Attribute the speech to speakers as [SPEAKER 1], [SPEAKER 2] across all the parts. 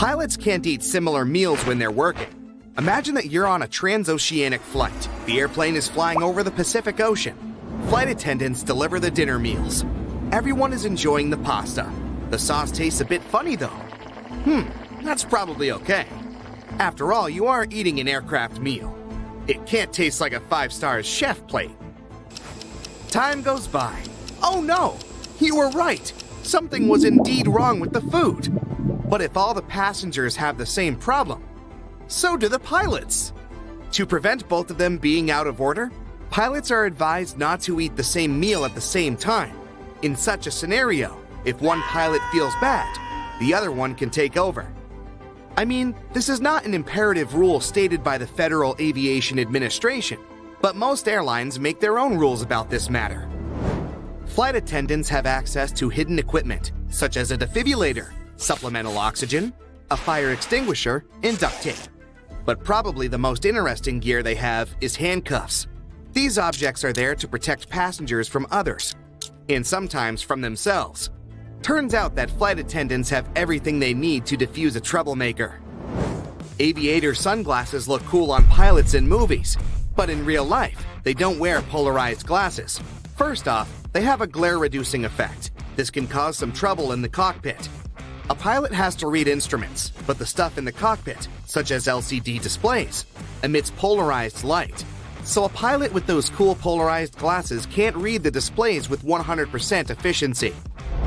[SPEAKER 1] Pilots can't eat similar meals when they're working. Imagine that you're on a transoceanic flight. The airplane is flying over the Pacific Ocean. Flight attendants deliver the dinner meals. Everyone is enjoying the pasta. The sauce tastes a bit funny though. That's probably okay. After all, you are eating an aircraft meal. It can't taste like a 5-star chef plate. Time goes by. Oh no! You were right! Something was indeed wrong with the food. But if all the passengers have the same problem, so do the pilots. To prevent both of them being out of order, pilots are advised not to eat the same meal at the same time. In such a scenario, if one pilot feels bad, the other one can take over. I mean, this is not an imperative rule stated by the Federal Aviation Administration, but most airlines make their own rules about this matter. Flight attendants have access to hidden equipment, such as a defibrillator, supplemental oxygen, a fire extinguisher, and duct tape. But probably the most interesting gear they have is handcuffs. These objects are there to protect passengers from others, and sometimes from themselves. Turns out that flight attendants have everything they need to defuse a troublemaker. Aviator sunglasses look cool on pilots in movies, but in real life, they don't wear polarized glasses. First off, they have a glare-reducing effect. This can cause some trouble in the cockpit. A pilot has to read instruments, but the stuff in the cockpit, such as LCD displays, emits polarized light. So a pilot with those cool polarized glasses can't read the displays with 100% efficiency.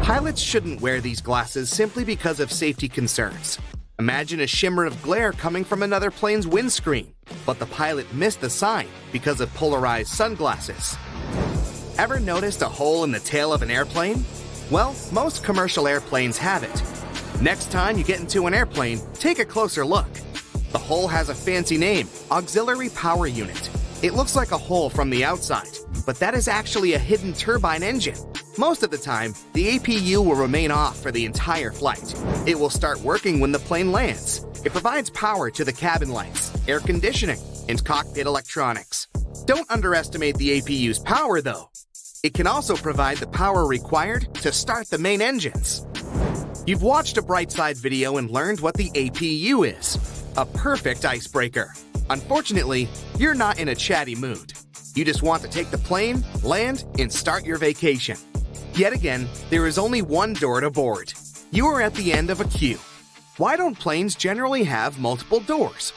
[SPEAKER 1] Pilots shouldn't wear these glasses simply because of safety concerns. Imagine a shimmer of glare coming from another plane's windscreen, but the pilot missed the sign because of polarized sunglasses. Ever noticed a hole in the tail of an airplane? Well, most commercial airplanes have it. Next time you get into an airplane, take a closer look. The hole has a fancy name, Auxiliary Power Unit. It looks like a hole from the outside, but that is actually a hidden turbine engine. Most of the time, the APU will remain off for the entire flight. It will start working when the plane lands. It provides power to the cabin lights, air conditioning, and cockpit electronics. Don't underestimate the APU's power, though. It can also provide the power required to start the main engines. You've watched a brightside video and learned what the APU is. A perfect icebreaker. Unfortunately, you're not in a chatty mood. You just want to take the plane, land, and start your vacation. Yet again, there is only one door to board. You are at the end of a queue. Why don't planes generally have multiple doors?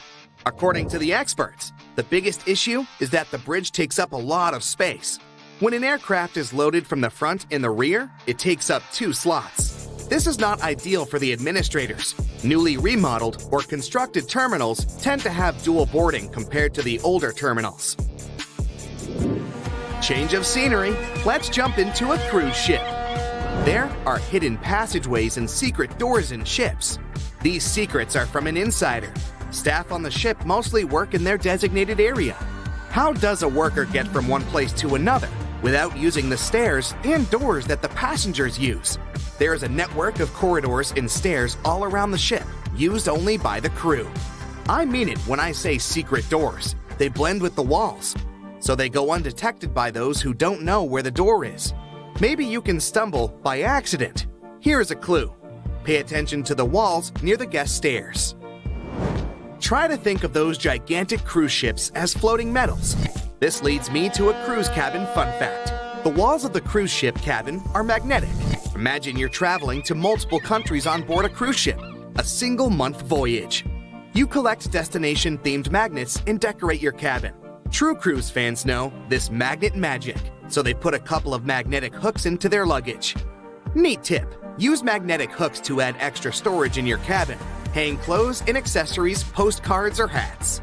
[SPEAKER 1] According to the experts, the biggest issue is that the bridge takes up a lot of space. When an aircraft is loaded from the front and the rear, it takes up 2 slots. This is not ideal for the administrators. Newly remodeled or constructed terminals tend to have dual boarding compared to the older terminals. Change of scenery, let's jump into a cruise ship. There are hidden passageways and secret doors in ships. These secrets are from an insider. Staff on the ship mostly work in their designated area. How does a worker get from one place to another without using the stairs and doors that the passengers use? There is a network of corridors and stairs all around the ship, used only by the crew. I mean it when I say secret doors. They blend with the walls, so they go undetected by those who don't know where the door is. Maybe you can stumble by accident. Here's a clue. Pay attention to the walls near the guest stairs. Try to think of those gigantic cruise ships as floating metals. This leads me to a cruise cabin fun fact. The walls of the cruise ship cabin are magnetic. Imagine you're traveling to multiple countries on board a cruise ship, a single-month voyage. You collect destination-themed magnets and decorate your cabin. True cruise fans know this magnet magic, so they put a couple of magnetic hooks into their luggage. Neat tip, use magnetic hooks to add extra storage in your cabin. Hang clothes and accessories, postcards, or hats.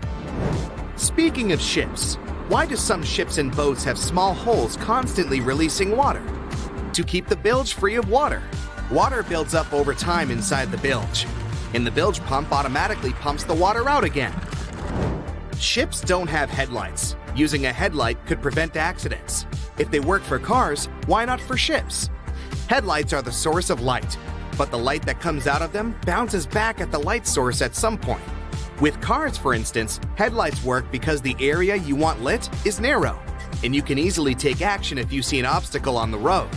[SPEAKER 1] Speaking of ships, why do some ships and boats have small holes constantly releasing water? To keep the bilge free of water. Water builds up over time inside the bilge, and the bilge pump automatically pumps the water out again. Ships don't have headlights. Using a headlight could prevent accidents. If they work for cars, why not for ships? Headlights are the source of light, but the light that comes out of them bounces back at the light source at some point. With cars, for instance, headlights work because the area you want lit is narrow, and you can easily take action if you see an obstacle on the road.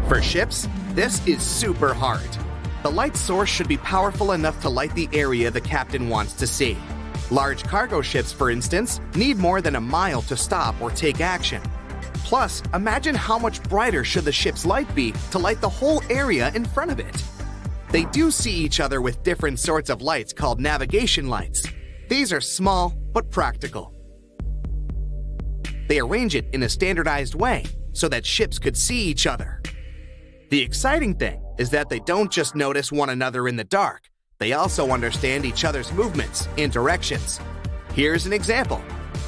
[SPEAKER 1] For ships, this is super hard. The light source should be powerful enough to light the area the captain wants to see. Large cargo ships, for instance, need more than a mile to stop or take action. Plus, imagine how much brighter should the ship's light be to light the whole area in front of it. They do see each other with different sorts of lights called navigation lights. These are small but practical. They arrange it in a standardized way so that ships could see each other. The exciting thing is that they don't just notice one another in the dark, they also understand each other's movements and directions. Here's an example.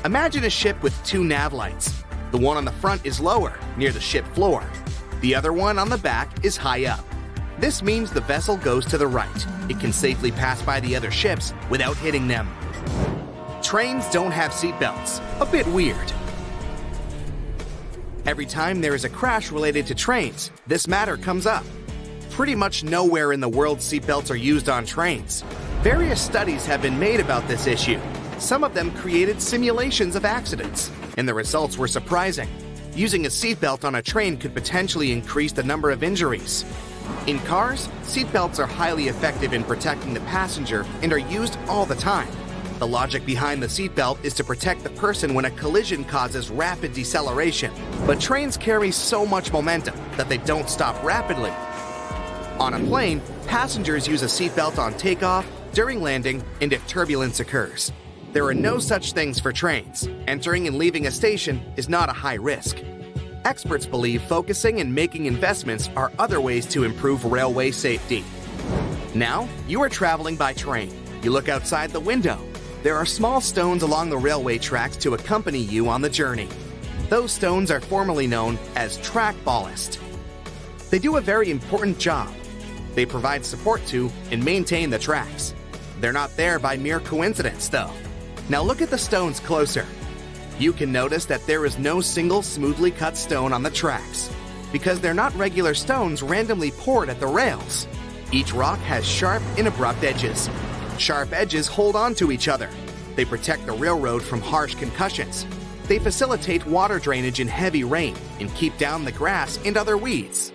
[SPEAKER 1] Imagine a ship with two nav lights. The one on the front is lower, near the ship floor. The other one on the back is high up. This means the vessel goes to the right. It can safely pass by the other ships without hitting them. Trains don't have seatbelts. A bit weird. Every time there is a crash related to trains, this matter comes up. Pretty much nowhere in the world seatbelts are used on trains. Various studies have been made about this issue. Some of them created simulations of accidents, and the results were surprising. Using a seatbelt on a train could potentially increase the number of injuries. In cars, seatbelts are highly effective in protecting the passenger and are used all the time. The logic behind the seatbelt is to protect the person when a collision causes rapid deceleration. But trains carry so much momentum that they don't stop rapidly. On a plane, passengers use a seatbelt on takeoff, during landing, and if turbulence occurs. There are no such things for trains. Entering and leaving a station is not a high risk. Experts believe focusing and making investments are other ways to improve railway safety. Now, you are traveling by train. You look outside the window. There are small stones along the railway tracks to accompany you on the journey. Those stones are formally known as track ballast. They do a very important job. They provide support to and maintain the tracks. They're not there by mere coincidence, though. Now look at the stones closer. You can notice that there is no single smoothly cut stone on the tracks, because they're not regular stones randomly poured at the rails. Each rock has sharp and abrupt edges. Sharp edges hold on to each other. They protect the railroad from harsh concussions. They facilitate water drainage in heavy rain and keep down the grass and other weeds.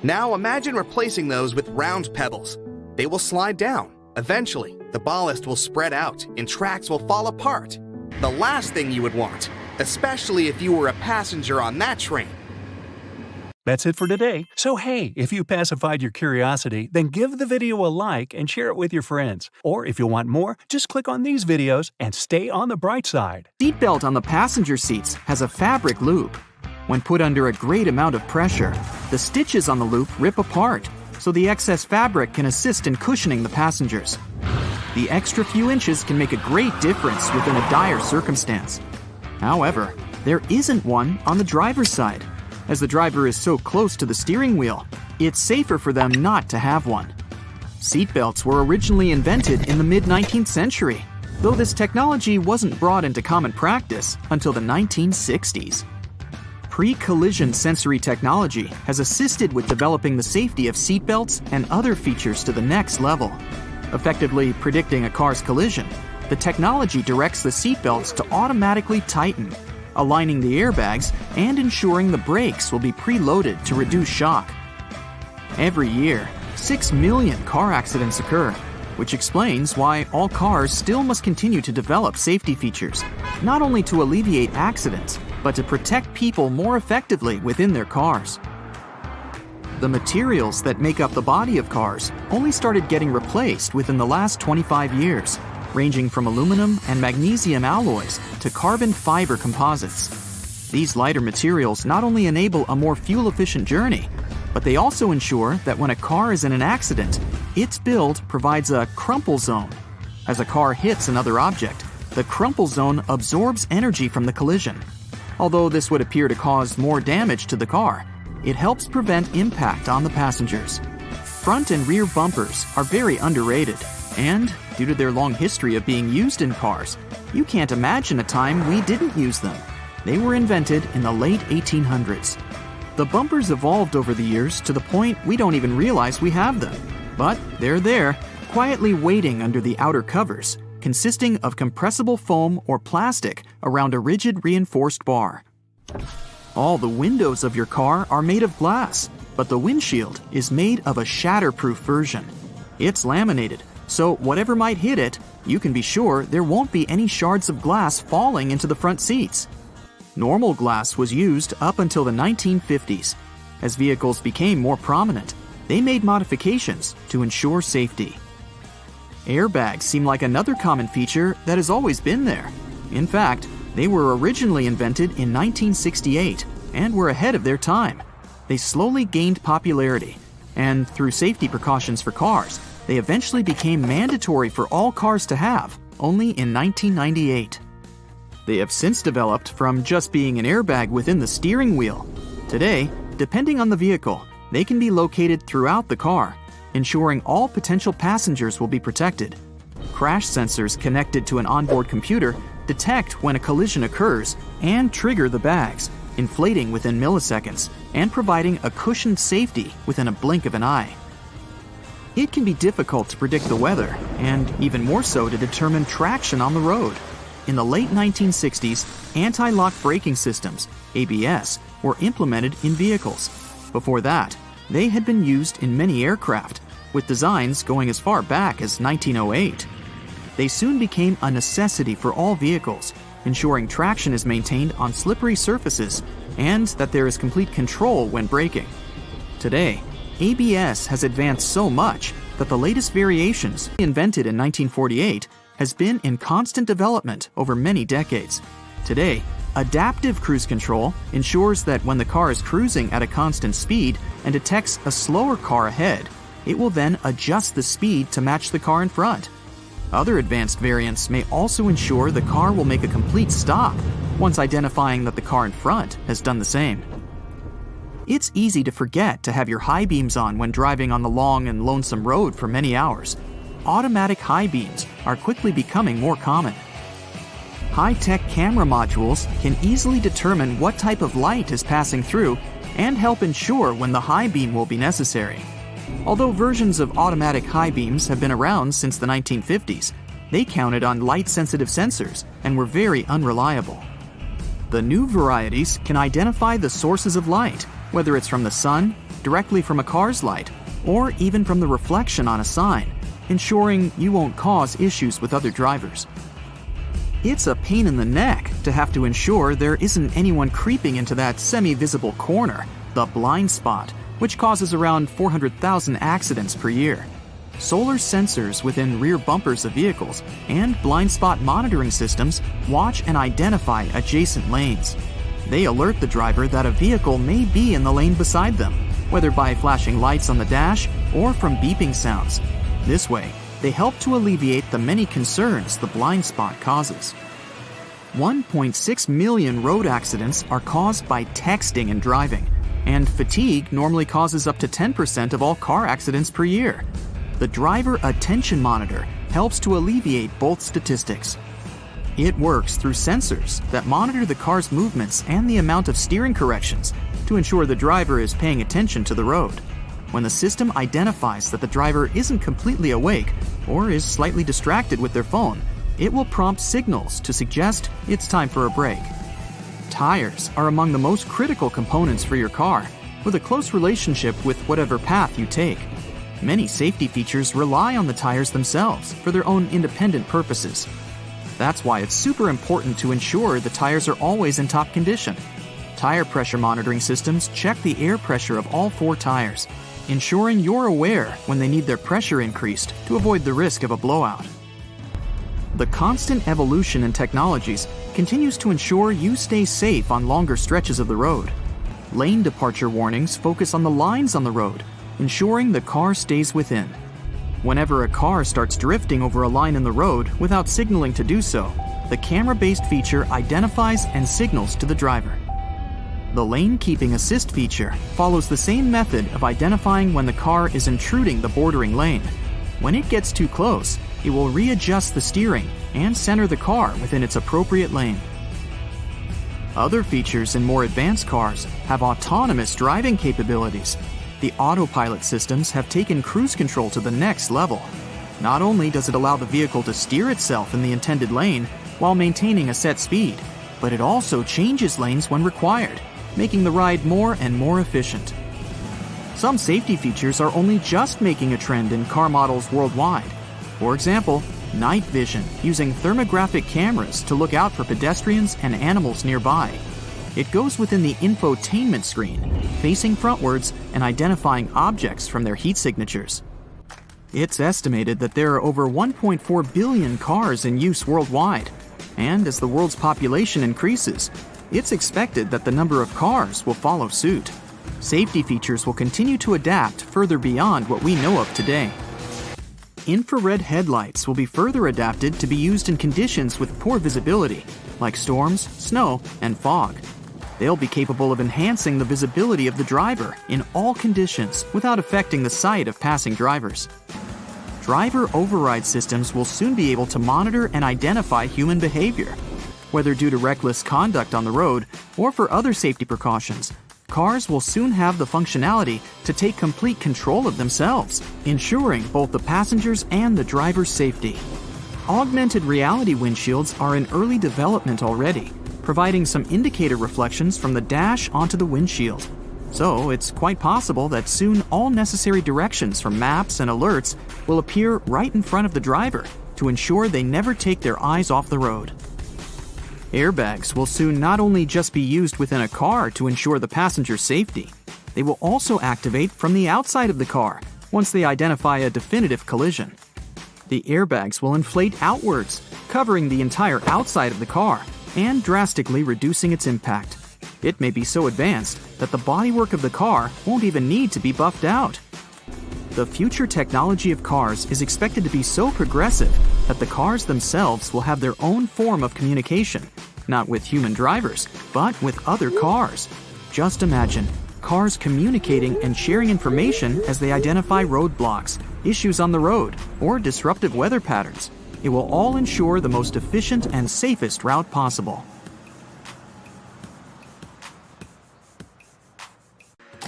[SPEAKER 1] Now imagine replacing those with round pebbles. They will slide down. Eventually, the ballast will spread out and tracks will fall apart. The last thing you would want, especially if you were a passenger on that train.
[SPEAKER 2] That's it for today. So hey, if you pacified your curiosity, then give the video a like and share it with your friends. Or if you want more, just click on these videos and stay on the bright side.
[SPEAKER 3] Seatbelt on the passenger seats has a fabric loop. When put under a great amount of pressure, the stitches on the loop rip apart, so the excess fabric can assist in cushioning the passengers. The extra few inches can make a great difference within a dire circumstance. However, there isn't one on the driver's side. As the driver is so close to the steering wheel, it's safer for them not to have one. Seatbelts were originally invented in the mid-19th century, though this technology wasn't brought into common practice until the 1960s. Pre-collision sensory technology has assisted with developing the safety of seatbelts and other features to the next level. Effectively predicting a car's collision, the technology directs the seatbelts to automatically tighten, aligning the airbags and ensuring the brakes will be preloaded to reduce shock. Every year, 6 million car accidents occur, which explains why all cars still must continue to develop safety features, not only to alleviate accidents, but to protect people more effectively within their cars. The materials that make up the body of cars only started getting replaced within the last 25 years, ranging from aluminum and magnesium alloys to carbon fiber composites. These lighter materials not only enable a more fuel-efficient journey, but they also ensure that when a car is in an accident, its build provides a crumple zone. As a car hits another object, the crumple zone absorbs energy from the collision. Although this would appear to cause more damage to the car, it helps prevent impact on the passengers. Front and rear bumpers are very underrated, and due to their long history of being used in cars, you can't imagine a time we didn't use them. They were invented in the late 1800s. The bumpers evolved over the years to the point we don't even realize we have them. But they're there, quietly waiting under the outer covers, consisting of compressible foam or plastic around a rigid reinforced bar. All the windows of your car are made of glass, But the windshield is made of a shatterproof version. It's laminated, so whatever might hit it, you can be sure there won't be any shards of glass falling into the front seats. Normal glass was used up until the 1950s. As vehicles became more prominent, they made modifications to ensure safety. Airbags seem like another common feature that has always been there. In fact, they were originally invented in 1968 and were ahead of their time. They slowly gained popularity, and through safety precautions for cars, they eventually became mandatory for all cars to have, only in 1998. They have since developed from just being an airbag within the steering wheel. Today, depending on the vehicle, they can be located throughout the car, ensuring all potential passengers will be protected. Crash sensors connected to an onboard computer detect when a collision occurs and trigger the bags, inflating within milliseconds and providing a cushioned safety within a blink of an eye. It can be difficult to predict the weather, and even more so to determine traction on the road. In the late 1960s, anti-lock braking systems, ABS, were implemented in vehicles. Before that, they had been used in many aircraft, with designs going as far back as 1908. They soon became a necessity for all vehicles, ensuring traction is maintained on slippery surfaces and that there is complete control when braking. Today, ABS has advanced so much that the latest variations, invented in 1948, has been in constant development over many decades. Today, adaptive cruise control ensures that when the car is cruising at a constant speed and detects a slower car ahead, it will then adjust the speed to match the car in front. Other advanced variants may also ensure the car will make a complete stop once identifying that the car in front has done the same. It's easy to forget to have your high beams on when driving on the long and lonesome road for many hours. Automatic high beams are quickly becoming more common. High-tech camera modules can easily determine what type of light is passing through and help ensure when the high beam will be necessary. Although versions of automatic high beams have been around since the 1950s, they counted on light-sensitive sensors and were very unreliable. The new varieties can identify the sources of light, whether it's from the sun, directly from a car's light, or even from the reflection on a sign, ensuring you won't cause issues with other drivers. It's a pain in the neck to have to ensure there isn't anyone creeping into that semi-visible corner, the blind spot, which causes around 400,000 accidents per year. Solar sensors within rear bumpers of vehicles and blind spot monitoring systems watch and identify adjacent lanes. They alert the driver that a vehicle may be in the lane beside them, whether by flashing lights on the dash or from beeping sounds. This way, they help to alleviate the many concerns the blind spot causes. 1.6 million road accidents are caused by texting and driving, and fatigue normally causes up to 10% of all car accidents per year. The Driver Attention Monitor helps to alleviate both statistics. It works through sensors that monitor the car's movements and the amount of steering corrections to ensure the driver is paying attention to the road. When the system identifies that the driver isn't completely awake or is slightly distracted with their phone, it will prompt signals to suggest it's time for a break. Tires are among the most critical components for your car, with a close relationship with whatever path you take. Many safety features rely on the tires themselves for their own independent purposes. That's why it's super important to ensure the tires are always in top condition. Tire pressure monitoring systems check the air pressure of all 4 tires, ensuring you're aware when they need their pressure increased to avoid the risk of a blowout. The constant evolution in technologies continues to ensure you stay safe on longer stretches of the road. Lane departure warnings focus on the lines on the road, ensuring the car stays within. Whenever a car starts drifting over a line in the road without signaling to do so, the camera-based feature identifies and signals to the driver. The lane keeping assist feature follows the same method of identifying when the car is intruding the bordering lane. When it gets too close, it will readjust the steering and center the car within its appropriate lane. Other features in more advanced cars have autonomous driving capabilities. The autopilot systems have taken cruise control to the next level. Not only does it allow the vehicle to steer itself in the intended lane while maintaining a set speed, but it also changes lanes when required, making the ride more and more efficient. Some safety features are only just making a trend in car models worldwide. For example, night vision, using thermographic cameras to look out for pedestrians and animals nearby. It goes within the infotainment screen, facing frontwards and identifying objects from their heat signatures. It's estimated that there are over 1.4 billion cars in use worldwide, and as the world's population increases, it's expected that the number of cars will follow suit. Safety features will continue to adapt further beyond what we know of today. Infrared headlights will be further adapted to be used in conditions with poor visibility, like storms, snow, and fog. They'll be capable of enhancing the visibility of the driver in all conditions without affecting the sight of passing drivers. Driver override systems will soon be able to monitor and identify human behavior. Whether due to reckless conduct on the road or for other safety precautions, cars will soon have the functionality to take complete control of themselves, ensuring both the passengers and the driver's safety. Augmented reality windshields are in early development already, providing some indicator reflections from the dash onto the windshield. So it's quite possible that soon all necessary directions from maps and alerts will appear right in front of the driver to ensure they never take their eyes off the road. Airbags will soon not only just be used within a car to ensure the passenger's safety, they will also activate from the outside of the car once they identify a definitive collision. The airbags will inflate outwards, covering the entire outside of the car and drastically reducing its impact. It may be so advanced that the bodywork of the car won't even need to be buffed out. The future technology of cars is expected to be so progressive that the cars themselves will have their own form of communication, not with human drivers, but with other cars. Just imagine cars communicating and sharing information as they identify roadblocks, issues on the road, or disruptive weather patterns. It will all ensure the most efficient and safest route possible.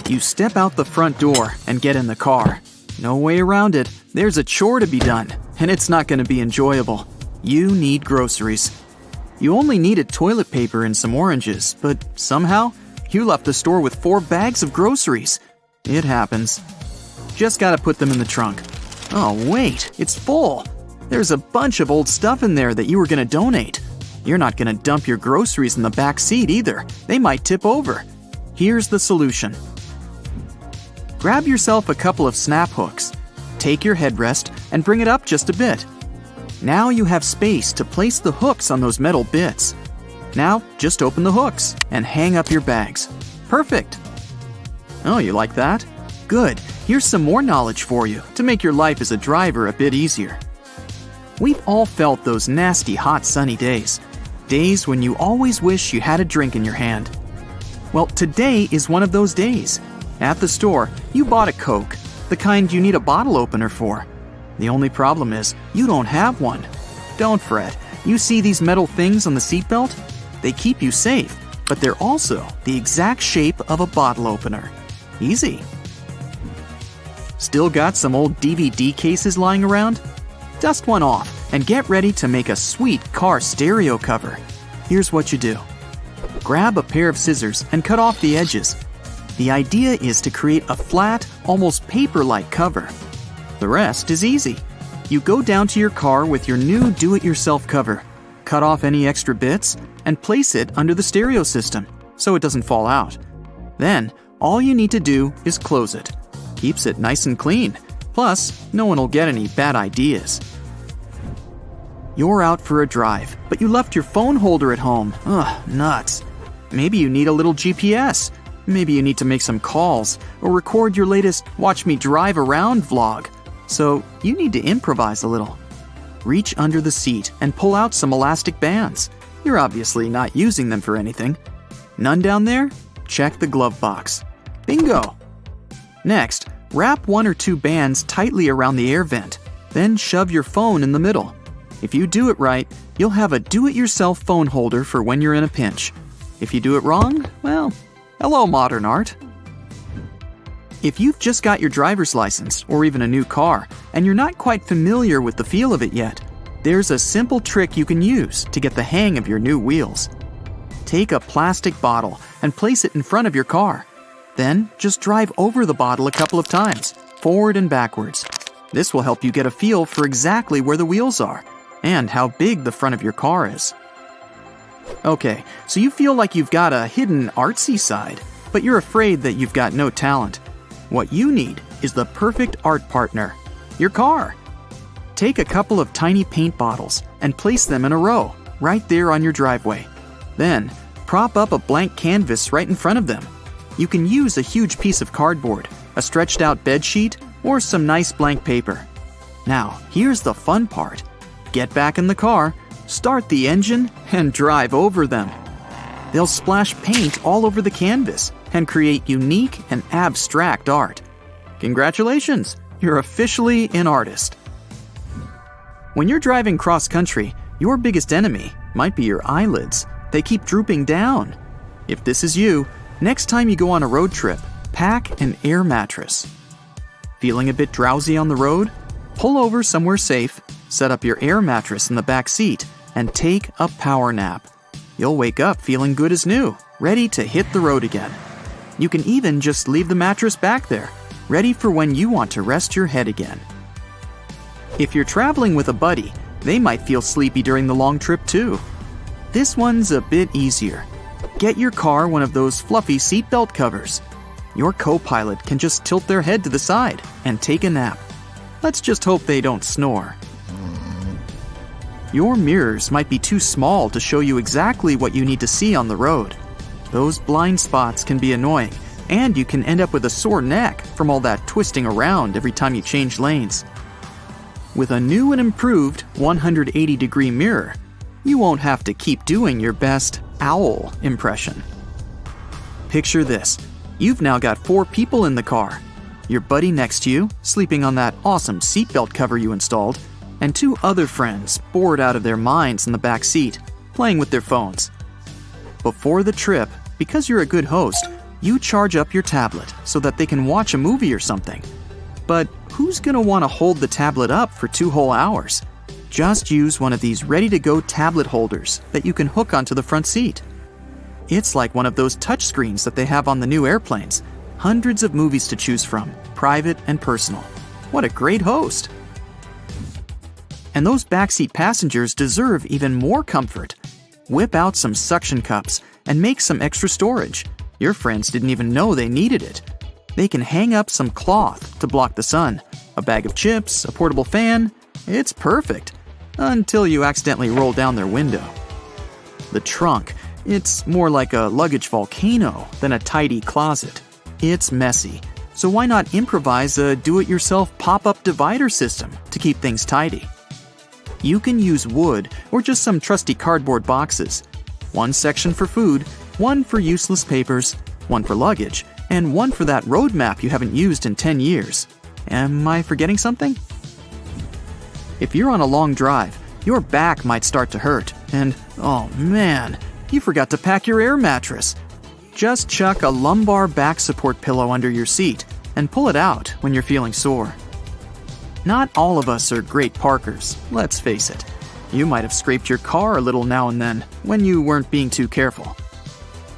[SPEAKER 3] You step out the front door and get in the car. No way around it. There's a chore to be done, and it's not going to be enjoyable. You need groceries. You only needed toilet paper and some oranges, but somehow, you left the store with 4 bags of groceries. It happens. Just gotta put them in the trunk. Oh wait, it's full. There's a bunch of old stuff in there that you were gonna donate. You're not gonna dump your groceries in the back seat either. They might tip over. Here's the solution. Grab yourself a couple of snap hooks. Take your headrest and bring it up just a bit. Now you have space to place the hooks on those metal bits. Now just open the hooks and hang up your bags. Perfect. Oh, you like that? Good. Here's some more knowledge for you to make your life as a driver a bit easier. We've all felt those nasty hot sunny days. Days when you always wish you had a drink in your hand. Well, today is one of those days. At the store, you bought a Coke, the kind you need a bottle opener for. The only problem is, you don't have one. Don't fret. You see these metal things on the seatbelt? They keep you safe, but they're also the exact shape of a bottle opener. Easy. Still got some old DVD cases lying around? Dust one off and get ready to make a sweet car stereo cover. Here's what you do. Grab a pair of scissors and cut off the edges. The idea is to create a flat, almost paper-like cover. The rest is easy. You go down to your car with your new do-it-yourself cover, cut off any extra bits, and place it under the stereo system so it doesn't fall out. Then, all you need to do is close it. Keeps it nice and clean. Plus, no one will get any bad ideas. You're out for a drive, but you left your phone holder at home. Ugh, nuts. Maybe you need a little GPS. Maybe you need to make some calls or record your latest Watch Me Drive Around vlog. So you need to improvise a little. Reach under the seat and pull out some elastic bands. You're obviously not using them for anything. None down there? Check the glove box. Bingo! Next, wrap 1 or 2 bands tightly around the air vent, then shove your phone in the middle. If you do it right, you'll have a do-it-yourself phone holder for when you're in a pinch. If you do it wrong, well, hello modern art. If you've just got your driver's license or even a new car and you're not quite familiar with the feel of it yet, there's a simple trick you can use to get the hang of your new wheels. Take a plastic bottle and place it in front of your car. Then just drive over the bottle a couple of times, forward and backwards. This will help you get a feel for exactly where the wheels are and how big the front of your car is. Okay, so you feel like you've got a hidden artsy side, but you're afraid that you've got no talent. What you need is the perfect art partner, your car. Take a couple of tiny paint bottles and place them in a row, right there on your driveway. Then, prop up a blank canvas right in front of them. You can use a huge piece of cardboard, a stretched out bed sheet, or some nice blank paper. Now, here's the fun part. Get back in the car, start the engine, and drive over them. They'll splash paint all over the canvas and create unique and abstract art. Congratulations, you're officially an artist. When you're driving cross-country, your biggest enemy might be your eyelids. They keep drooping down. If this is you, next time you go on a road trip, pack an air mattress. Feeling a bit drowsy on the road? Pull over somewhere safe, set up your air mattress in the back seat, and take a power nap. You'll wake up feeling good as new, ready to hit the road again. You can even just leave the mattress back there, ready for when you want to rest your head again. If you're traveling with a buddy, they might feel sleepy during the long trip too. This one's a bit easier. Get your car one of those fluffy seatbelt covers. Your co-pilot can just tilt their head to the side and take a nap. Let's just hope they don't snore. Your mirrors might be too small to show you exactly what you need to see on the road. Those blind spots can be annoying, and you can end up with a sore neck from all that twisting around every time you change lanes. With a new and improved 180-degree mirror, you won't have to keep doing your best owl impression. Picture this. You've now got 4 people in the car. Your buddy next to you, sleeping on that awesome seatbelt cover you installed, and 2 other friends bored out of their minds in the back seat, playing with their phones. Before the trip, because you're a good host, you charge up your tablet so that they can watch a movie or something. But who's gonna want to hold the tablet up for 2 whole hours? Just use one of these ready-to-go tablet holders that you can hook onto the front seat. It's like one of those touchscreens that they have on the new airplanes. Hundreds of movies to choose from, private and personal. What a great host! And those backseat passengers deserve even more comfort. Whip out some suction cups and make some extra storage. Your friends didn't even know they needed it. They can hang up some cloth to block the sun, a bag of chips, a portable fan. It's perfect. Until you accidentally roll down their window. The trunk, it's more like a luggage volcano than a tidy closet. It's messy, so why not improvise a do-it-yourself pop-up divider system to keep things tidy? You can use wood or just some trusty cardboard boxes. One section for food, one for useless papers, one for luggage, and one for that road map you haven't used in 10 years. Am I forgetting something? If you're on a long drive, your back might start to hurt, and oh man, you forgot to pack your air mattress. Just chuck a lumbar back support pillow under your seat and pull it out when you're feeling sore. Not all of us are great parkers, let's face it. You might have scraped your car a little now and then when you weren't being too careful.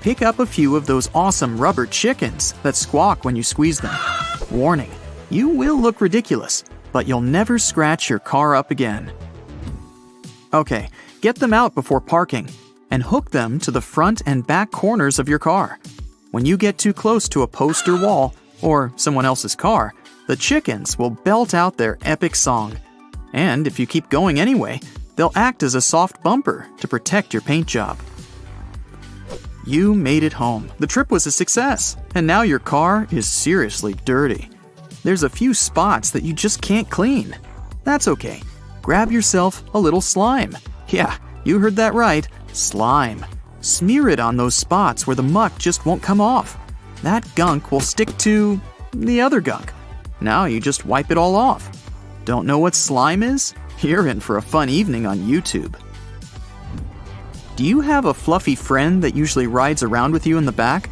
[SPEAKER 3] Pick up a few of those awesome rubber chickens that squawk when you squeeze them. Warning, you will look ridiculous, but you'll never scratch your car up again. Okay, get them out before parking and hook them to the front and back corners of your car. When you get too close to a post or wall or someone else's car, the chickens will belt out their epic song. And if you keep going anyway, they'll act as a soft bumper to protect your paint job. You made it home. The trip was a success, and now your car is seriously dirty. There's a few spots that you just can't clean. That's okay. Grab yourself a little slime. Yeah, you heard that right. Slime. Smear it on those spots where the muck just won't come off. That gunk will stick to the other gunk. Now you just wipe it all off. Don't know what slime is? You're in for a fun evening on YouTube. Do you have a fluffy friend that usually rides around with you in the back?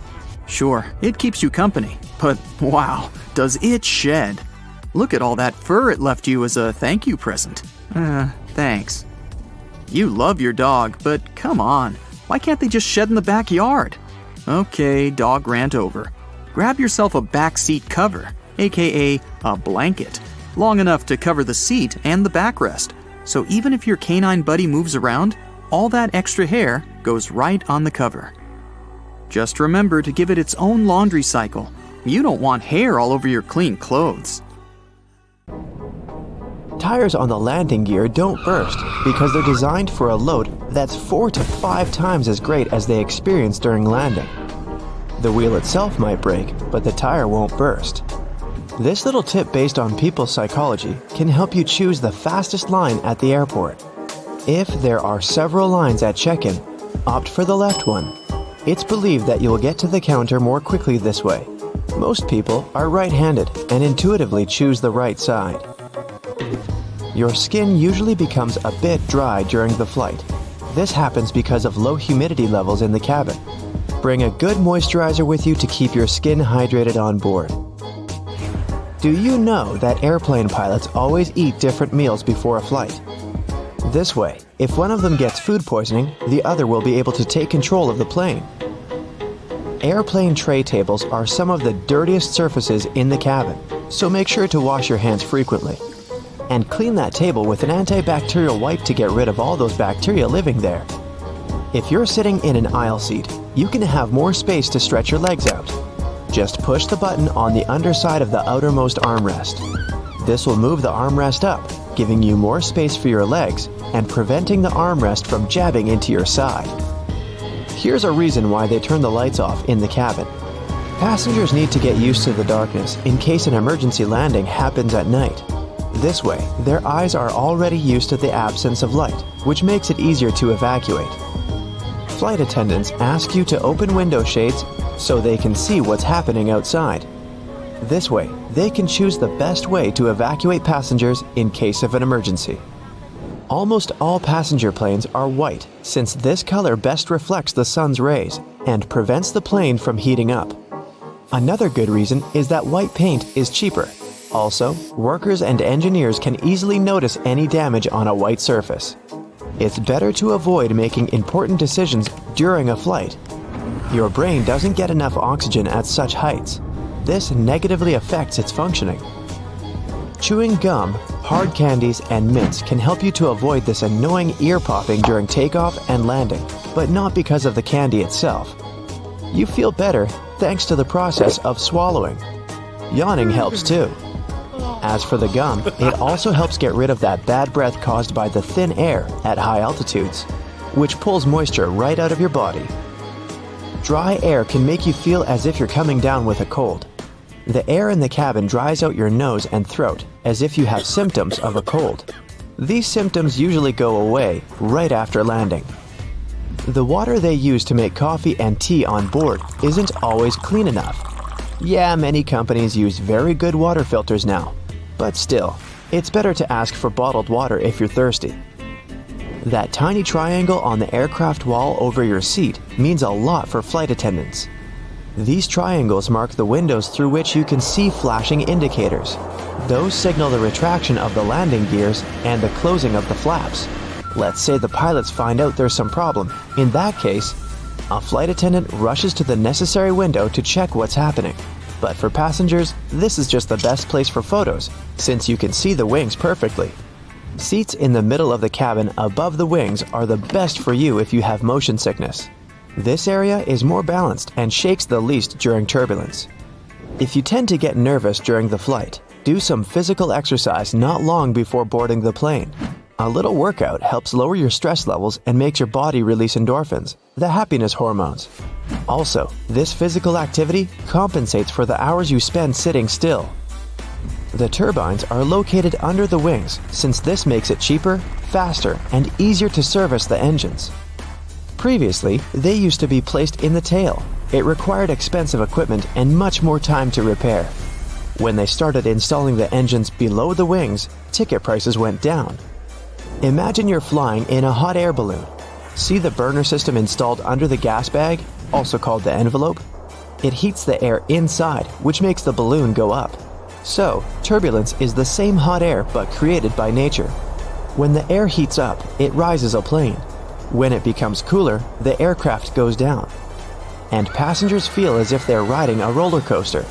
[SPEAKER 3] Sure, it keeps you company, but wow, does it shed. Look at all that fur it left you as a thank you present. Thanks. You love your dog, but come on, why can't they just shed in the backyard? Okay, dog rant over. grab yourself a back seat cover, aka a blanket, long enough to cover the seat and the backrest, so even if your canine buddy moves around, all that extra hair goes right on the cover. Just remember to give it its own laundry cycle. You don't want hair all over your clean clothes.
[SPEAKER 4] Tires on the landing gear don't burst because they're designed for a load that's 4 to 5 times as great as they experience during landing. The wheel itself might break, but the tire won't burst. This little tip based on people's psychology can help you choose the fastest line at the airport. If there are several lines at check-in, opt for the left one. It's believed that you'll get to the counter more quickly this way. Most people are right-handed and intuitively choose the right side. Your skin usually becomes a bit dry during the flight. This happens because of low humidity levels in the cabin. Bring a good moisturizer with you to keep your skin hydrated on board. Do you know that airplane pilots always eat different meals before a flight? This way, if one of them gets food poisoning, the other will be able to take control of the plane. Airplane tray tables are some of the dirtiest surfaces in the cabin, so make sure to wash your hands frequently. And clean that table with an antibacterial wipe to get rid of all those bacteria living there. If you're sitting in an aisle seat, you can have more space to stretch your legs out. Just push the button on the underside of the outermost armrest. This will move the armrest up, giving you more space for your legs and preventing the armrest from jabbing into your side. Here's a reason why they turn the lights off in the cabin. Passengers need to get used to the darkness in case an emergency landing happens at night. This way, their eyes are already used to the absence of light, which makes it easier to evacuate. Flight attendants ask you to open window shades so they can see what's happening outside. This way, they can choose the best way to evacuate passengers in case of an emergency. Almost all passenger planes are white, since this color best reflects the sun's rays and prevents the plane from heating up. Another good reason is that white paint is cheaper. Also, workers and engineers can easily notice any damage on a white surface. It's better to avoid making important decisions during a flight. Your brain doesn't get enough oxygen at such heights. This negatively affects its functioning. Chewing gum, hard candies, and mints can help you to avoid this annoying ear popping during takeoff and landing, but not because of the candy itself. You feel better thanks to the process of swallowing. Yawning helps too. As for the gum, it also helps get rid of that bad breath caused by the thin air at high altitudes, which pulls moisture right out of your body. Dry air can make you feel as if you're coming down with a cold. The air in the cabin dries out your nose and throat as if you have symptoms of a cold. These symptoms usually go away right after landing. The water they use to make coffee and tea on board isn't always clean enough. Yeah, many companies use very good water filters now. But still, it's better to ask for bottled water if you're thirsty. That tiny triangle on the aircraft wall over your seat means a lot for flight attendants. These triangles mark the windows through which you can see flashing indicators. Those signal the retraction of the landing gears and the closing of the flaps. Let's say the pilots find out there's some problem. In that case, a flight attendant rushes to the necessary window to check what's happening. But for passengers, this is just the best place for photos, since you can see the wings perfectly. Seats in the middle of the cabin above the wings are the best for you if you have motion sickness. This area is more balanced and shakes the least during turbulence. If you tend to get nervous during the flight, do some physical exercise not long before boarding the plane. A little workout helps lower your stress levels and makes your body release endorphins, the happiness hormones. Also, this physical activity compensates for the hours you spend sitting still. The turbines are located under the wings, since this makes it cheaper, faster, and easier to service the engines. Previously, they used to be placed in the tail. It required expensive equipment and much more time to repair. When they started installing the engines below the wings, ticket prices went down. Imagine you're flying in a hot air balloon. See the burner system installed under the gas bag, also called the envelope? It heats the air inside, which makes the balloon go up. So, turbulence is the same hot air but created by nature. When the air heats up, it rises a plane. When it becomes cooler, the aircraft goes down. and passengers feel as if they're riding a roller coaster.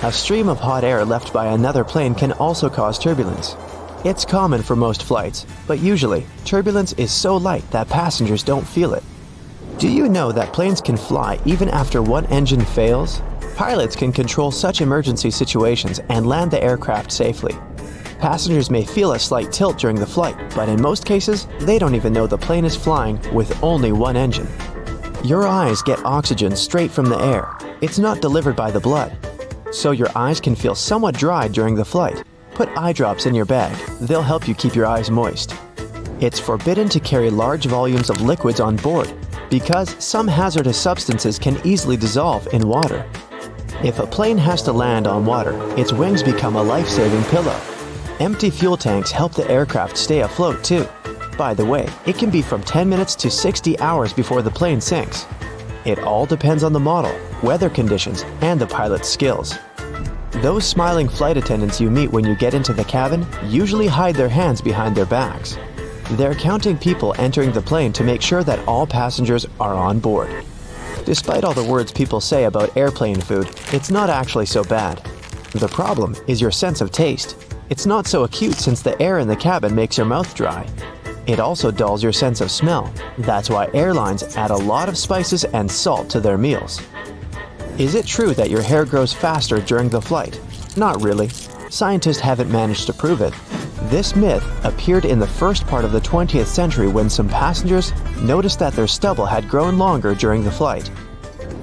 [SPEAKER 4] A stream of hot air left by another plane can also cause turbulence. It's common for most flights, but usually, turbulence is so light that passengers don't feel it. Do you know that planes can fly even after one engine fails? Pilots can control such emergency situations and land the aircraft safely. Passengers may feel a slight tilt during the flight, but in most cases, they don't even know the plane is flying with only one engine. Your eyes get oxygen straight from the air. It's not delivered by the blood. So your eyes can feel somewhat dry during the flight. Put eye drops in your bag. They'll help you keep your eyes moist. It's forbidden to carry large volumes of liquids on board because some hazardous substances can easily dissolve in water. If a plane has to land on water, its wings become a life-saving pillow. Empty fuel tanks help the aircraft stay afloat too. By the way, it can be from 10 minutes to 60 hours before the plane sinks. It all depends on the model, weather conditions, and the pilot's skills. Those smiling flight attendants you meet when you get into the cabin usually hide their hands behind their backs. They're counting people entering the plane to make sure that all passengers are on board. Despite all the words people say about airplane food, it's not actually so bad. The problem is your sense of taste. It's not so acute since the air in the cabin makes your mouth dry. It also dulls your sense of smell. That's why airlines add a lot of spices and salt to their meals. Is it true that your hair grows faster during the flight? Not really. Scientists haven't managed to prove it. This myth appeared in the first part of the 20th century when some passengers noticed that their stubble had grown longer during the flight.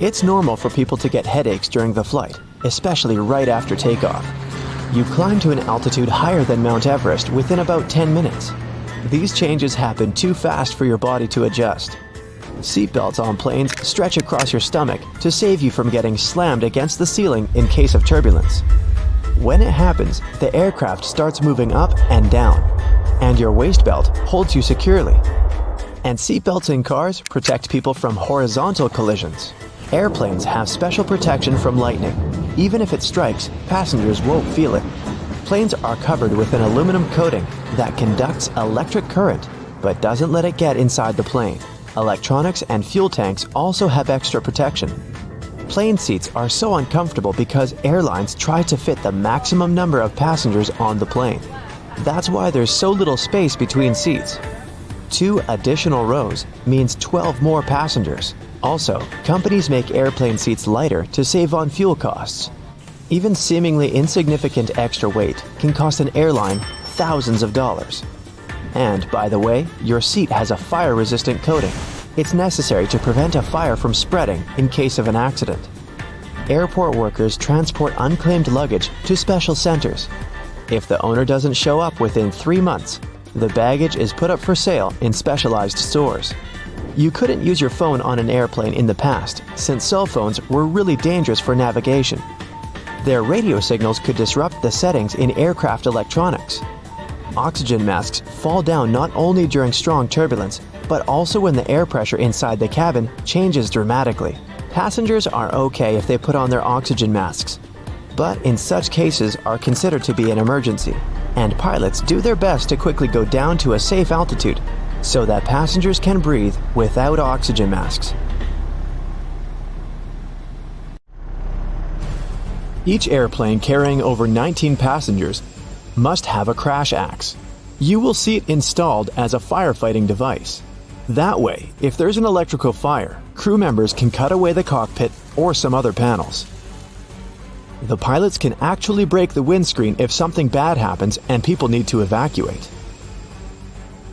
[SPEAKER 4] It's normal for people to get headaches during the flight, especially right after takeoff. You climb to an altitude higher than Mount Everest within about 10 minutes. These changes happen too fast for your body to adjust. Seatbelts on planes stretch across your stomach to save you from getting slammed against the ceiling in case of turbulence. When it happens, the aircraft starts moving up and down, and your waist belt holds you securely. And seatbelts in cars protect people from horizontal collisions. Airplanes have special protection from lightning. Even if it strikes, passengers won't feel it. Planes are covered with an aluminum coating that conducts electric current but doesn't let it get inside the plane. Electronics and fuel tanks also have extra protection. Plane seats are so uncomfortable because airlines try to fit the maximum number of passengers on the plane. That's why there's so little space between seats. 2 additional rows means 12 more passengers. Also, companies make airplane seats lighter to save on fuel costs. Even seemingly insignificant extra weight can cost an airline thousands of dollars. And, by the way, your seat has a fire-resistant coating. It's necessary to prevent a fire from spreading in case of an accident. Airport workers transport unclaimed luggage to special centers. If the owner doesn't show up within 3 months, the baggage is put up for sale in specialized stores. You couldn't use your phone on an airplane in the past, since cell phones were really dangerous for navigation. Their radio signals could disrupt the settings in aircraft electronics. Oxygen masks fall down not only during strong turbulence, but also when the air pressure inside the cabin changes dramatically. Passengers are okay if they put on their oxygen masks, but in such cases are considered to be an emergency, and pilots do their best to quickly go down to a safe altitude so that passengers can breathe without oxygen masks. Each airplane carrying over 19 passengers must have a crash axe. You will see it installed as a firefighting device. That way, if there's an electrical fire, crew members can cut away the cockpit or some other panels. The pilots can actually break the windscreen if something bad happens and people need to evacuate.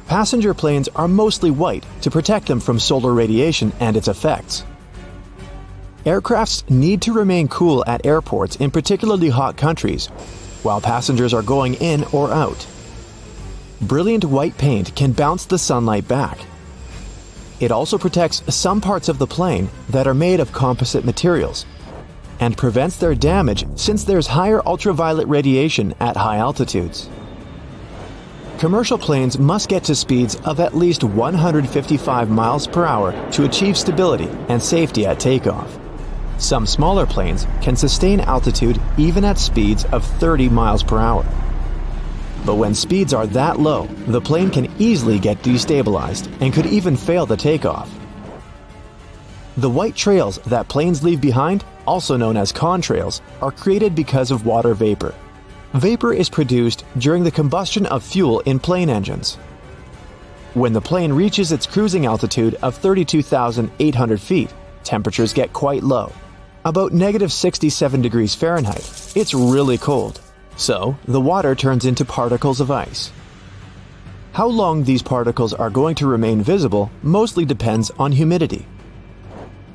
[SPEAKER 4] Passenger planes are mostly white to protect them from solar radiation and its effects. Aircrafts need to remain cool at airports in particularly hot countries, while passengers are going in or out. Brilliant white paint can bounce the sunlight back. It also protects some parts of the plane that are made of composite materials and prevents their damage since there's higher ultraviolet radiation at high altitudes. Commercial planes must get to speeds of at least 155 miles per hour to achieve stability and safety at takeoff. Some smaller planes can sustain altitude even at speeds of 30 miles per hour. But when speeds are that low, the plane can easily get destabilized and could even fail the takeoff. The white trails that planes leave behind, also known as contrails, are created because of water vapor. Vapor is produced during the combustion of fuel in plane engines. When the plane reaches its cruising altitude of 32,800 feet, temperatures get quite low, about -67 degrees Fahrenheit. It's really cold. So, the water turns into particles of ice. How long these particles are going to remain visible mostly depends on humidity.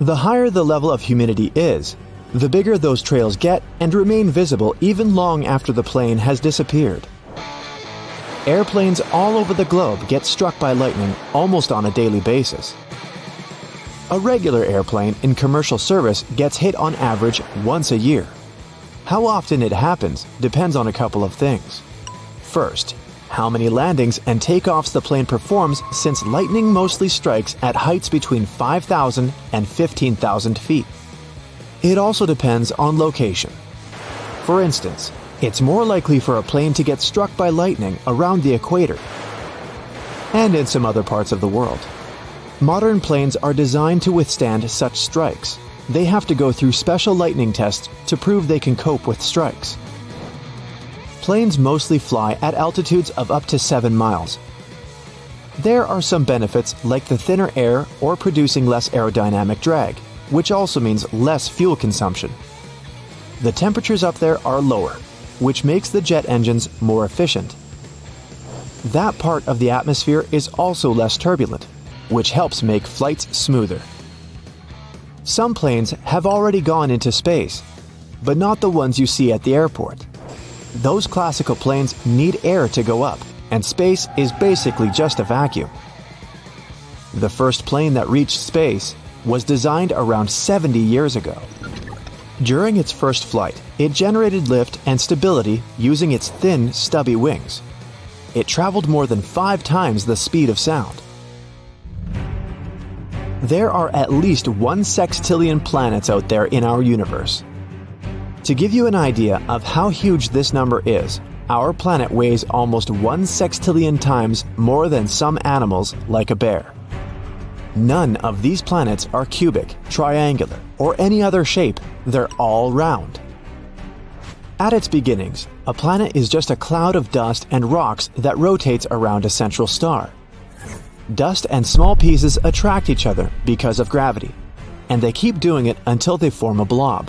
[SPEAKER 4] The higher the level of humidity is, the bigger those trails get and remain visible even long after the plane has disappeared. Airplanes all over the globe get struck by lightning almost on a daily basis. A regular airplane in commercial service gets hit on average once a year. How often it happens depends on a couple of things. First, how many landings and takeoffs the plane performs, since lightning mostly strikes at heights between 5,000 and 15,000 feet. It also depends on location. For instance, it's more likely for a plane to get struck by lightning around the equator and in some other parts of the world. Modern planes are designed to withstand such strikes. They have to go through special lightning tests to prove they can cope with strikes. Planes mostly fly at altitudes of up to 7 miles. There are some benefits like the thinner air or producing less aerodynamic drag, which also means less fuel consumption. The temperatures up there are lower, which makes the jet engines more efficient. That part of the atmosphere is also less turbulent, which helps make flights smoother. Some planes have already gone into space, but not the ones you see at the airport. Those classical planes need air to go up, and space is basically just a vacuum. The first plane that reached space was designed around 70 years ago. During its first flight, it generated lift and stability using its thin, stubby wings. It traveled more than 5 times the speed of sound. There are at least 1 sextillion planets out there in our universe. To give you an idea of how huge this number is, our planet weighs almost 1 sextillion times more than some animals like a bear. None of these planets are cubic, triangular, or any other shape. They're all round. At its beginnings, a planet is just a cloud of dust and rocks that rotates around a central star. Dust and small pieces attract each other because of gravity, and they keep doing it until they form a blob.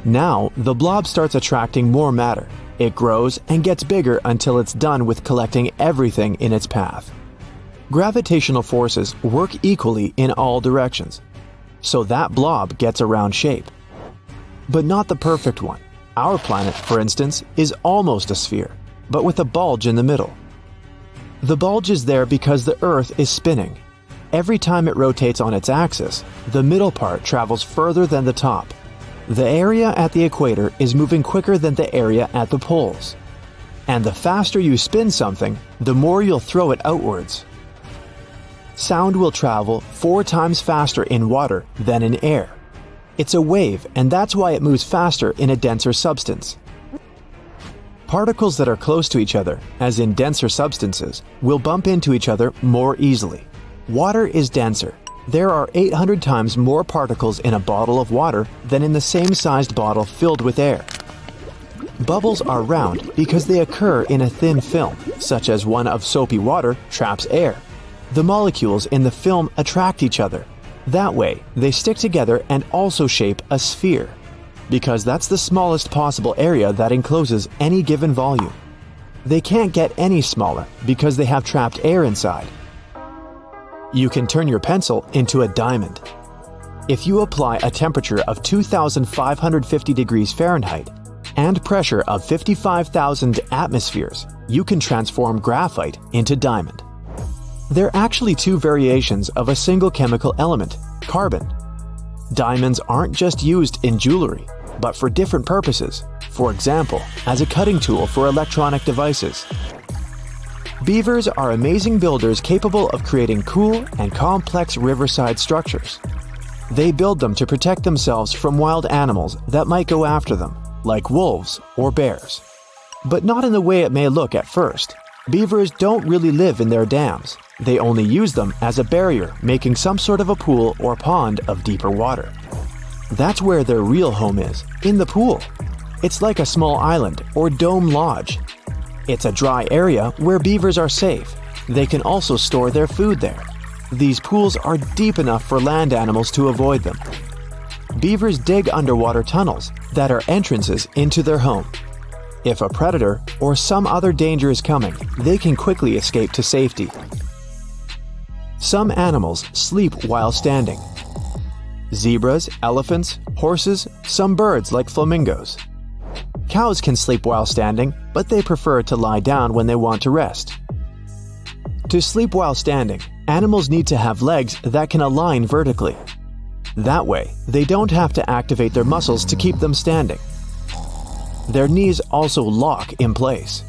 [SPEAKER 4] Now, the blob starts attracting more matter. It grows and gets bigger until it's done with collecting everything in its path. Gravitational forces work equally in all directions, so that blob gets a round shape. But not the perfect one. Our planet, for instance, is almost a sphere, but with a bulge in the middle. The bulge is there because the Earth is spinning. Every time it rotates on its axis, the middle part travels further than the top. The area at the equator is moving quicker than the area at the poles. And the faster you spin something, the more you'll throw it outwards. Sound will travel 4 times faster in water than in air. It's a wave, and that's why it moves faster in a denser substance. Particles that are close to each other, as in denser substances, will bump into each other more easily. Water is denser. There are 800 times more particles in a bottle of water than in the same sized bottle filled with air. Bubbles are round because they occur in a thin film, such as one of soapy water traps air. The molecules in the film attract each other. That way, they stick together and also shape a sphere, because that's the smallest possible area that encloses any given volume. They can't get any smaller because they have trapped air inside. You can turn your pencil into a diamond. If you apply a temperature of 2,550 degrees Fahrenheit and pressure of 55,000 atmospheres, you can transform graphite into diamond. There are actually 2 variations of a single chemical element, carbon. Diamonds aren't just used in jewelry, but for different purposes. For example, as a cutting tool for electronic devices. Beavers are amazing builders capable of creating cool and complex riverside structures. They build them to protect themselves from wild animals that might go after them, like wolves or bears. But not in the way it may look at first. Beavers don't really live in their dams. They only use them as a barrier, making some sort of a pool or pond of deeper water. That's where their real home is, in the pool. It's like a small island or dome lodge. It's a dry area where beavers are safe. They can also store their food there. These pools are deep enough for land animals to avoid them. Beavers dig underwater tunnels that are entrances into their home. If a predator or some other danger is coming, they can quickly escape to safety. Some animals sleep while standing. Zebras, elephants, horses, some birds like flamingos. Cows can sleep while standing, but they prefer to lie down when they want to rest. To sleep while standing, animals need to have legs that can align vertically. That way, they don't have to activate their muscles to keep them standing. Their knees also lock in place.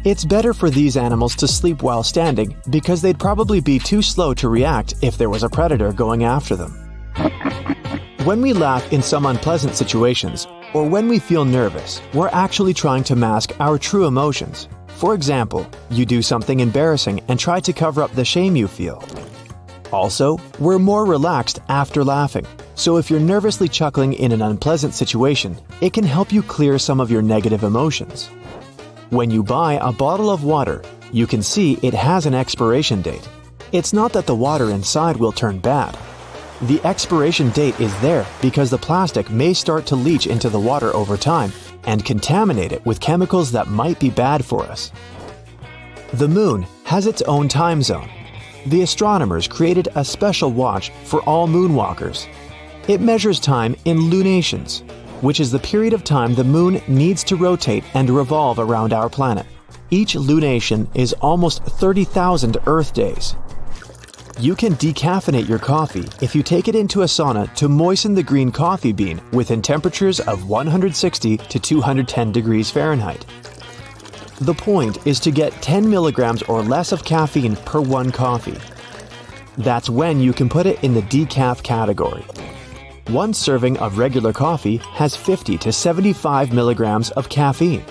[SPEAKER 4] It's better for these animals to sleep while standing because they'd probably be too slow to react if there was a predator going after them. When we laugh in some unpleasant situations, or when we feel nervous, we're actually trying to mask our true emotions. For example, you do something embarrassing and try to cover up the shame you feel. Also, we're more relaxed after laughing, so if you're nervously chuckling in an unpleasant situation, it can help you clear some of your negative emotions. When you buy a bottle of water, you can see it has an expiration date. It's not that the water inside will turn bad. The expiration date is there because the plastic may start to leach into the water over time and contaminate it with chemicals that might be bad for us. The moon has its own time zone. The astronomers created a special watch for all moonwalkers. It measures time in lunations, which is the period of time the moon needs to rotate and revolve around our planet. Each lunation is almost 30,000 Earth days. You can decaffeinate your coffee if you take it into a sauna to moisten the green coffee bean within temperatures of 160 to 210 degrees Fahrenheit. The point is to get 10 milligrams or less of caffeine per one coffee. That's when you can put it in the decaf category. One serving of regular coffee has 50 to 75 milligrams of caffeine.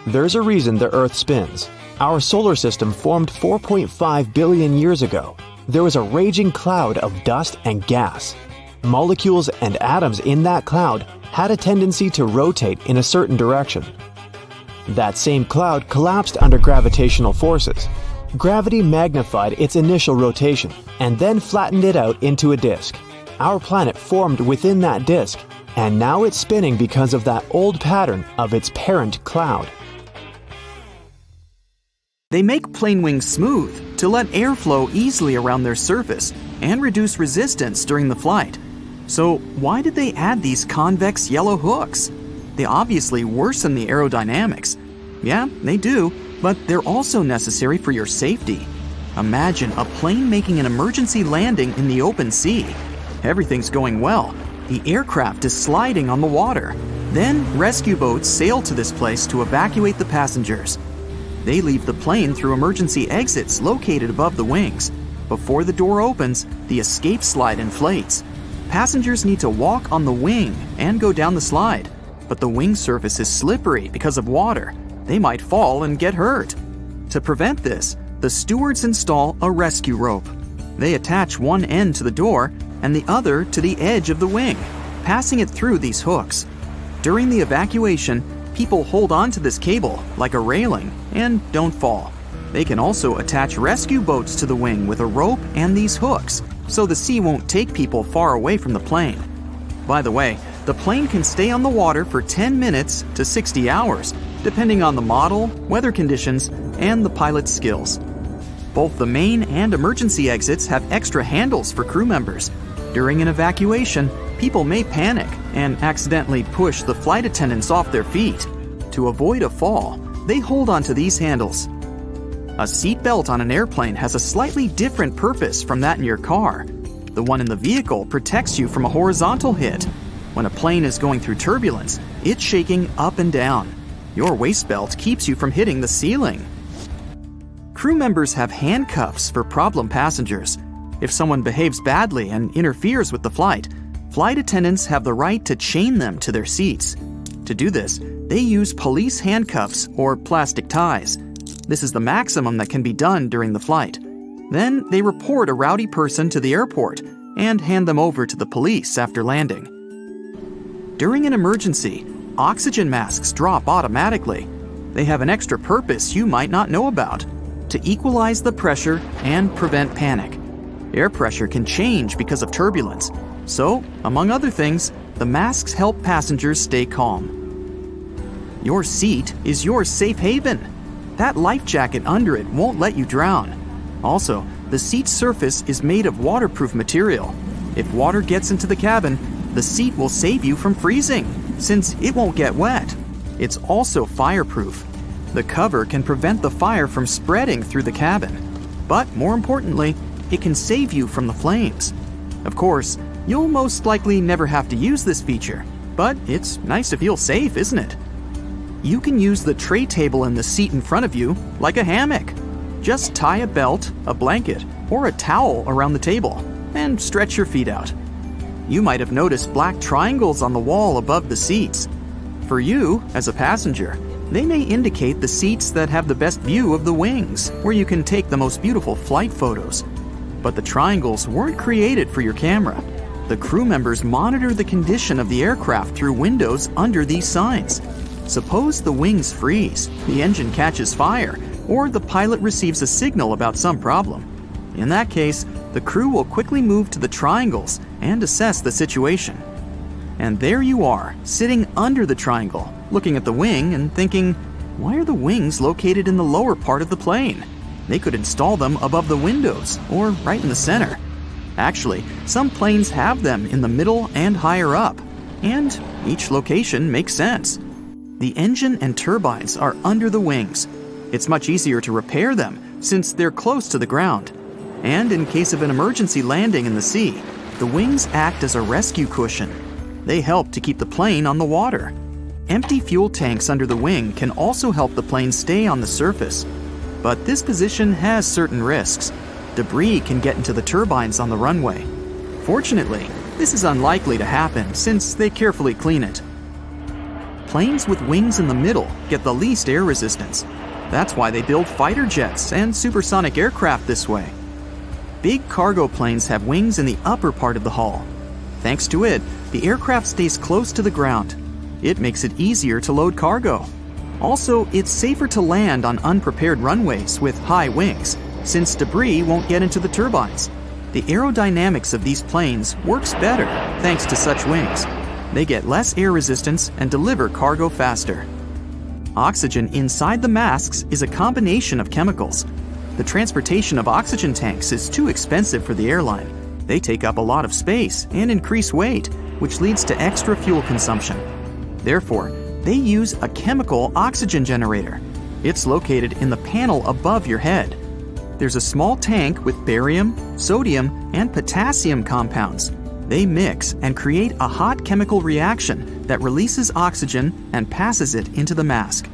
[SPEAKER 4] There's a reason the Earth spins. Our solar system formed 4.5 billion years ago. There was a raging cloud of dust and gas. Molecules and atoms in that cloud had a tendency to rotate in a certain direction. That same cloud collapsed under gravitational forces. Gravity magnified its initial rotation and then flattened it out into a disk. Our planet formed within that disk, and now it's spinning because of that old pattern of its parent cloud.
[SPEAKER 3] They make plane wings smooth to let air flow easily around their surface and reduce resistance during the flight. So why did they add these convex yellow hooks? They obviously worsen the aerodynamics. Yeah, they do, but they're also necessary for your safety. Imagine a plane making an emergency landing in the open sea. Everything's going well. The aircraft is sliding on the water. Then rescue boats sail to this place to evacuate the passengers. They leave the plane through emergency exits located above the wings. Before the door opens, the escape slide inflates. Passengers need to walk on the wing and go down the slide, but the wing surface is slippery because of water. They might fall and get hurt. To prevent this, the stewards install a rescue rope. They attach one end to the door and the other to the edge of the wing, passing it through these hooks. During the evacuation, people hold on to this cable like a railing and don't fall. They can also attach rescue boats to the wing with a rope and these hooks, so the sea won't take people far away from the plane. By the way, the plane can stay on the water for 10 minutes to 60 hours, depending on the model, weather conditions, and the pilot's skills. Both the main and emergency exits have extra handles for crew members. During an evacuation, people may panic and accidentally push the flight attendants off their feet. To avoid a fall, they hold onto these handles. A seat belt on an airplane has a slightly different purpose from that in your car. The one in the vehicle protects you from a horizontal hit. When a plane is going through turbulence, it's shaking up and down. Your waist belt keeps you from hitting the ceiling. Crew members have handcuffs for problem passengers. If someone behaves badly and interferes with the flight attendants have the right to chain them to their seats. To do this, they use police handcuffs or plastic ties. This is the maximum that can be done during the flight. Then they report a rowdy person to the airport and hand them over to the police after landing. During an emergency, oxygen masks drop automatically. They have an extra purpose you might not know about: to equalize the pressure and prevent panic. Air pressure can change because of turbulence, so, among other things, the masks help passengers stay calm. Your seat is your safe haven. That life jacket under it won't let you drown. Also, the seat's surface is made of waterproof material. If water gets into the cabin, the seat will save you from freezing, since it won't get wet. It's also fireproof. The cover can prevent the fire from spreading through the cabin. But more importantly, it can save you from the flames. Of course, you'll most likely never have to use this feature, but it's nice to feel safe, isn't it? You can use the tray table in the seat in front of you like a hammock. Just tie a belt, a blanket, or a towel around the table and stretch your feet out. You might have noticed black triangles on the wall above the seats. For you, as a passenger, they may indicate the seats that have the best view of the wings, where you can take the most beautiful flight photos. But the triangles weren't created for your camera. The crew members monitor the condition of the aircraft through windows under these signs. Suppose the wings freeze, the engine catches fire, or the pilot receives a signal about some problem. In that case, the crew will quickly move to the triangles and assess the situation. And there you are, sitting under the triangle, looking at the wing and thinking, why are the wings located in the lower part of the plane? They could install them above the windows or right in the center. Actually, some planes have them in the middle and higher up, and each location makes sense. The engine and turbines are under the wings. It's much easier to repair them since they're close to the ground. And in case of an emergency landing in the sea, the wings act as a rescue cushion. They help to keep the plane on the water. Empty fuel tanks under the wing can also help the plane stay on the surface. But this position has certain risks. Debris can get into the turbines on the runway. Fortunately, this is unlikely to happen since they carefully clean it. Planes with wings in the middle get the least air resistance. That's why they build fighter jets and supersonic aircraft this way. Big cargo planes have wings in the upper part of the hull. Thanks to it, the aircraft stays close to the ground. It makes it easier to load cargo. Also, it's safer to land on unprepared runways with high wings, since debris won't get into the turbines. The aerodynamics of these planes works better thanks to such wings. They get less air resistance and deliver cargo faster. Oxygen inside the masks is a combination of chemicals. The transportation of oxygen tanks is too expensive for the airline. They take up a lot of space and increase weight, which leads to extra fuel consumption. Therefore, they use a chemical oxygen generator. It's located in the panel above your head. There's a small tank with barium, sodium, and potassium compounds. They mix and create a hot chemical reaction that releases oxygen and passes it into the mask.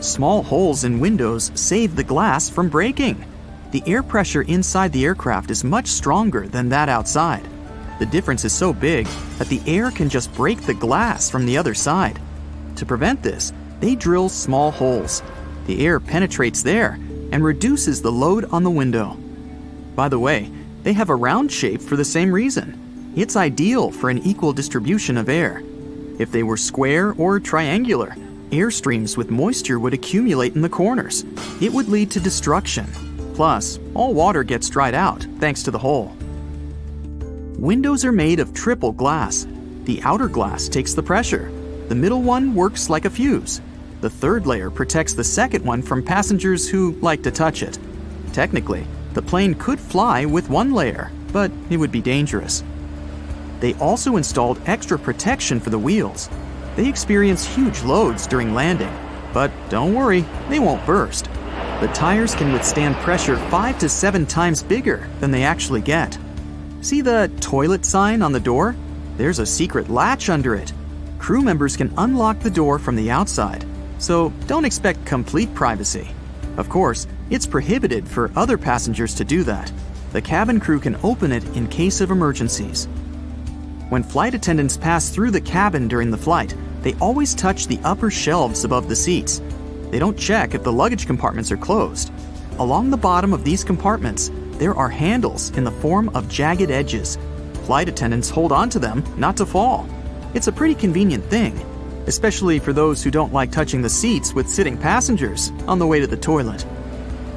[SPEAKER 3] Small holes in windows save the glass from breaking. The air pressure inside the aircraft is much stronger than that outside. The difference is so big that the air can just break the glass from the other side. To prevent this, they drill small holes. The air penetrates there and reduces the load on the window. By the way, they have a round shape for the same reason. It's ideal for an equal distribution of air. If they were square or triangular, air streams with moisture would accumulate in the corners. It would lead to destruction. Plus, all water gets dried out thanks to the hole. Windows are made of triple glass. The outer glass takes the pressure. The middle one works like a fuse. The third layer protects the second one from passengers who like to touch it. Technically, the plane could fly with one layer, but it would be dangerous. They also installed extra protection for the wheels. They experience huge loads during landing, but don't worry, they won't burst. The tires can withstand pressure 5 to 7 times bigger than they actually get. See the toilet sign on the door? There's a secret latch under it. Crew members can unlock the door from the outside, so don't expect complete privacy. Of course, it's prohibited for other passengers to do that. The cabin crew can open it in case of emergencies. When flight attendants pass through the cabin during the flight, they always touch the upper shelves above the seats. They don't check if the luggage compartments are closed. Along the bottom of these compartments, there are handles in the form of jagged edges. Flight attendants hold on to them not to fall. It's a pretty convenient thing, especially for those who don't like touching the seats with sitting passengers on the way to the toilet.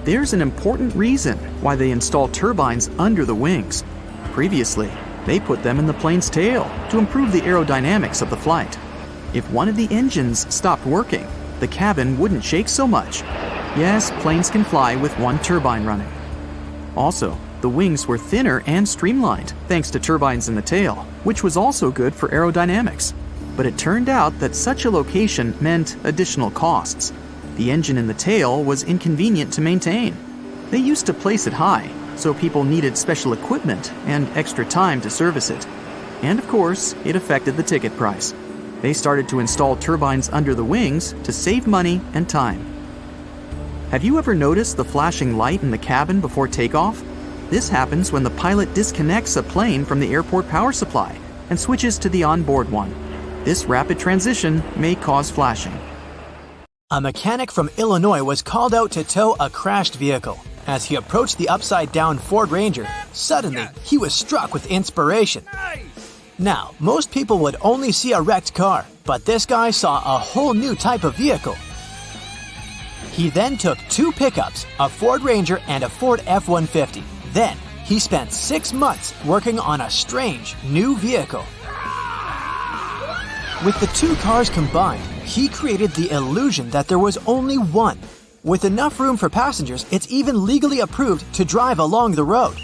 [SPEAKER 3] There's an important reason why they install turbines under the wings. Previously, they put them in the plane's tail to improve the aerodynamics of the flight. If one of the engines stopped working, the cabin wouldn't shake so much. Yes, planes can fly with one turbine running. Also, the wings were thinner and streamlined thanks to turbines in the tail, which was also good for aerodynamics. But it turned out that such a location meant additional costs. The engine in the tail was inconvenient to maintain. They used to place it high, so people needed special equipment and extra time to service it. And of course, it affected the ticket price. They started to install turbines under the wings to save money and time. Have you ever noticed the flashing light in the cabin before takeoff? This happens when the pilot disconnects a plane from the airport power supply and switches to the onboard one. This rapid transition may cause flashing.
[SPEAKER 5] A mechanic from Illinois was called out to tow a crashed vehicle. As he approached the upside-down Ford Ranger, suddenly he was struck with inspiration. Now, most people would only see a wrecked car, but this guy saw a whole new type of vehicle. He then took 2 pickups, a Ford Ranger and a Ford F-150. Then, he spent 6 months working on a strange new vehicle. With the 2 cars combined, he created the illusion that there was only one. With enough room for passengers, it's even legally approved to drive along the road.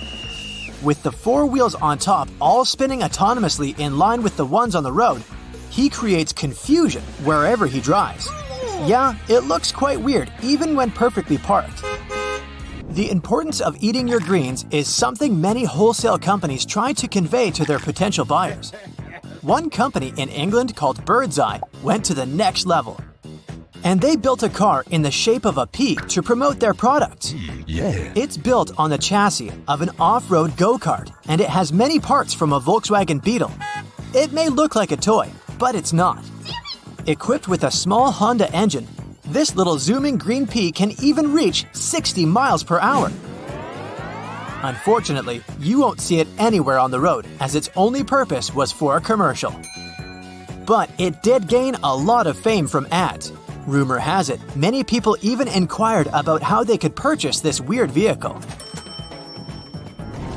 [SPEAKER 5] With the 4 wheels on top all spinning autonomously in line with the ones on the road, he creates confusion wherever he drives. Yeah, it looks quite weird even when perfectly parked. The importance of eating your greens is something many wholesale companies try to convey to their potential buyers. One company in England called Birdseye went to the next level. And they built a car in the shape of a pea to promote their products. It's built on the chassis of an off-road go-kart, and it has many parts from a Volkswagen Beetle. It may look like a toy, but it's not. Equipped with a small Honda engine, this little zooming green pea can even reach 60 miles per hour. Unfortunately, you won't see it anywhere on the road, as its only purpose was for a commercial. But it did gain a lot of fame from ads. Rumor has it, many people even inquired about how they could purchase this weird vehicle.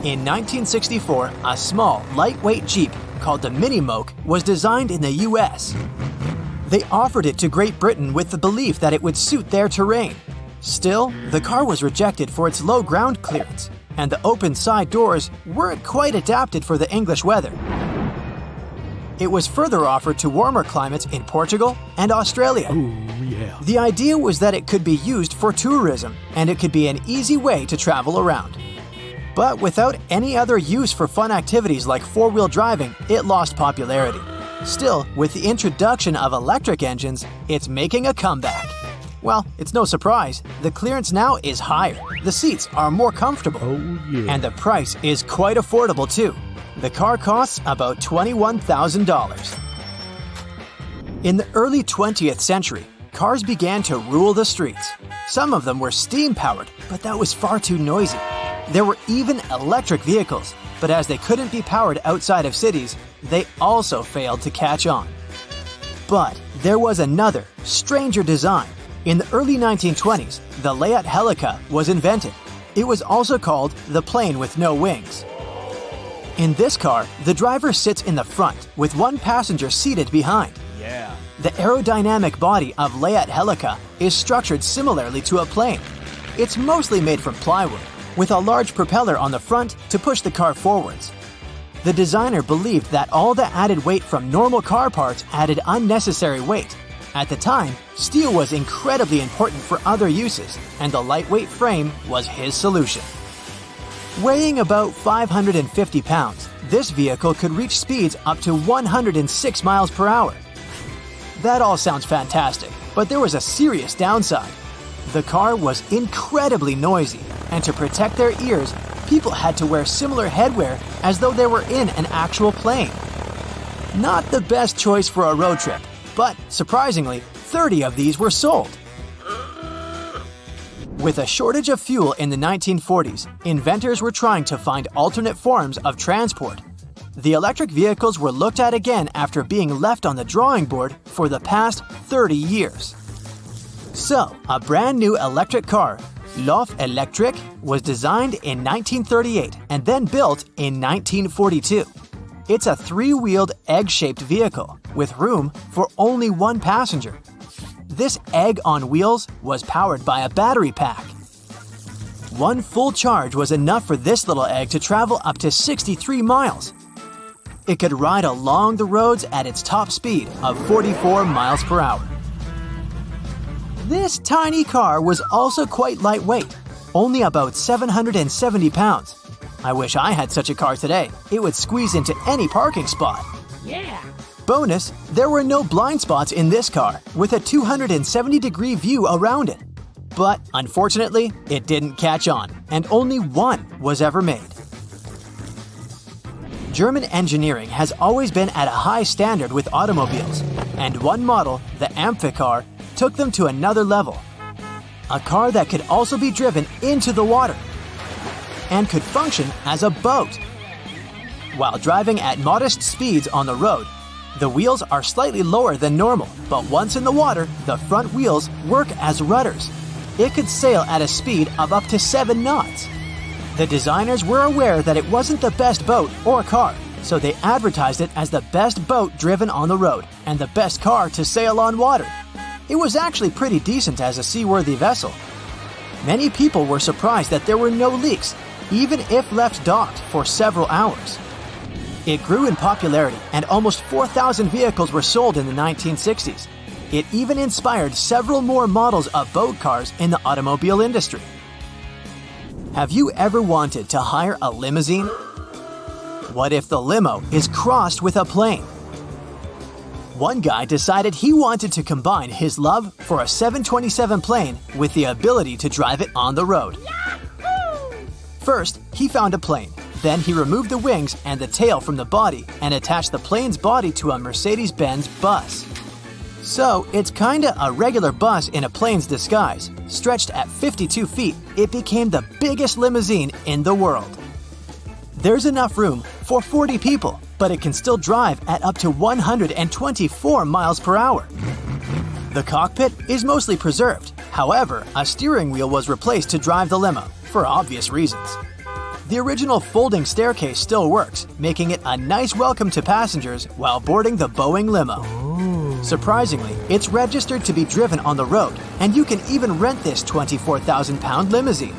[SPEAKER 5] In 1964, a small, lightweight Jeep called the Mini Moke was designed in the US. They offered it to Great Britain with the belief that it would suit their terrain. Still, the car was rejected for its low ground clearance, and the open side doors weren't quite adapted for the English weather. It was further offered to warmer climates in Portugal and Australia. The idea was that it could be used for tourism, and it could be an easy way to travel around. But without any other use for fun activities like four-wheel driving, it lost popularity. Still, with the introduction of electric engines, it's making a comeback. Well, it's no surprise. The clearance now is higher, the seats are more comfortable, and the price is quite affordable too. The car costs about $21,000. In the early 20th century, cars began to rule the streets. Some of them were steam-powered, but that was far too noisy. There were even electric vehicles, but as they couldn't be powered outside of cities, they also failed to catch on. But there was another, stranger design. In the early 1920s, the Layat Helica was invented. It was also called the plane with no wings. In this car, the driver sits in the front with one passenger seated behind. The aerodynamic body of Layat Helica is structured similarly to a plane. It's mostly made from plywood, with a large propeller on the front to push the car forwards. The designer believed that all the added weight from normal car parts added unnecessary weight. At the time, steel was incredibly important for other uses, and the lightweight frame was his solution. Weighing about 550 pounds, this vehicle could reach speeds up to 106 miles per hour. That all sounds fantastic, but there was a serious downside. The car was incredibly noisy, and to protect their ears, people had to wear similar headwear as though they were in an actual plane. Not the best choice for a road trip, but surprisingly, 30 of these were sold. With a shortage of fuel in the 1940s, inventors were trying to find alternate forms of transport. The electric vehicles were looked at again after being left on the drawing board for the past 30 years. So, a brand new electric car, L'Off Electric, was designed in 1938 and then built in 1942. It's a three-wheeled egg-shaped vehicle with room for only one passenger. This egg on wheels was powered by a battery pack. One full charge was enough for this little egg to travel up to 63 miles. It could ride along the roads at its top speed of 44 miles per hour. This tiny car was also quite lightweight, only about 770 pounds. I wish I had such a car today. It would squeeze into any parking spot.
[SPEAKER 6] Yeah!
[SPEAKER 5] Bonus, there were no blind spots in this car, with a 270-degree view around it. But unfortunately, it didn't catch on, and only one was ever made. German engineering has always been at a high standard with automobiles, and one model, the Amphicar, took them to another level. A car that could also be driven into the water and could function as a boat. While driving at modest speeds on the road, the wheels are slightly lower than normal, but once in the water, the front wheels work as rudders. It could sail at a speed of up to 7 knots. The designers were aware that it wasn't the best boat or car, so they advertised it as the best boat driven on the road and the best car to sail on water. It was actually pretty decent as a seaworthy vessel. Many people were surprised that there were no leaks, even if left docked for several hours. It grew in popularity, and almost 4,000 vehicles were sold in the 1960s. It even inspired several more models of boat cars in the automobile industry. Have you ever wanted to hire a limousine? What if the limo is crossed with a plane? One guy decided he wanted to combine his love for a 727 plane with the ability to drive it on the road. First, he found a plane. Then he removed the wings and the tail from the body and attached the plane's body to a Mercedes-Benz bus. So, it's kinda a regular bus in a plane's disguise. Stretched at 52 feet, it became the biggest limousine in the world. There's enough room for 40 people, but it can still drive at up to 124 miles per hour. The cockpit is mostly preserved. However, a steering wheel was replaced to drive the limo, for obvious reasons. The original folding staircase still works, making it a nice welcome to passengers while boarding the Boeing limo. Surprisingly, it's registered to be driven on the road, and you can even rent this 24,000-pound limousine.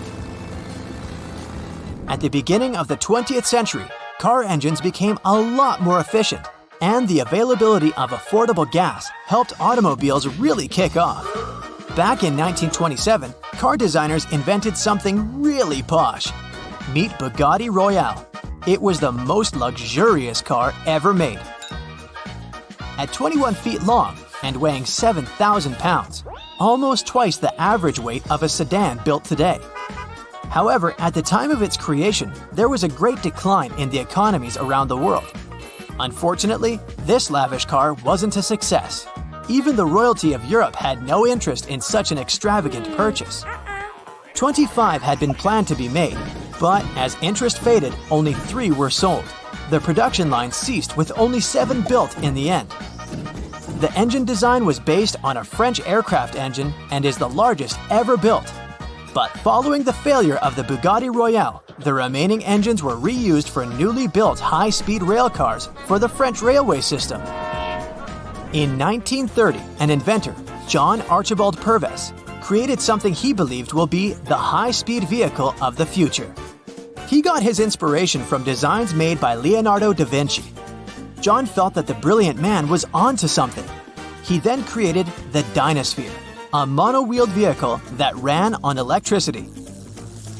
[SPEAKER 5] At the beginning of the 20th century, car engines became a lot more efficient, and the availability of affordable gas helped automobiles really kick off. Back in 1927, car designers invented something really posh. Meet Bugatti Royale. It was the most luxurious car ever made. At 21 feet long and weighing 7,000 pounds, almost twice the average weight of a sedan built today. However, at the time of its creation, there was a great decline in the economies around the world. Unfortunately, this lavish car wasn't a success. Even the royalty of Europe had no interest in such an extravagant purchase. 25 had been planned to be made, but as interest faded, only 3 were sold. The production line ceased with only 7 built in the end. The engine design was based on a French aircraft engine and is the largest ever built. But following the failure of the Bugatti Royale, the remaining engines were reused for newly built high-speed rail cars for the French railway system. In 1930, an inventor, John Archibald Purves, created something he believed will be the high-speed vehicle of the future. He got his inspiration from designs made by Leonardo da Vinci. John felt that the brilliant man was onto something. He then created the Dynasphere, a mono-wheeled vehicle that ran on electricity.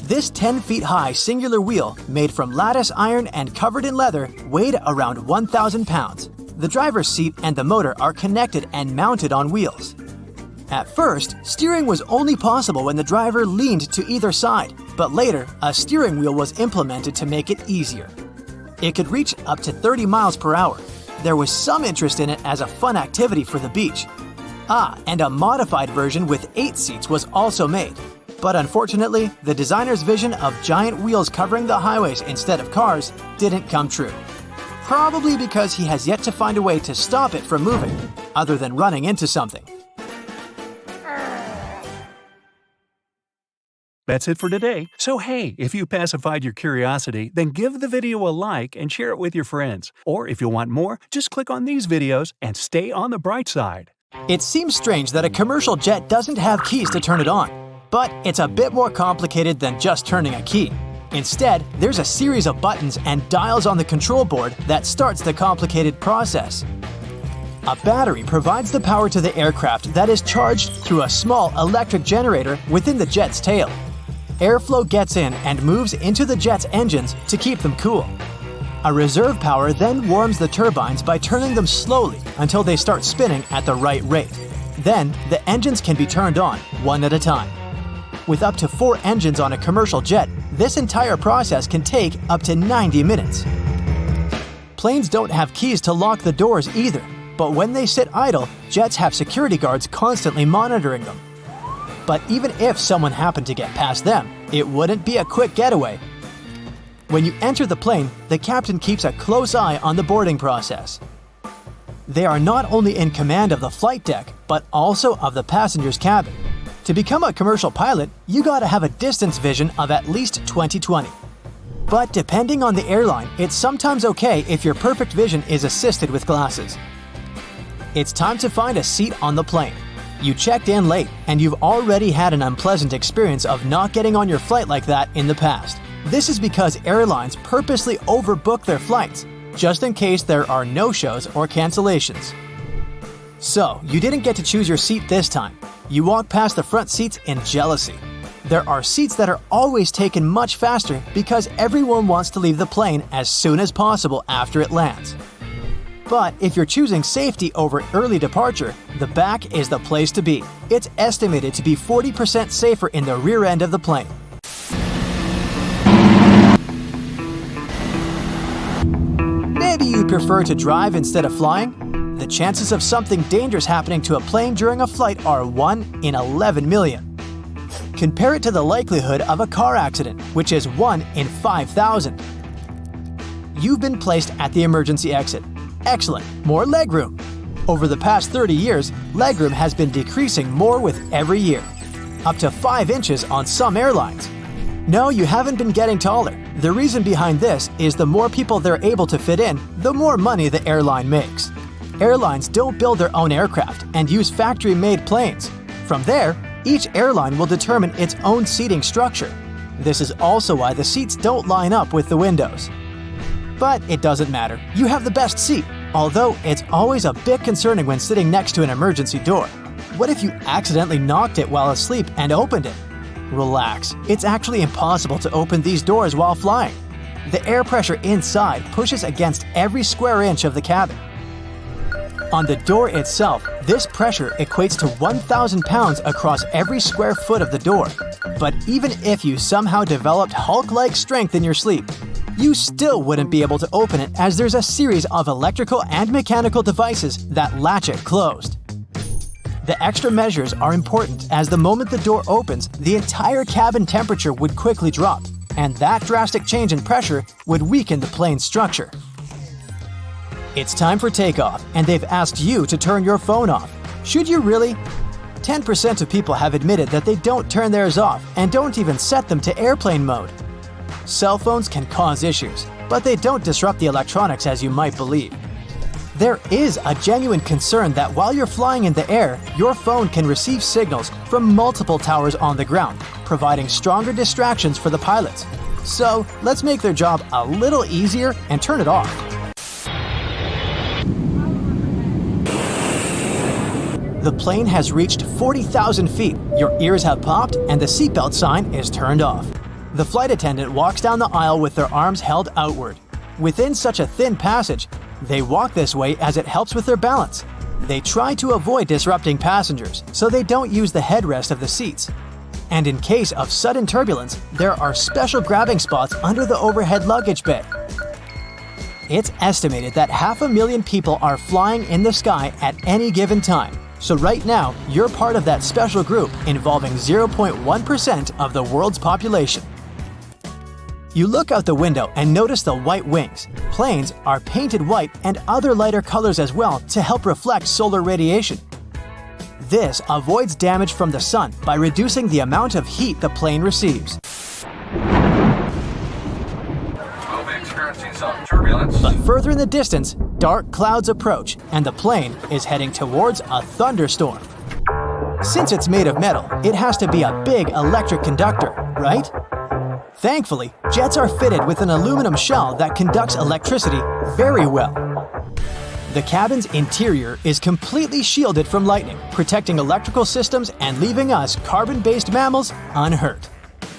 [SPEAKER 5] This 10 feet high singular wheel, made from lattice iron and covered in leather, weighed around 1,000 pounds. The driver's seat and the motor are connected and mounted on wheels. At first, steering was only possible when the driver leaned to either side, but later, a steering wheel was implemented to make it easier. It could reach up to 30 miles per hour. There was some interest in it as a fun activity for the beach. And a modified version with 8 seats was also made. But unfortunately, the designer's vision of giant wheels covering the highways instead of cars didn't come true. Probably because he has yet to find a way to stop it from moving, other than running into something.
[SPEAKER 2] That's it for today. So hey, if you pacified your curiosity, then give the video a like and share it with your friends. Or if you want more, just click on these videos and stay on the bright side.
[SPEAKER 5] It seems strange that a commercial jet doesn't have keys to turn it on, but it's a bit more complicated than just turning a key. Instead, there's a series of buttons and dials on the control board that starts the complicated process. A battery provides the power to the aircraft that is charged through a small electric generator within the jet's tail. Airflow gets in and moves into the jet's engines to keep them cool. A reserve power then warms the turbines by turning them slowly until they start spinning at the right rate. Then, the engines can be turned on, one at a time. With up to 4 engines on a commercial jet, this entire process can take up to 90 minutes. Planes don't have keys to lock the doors either, but when they sit idle, jets have security guards constantly monitoring them. But even if someone happened to get past them, it wouldn't be a quick getaway. When you enter the plane, the captain keeps a close eye on the boarding process. They are not only in command of the flight deck, but also of the passenger's cabin. To become a commercial pilot, you gotta have a distance vision of at least 20/20. But depending on the airline, it's sometimes okay if your perfect vision is assisted with glasses. It's time to find a seat on the plane. You checked in late, and you've already had an unpleasant experience of not getting on your flight like that in the past. This is because airlines purposely overbook their flights, just in case there are no-shows or cancellations. So, you didn't get to choose your seat this time. You walk past the front seats in jealousy. There are seats that are always taken much faster because everyone wants to leave the plane as soon as possible after it lands. But if you're choosing safety over early departure, the back is the place to be. It's estimated to be 40% safer in the rear end of the plane. Maybe you'd prefer to drive instead of flying? The chances of something dangerous happening to a plane during a flight are 1 in 11 million. Compare it to the likelihood of a car accident, which is 1 in 5,000. You've been placed at the emergency exit. Excellent, more legroom. Over the past 30 years, legroom has been decreasing more with every year. Up to 5 inches on some airlines. No, you haven't been getting taller. The reason behind this is the more people they're able to fit in, the more money the airline makes. Airlines don't build their own aircraft and use factory-made planes. From there, each airline will determine its own seating structure. This is also why the seats don't line up with the windows. But it doesn't matter. You have the best seat, although it's always a bit concerning when sitting next to an emergency door. What if you accidentally knocked it while asleep and opened it? Relax. It's actually impossible to open these doors while flying. The air pressure inside pushes against every square inch of the cabin. On the door itself, this pressure equates to 1,000 pounds across every square foot of the door. But even if you somehow developed Hulk-like strength in your sleep, you still wouldn't be able to open it as there's a series of electrical and mechanical devices that latch it closed. The extra measures are important as the moment the door opens, the entire cabin temperature would quickly drop, and that drastic change in pressure would weaken the plane's structure. It's time for takeoff, and they've asked you to turn your phone off. Should you really? 10% of people have admitted that they don't turn theirs off and don't even set them to airplane mode. Cell phones can cause issues, but they don't disrupt the electronics as you might believe. There is a genuine concern that while you're flying in the air, your phone can receive signals from multiple towers on the ground, providing stronger distractions for the pilots. So let's make their job a little easier and turn it off. The plane has reached 40,000 feet, your ears have popped, and the seatbelt sign is turned off. The flight attendant walks down the aisle with their arms held outward. Within such a thin passage, they walk this way as it helps with their balance. They try to avoid disrupting passengers, so they don't use the headrest of the seats. And in case of sudden turbulence, there are special grabbing spots under the overhead luggage bay. It's estimated that 500,000 people are flying in the sky at any given time. So right now, you're part of that special group involving 0.1% of the world's population. You look out the window and notice the white wings. Planes are painted white and other lighter colors as well to help reflect solar radiation. This avoids damage from the sun by reducing the amount of heat the plane receives.
[SPEAKER 6] We'll be experiencing some turbulence.
[SPEAKER 5] But further in the distance, dark clouds approach and the plane is heading towards a thunderstorm. Since it's made of metal, it has to be a big electric conductor, right? Thankfully, jets are fitted with an aluminum shell that conducts electricity very well. The cabin's interior is completely shielded from lightning, protecting electrical systems and leaving us carbon-based mammals unhurt.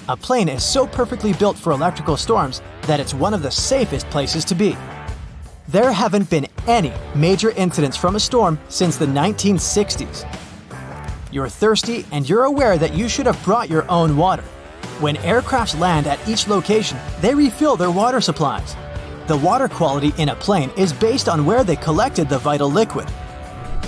[SPEAKER 5] A plane is so perfectly built for electrical storms that it's one of the safest places to be. There haven't been any major incidents from a storm since the 1960s. You're thirsty and you're aware that you should have brought your own water. When aircrafts land at each location, they refill their water supplies. The water quality in a plane is based on where they collected the vital liquid.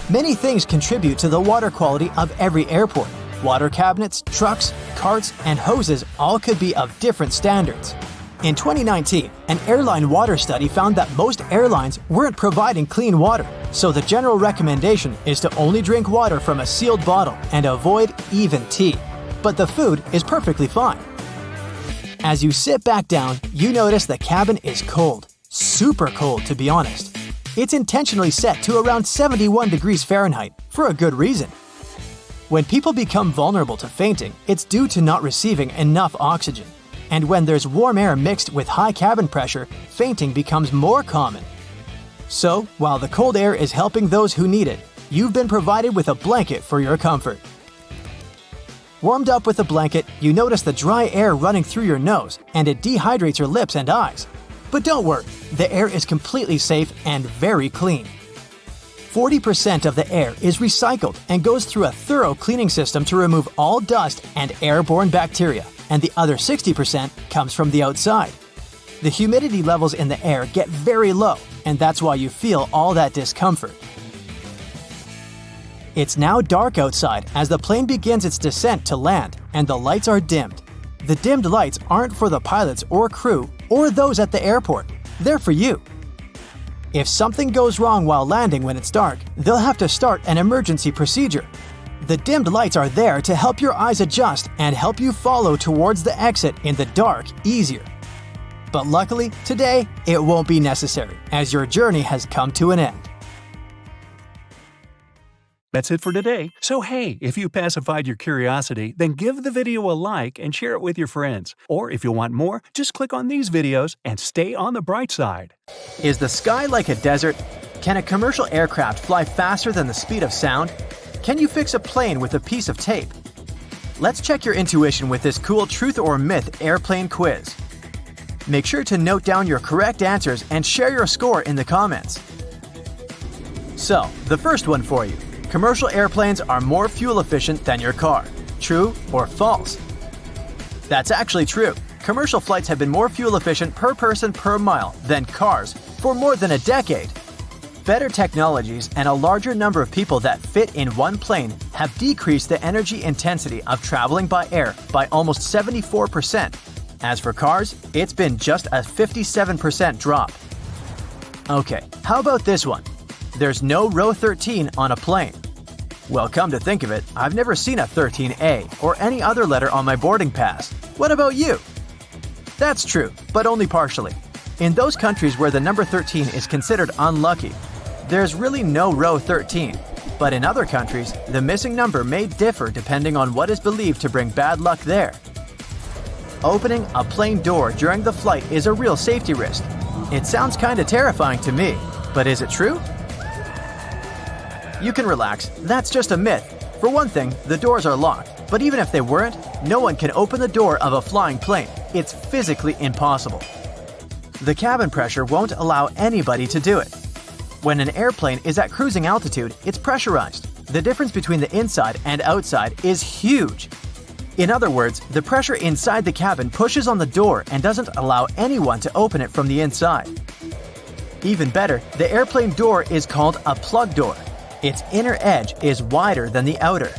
[SPEAKER 5] Many things contribute to the water quality of every airport. Water cabinets, trucks, carts, and hoses all could be of different standards. In 2019, an airline water study found that most airlines weren't providing clean water, so the general recommendation is to only drink water from a sealed bottle and avoid even tea. But the food is perfectly fine. As you sit back down, you notice the cabin is cold. Super cold, to be honest. It's intentionally set to around 71 degrees Fahrenheit, for a good reason. When people become vulnerable to fainting, it's due to not receiving enough oxygen. And when there's warm air mixed with high cabin pressure, fainting becomes more common. So, while the cold air is helping those who need it, you've been provided with a blanket for your comfort. Warmed up with a blanket, you notice the dry air running through your nose, and it dehydrates your lips and eyes. But don't worry, the air is completely safe and very clean. 40% of the air is recycled and goes through a thorough cleaning system to remove all dust and airborne bacteria, and the other 60% comes from the outside. The humidity levels in the air get very low, and that's why you feel all that discomfort. It's now dark outside as the plane begins its descent to land, and the lights are dimmed. The dimmed lights aren't for the pilots or crew or those at the airport. They're for you. If something goes wrong while landing when it's dark, they'll have to start an emergency procedure. The dimmed lights are there to help your eyes adjust and help you follow towards the exit in the dark easier. But luckily, today, it won't be necessary, as your journey has come to an end.
[SPEAKER 2] That's it for today. So hey, if you pacified your curiosity, then give the video a like and share it with your friends. Or if you want more, just click on these videos and stay on the bright side.
[SPEAKER 5] Is the sky like a desert? Can a commercial aircraft fly faster than the speed of sound? Can you fix a plane with a piece of tape? Let's check your intuition with this cool truth or myth airplane quiz. Make sure to note down your correct answers and share your score in the comments. So, the first one for you. Commercial airplanes are more fuel efficient than your car. True or false? That's actually true. Commercial flights have been more fuel efficient per person per mile than cars for more than a decade. Better technologies and a larger number of people that fit in one plane have decreased the energy intensity of traveling by air by almost 74%. As for cars, it's been just a 57% drop. Okay, how about this one? There's no row 13 on a plane. Well, come to think of it, I've never seen a 13A or any other letter on my boarding pass. What about you? That's true, but only partially. In those countries where the number 13 is considered unlucky, there's really no row 13. But in other countries, the missing number may differ depending on what is believed to bring bad luck there. Opening a plane door during the flight is a real safety risk. It sounds kinda terrifying to me, but is it true? You can relax, that's just a myth. For one thing, the doors are locked, but even if they weren't, no one can open the door of a flying plane. It's physically impossible. The cabin pressure won't allow anybody to do it. When an airplane is at cruising altitude, it's pressurized. The difference between the inside and outside is huge. In other words, the pressure inside the cabin pushes on the door and doesn't allow anyone to open it from the inside. Even better, the airplane door is called a plug door. Its inner edge is wider than the outer.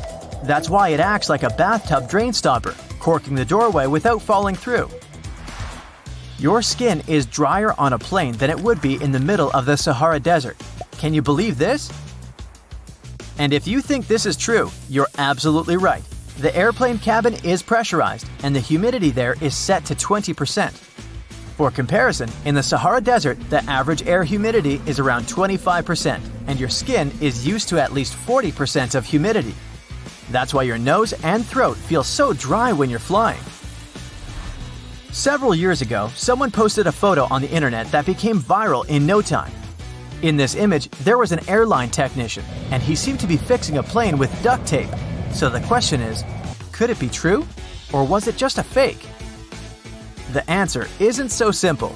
[SPEAKER 5] That's why it acts like a bathtub drain stopper, corking the doorway without falling through. Your skin is drier on a plane than it would be in the middle of the Sahara Desert. Can you believe this? And if you think this is true, you're absolutely right. The airplane cabin is pressurized, and the humidity there is set to 20%. For comparison, in the Sahara Desert, the average air humidity is around 25%, and your skin is used to at least 40% of humidity. That's why your nose and throat feel so dry when you're flying. Several years ago, someone posted a photo on the internet that became viral in no time. In this image, there was an airline technician, and he seemed to be fixing a plane with duct tape. So the question is, could it be true? Or was it just a fake? The answer isn't so simple.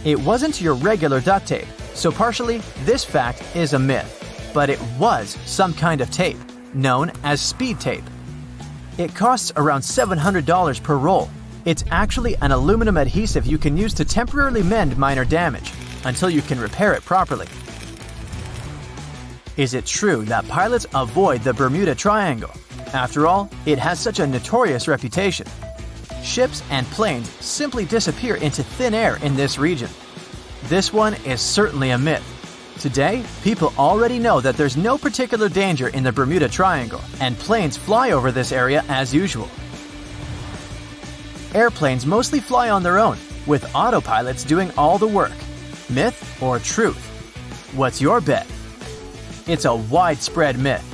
[SPEAKER 5] It wasn't your regular duct tape, so partially, this fact is a myth. But it was some kind of tape, known as speed tape. It costs around $700 per roll. It's actually an aluminum adhesive you can use to temporarily mend minor damage, until you can repair it properly. Is it true that pilots avoid the Bermuda Triangle? After all, it has such a notorious reputation. Ships and planes simply disappear into thin air in this region. This one is certainly a myth. Today, people already know that there's no particular danger in the Bermuda Triangle, and planes fly over this area as usual. Airplanes mostly fly on their own, with autopilots doing all the work. Myth or truth? What's your bet? It's a widespread myth.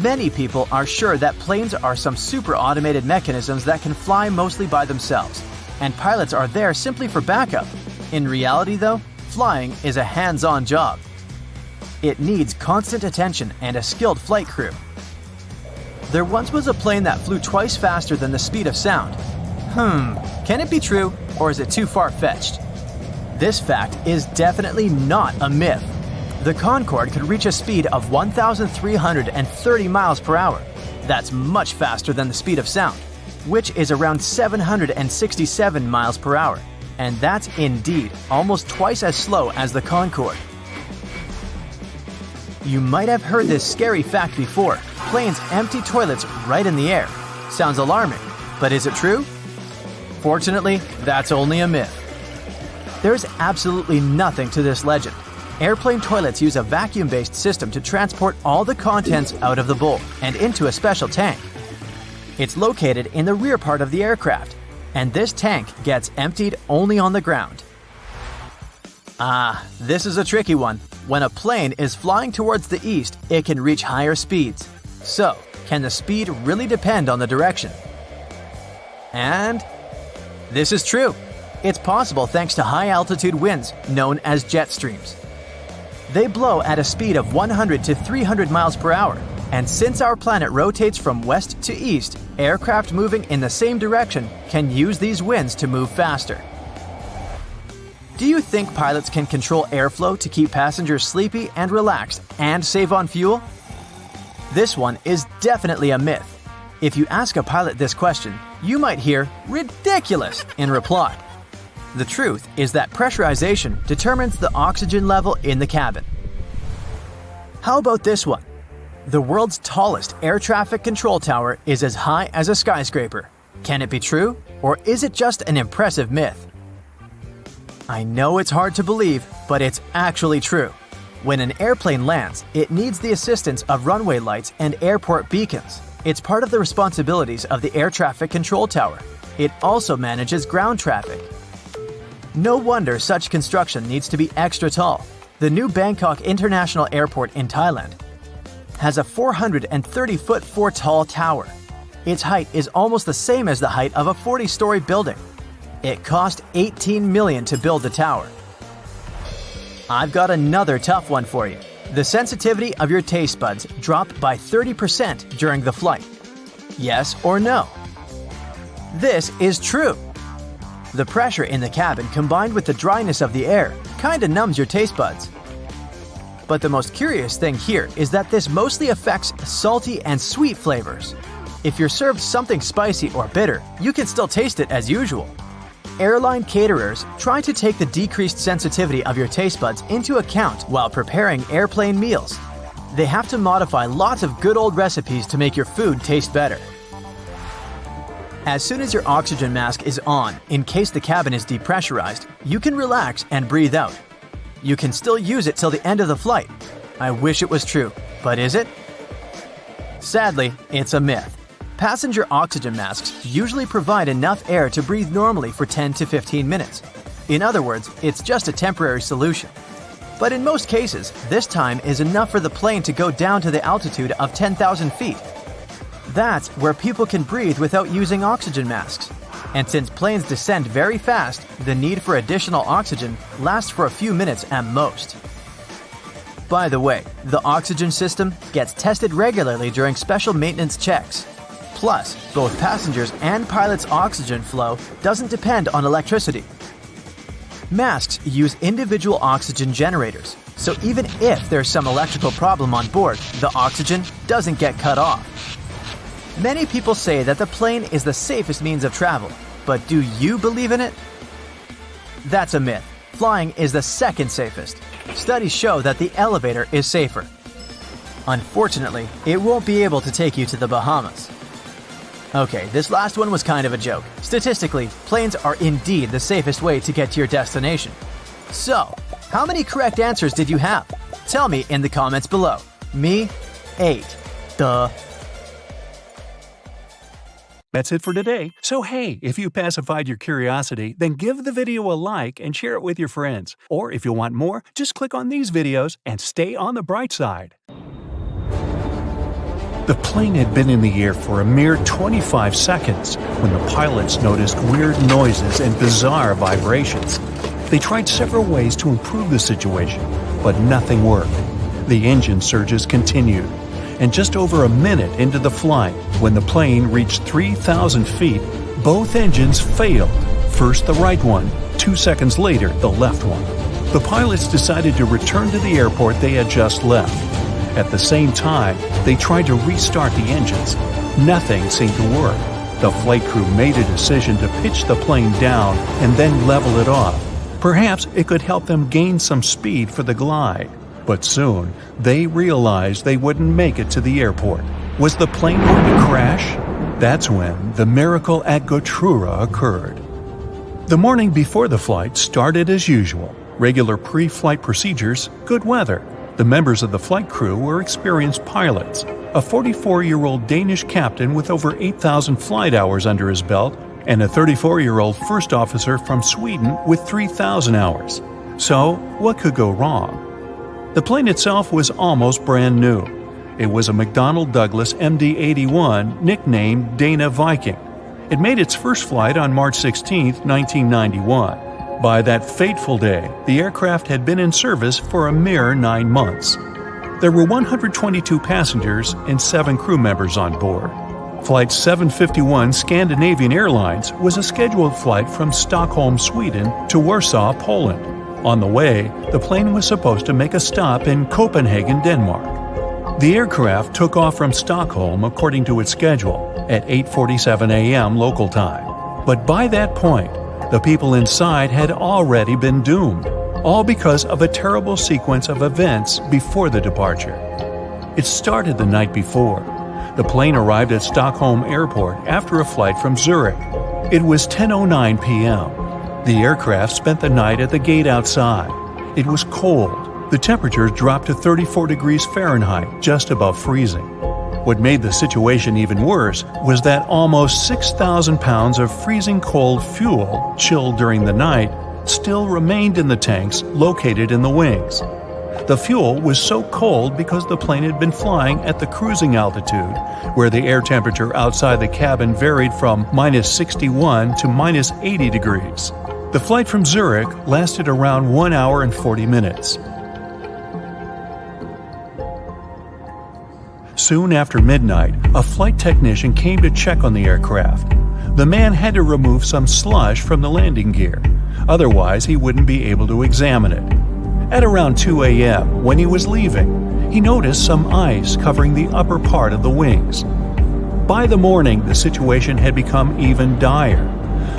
[SPEAKER 5] Many people are sure that planes are some super automated mechanisms that can fly mostly by themselves, and pilots are there simply for backup. In reality, though, flying is a hands-on job. It needs constant attention and a skilled flight crew. There once was a plane that flew twice faster than the speed of sound. Can it be true, or is it too far-fetched? This fact is definitely not a myth. The Concorde could reach a speed of 1,330 miles per hour. That's much faster than the speed of sound, which is around 767 miles per hour. And that's indeed almost twice as slow as the Concorde. You might have heard this scary fact before. Planes empty toilets right in the air. Sounds alarming, but is it true? Fortunately, that's only a myth. There's absolutely nothing to this legend. Airplane toilets use a vacuum-based system to transport all the contents out of the bowl and into a special tank. It's located in the rear part of the aircraft, and this tank gets emptied only on the ground. This is a tricky one. When a plane is flying towards the east, it can reach higher speeds. So, can the speed really depend on the direction? And this is true. It's possible thanks to high-altitude winds, known as jet streams. They blow at a speed of 100 to 300 miles per hour, and since our planet rotates from west to east, aircraft moving in the same direction can use these winds to move faster. Do you think pilots can control airflow to keep passengers sleepy and relaxed and save on fuel? This one is definitely a myth. If you ask a pilot this question, you might hear "ridiculous" in reply. The truth is that pressurization determines the oxygen level in the cabin. How about this one? The world's tallest air traffic control tower is as high as a skyscraper. Can it be true, or is it just an impressive myth? I know it's hard to believe, but it's actually true. When an airplane lands, it needs the assistance of runway lights and airport beacons. It's part of the responsibilities of the air traffic control tower. It also manages ground traffic. No wonder such construction needs to be extra tall. The new Bangkok International Airport in Thailand has a 430-foot tall tower. Its height is almost the same as the height of a 40-story building. It cost $18 million to build the tower. I've got another tough one for you. The sensitivity of your taste buds dropped by 30% during the flight. Yes or no? This is true. The pressure in the cabin combined with the dryness of the air kinda numbs your taste buds. But the most curious thing here is that this mostly affects salty and sweet flavors. If you're served something spicy or bitter, you can still taste it as usual. Airline caterers try to take the decreased sensitivity of your taste buds into account while preparing airplane meals. They have to modify lots of good old recipes to make your food taste better. As soon as your oxygen mask is on, in case the cabin is depressurized, you can relax and breathe out. You can still use it till the end of the flight. I wish it was true, but is it? Sadly, it's a myth. Passenger oxygen masks usually provide enough air to breathe normally for 10 to 15 minutes. In other words, it's just a temporary solution. But in most cases, this time is enough for the plane to go down to the altitude of 10,000 feet. That's where people can breathe without using oxygen masks. And since planes descend very fast, the need for additional oxygen lasts for a few minutes at most. By the way, the oxygen system gets tested regularly during special maintenance checks. Plus, both passengers and pilots' oxygen flow doesn't depend on electricity. Masks use individual oxygen generators, so even if there's some electrical problem on board, the oxygen doesn't get cut off. Many people say that the plane is the safest means of travel, but do you believe in it? That's a myth. Flying is the second safest. Studies show that the elevator is safer. Unfortunately, it won't be able to take you to the Bahamas. Okay, this last one was kind of a joke. Statistically, planes are indeed the safest way to get to your destination. So, how many correct answers did you have? Tell me in the comments below. Me, 8. Duh.
[SPEAKER 2] That's it for today. So hey, if you pacified your curiosity, then give the video a like and share it with your friends. Or if you want more, just click on these videos and stay on the bright side. The plane had been in the air for a mere 25 seconds when the pilots noticed weird noises and bizarre vibrations. They tried several ways to improve the situation, but nothing worked. The engine surges continued. And just over a minute into the flight, when the plane reached 3,000 feet, both engines failed. First the right one, 2 seconds later the left one. The pilots decided to return to the airport they had just left. At the same time, they tried to restart the engines. Nothing seemed to work. The flight crew made a decision to pitch the plane down and then level it off. Perhaps it could help them gain some speed for the glide. But soon, they realized they wouldn't make it to the airport. Was the plane going to crash? That's when the miracle at Gotrura occurred. The morning before the flight started as usual. Regular pre-flight procedures, good weather. The members of the flight crew were experienced pilots. A 44-year-old Danish captain with over 8,000 flight hours under his belt, and a 34-year-old first officer from Sweden with 3,000 hours. So, what could go wrong? The plane itself was almost brand new. It was a McDonnell Douglas MD-81 nicknamed Dana Viking. It made its first flight on March 16, 1991. By that fateful day, the aircraft had been in service for a mere 9 months. There were 122 passengers and 7 crew members on board. Flight 751 Scandinavian Airlines was a scheduled flight from Stockholm, Sweden to Warsaw, Poland. On the way, the plane was supposed to make a stop in Copenhagen, Denmark. The aircraft took off from Stockholm according to its schedule at 8:47 a.m. local time. But by that point, the people inside had already been doomed, all because of a terrible sequence of events before the departure. It started the night before. The plane arrived at Stockholm Airport after a flight from Zurich. It was 10:09 p.m. The aircraft spent the night at the gate outside. It was cold. The temperature dropped to 34 degrees Fahrenheit, just above freezing. What made the situation even worse was that almost 6,000 pounds of freezing cold fuel, chilled during the night, still remained in the tanks located in the wings. The fuel was so cold because the plane had been flying at the cruising altitude, where the air temperature outside the cabin varied from -61 to -80 degrees. The flight from Zurich lasted around 1 hour and 40 minutes. Soon after midnight, a flight technician came to check on the aircraft. The man had to remove some slush from the landing gear, otherwise he wouldn't be able to examine it. At around 2 a.m., when he was leaving, he noticed some ice covering the upper part of the wings. By the morning, the situation had become even dire.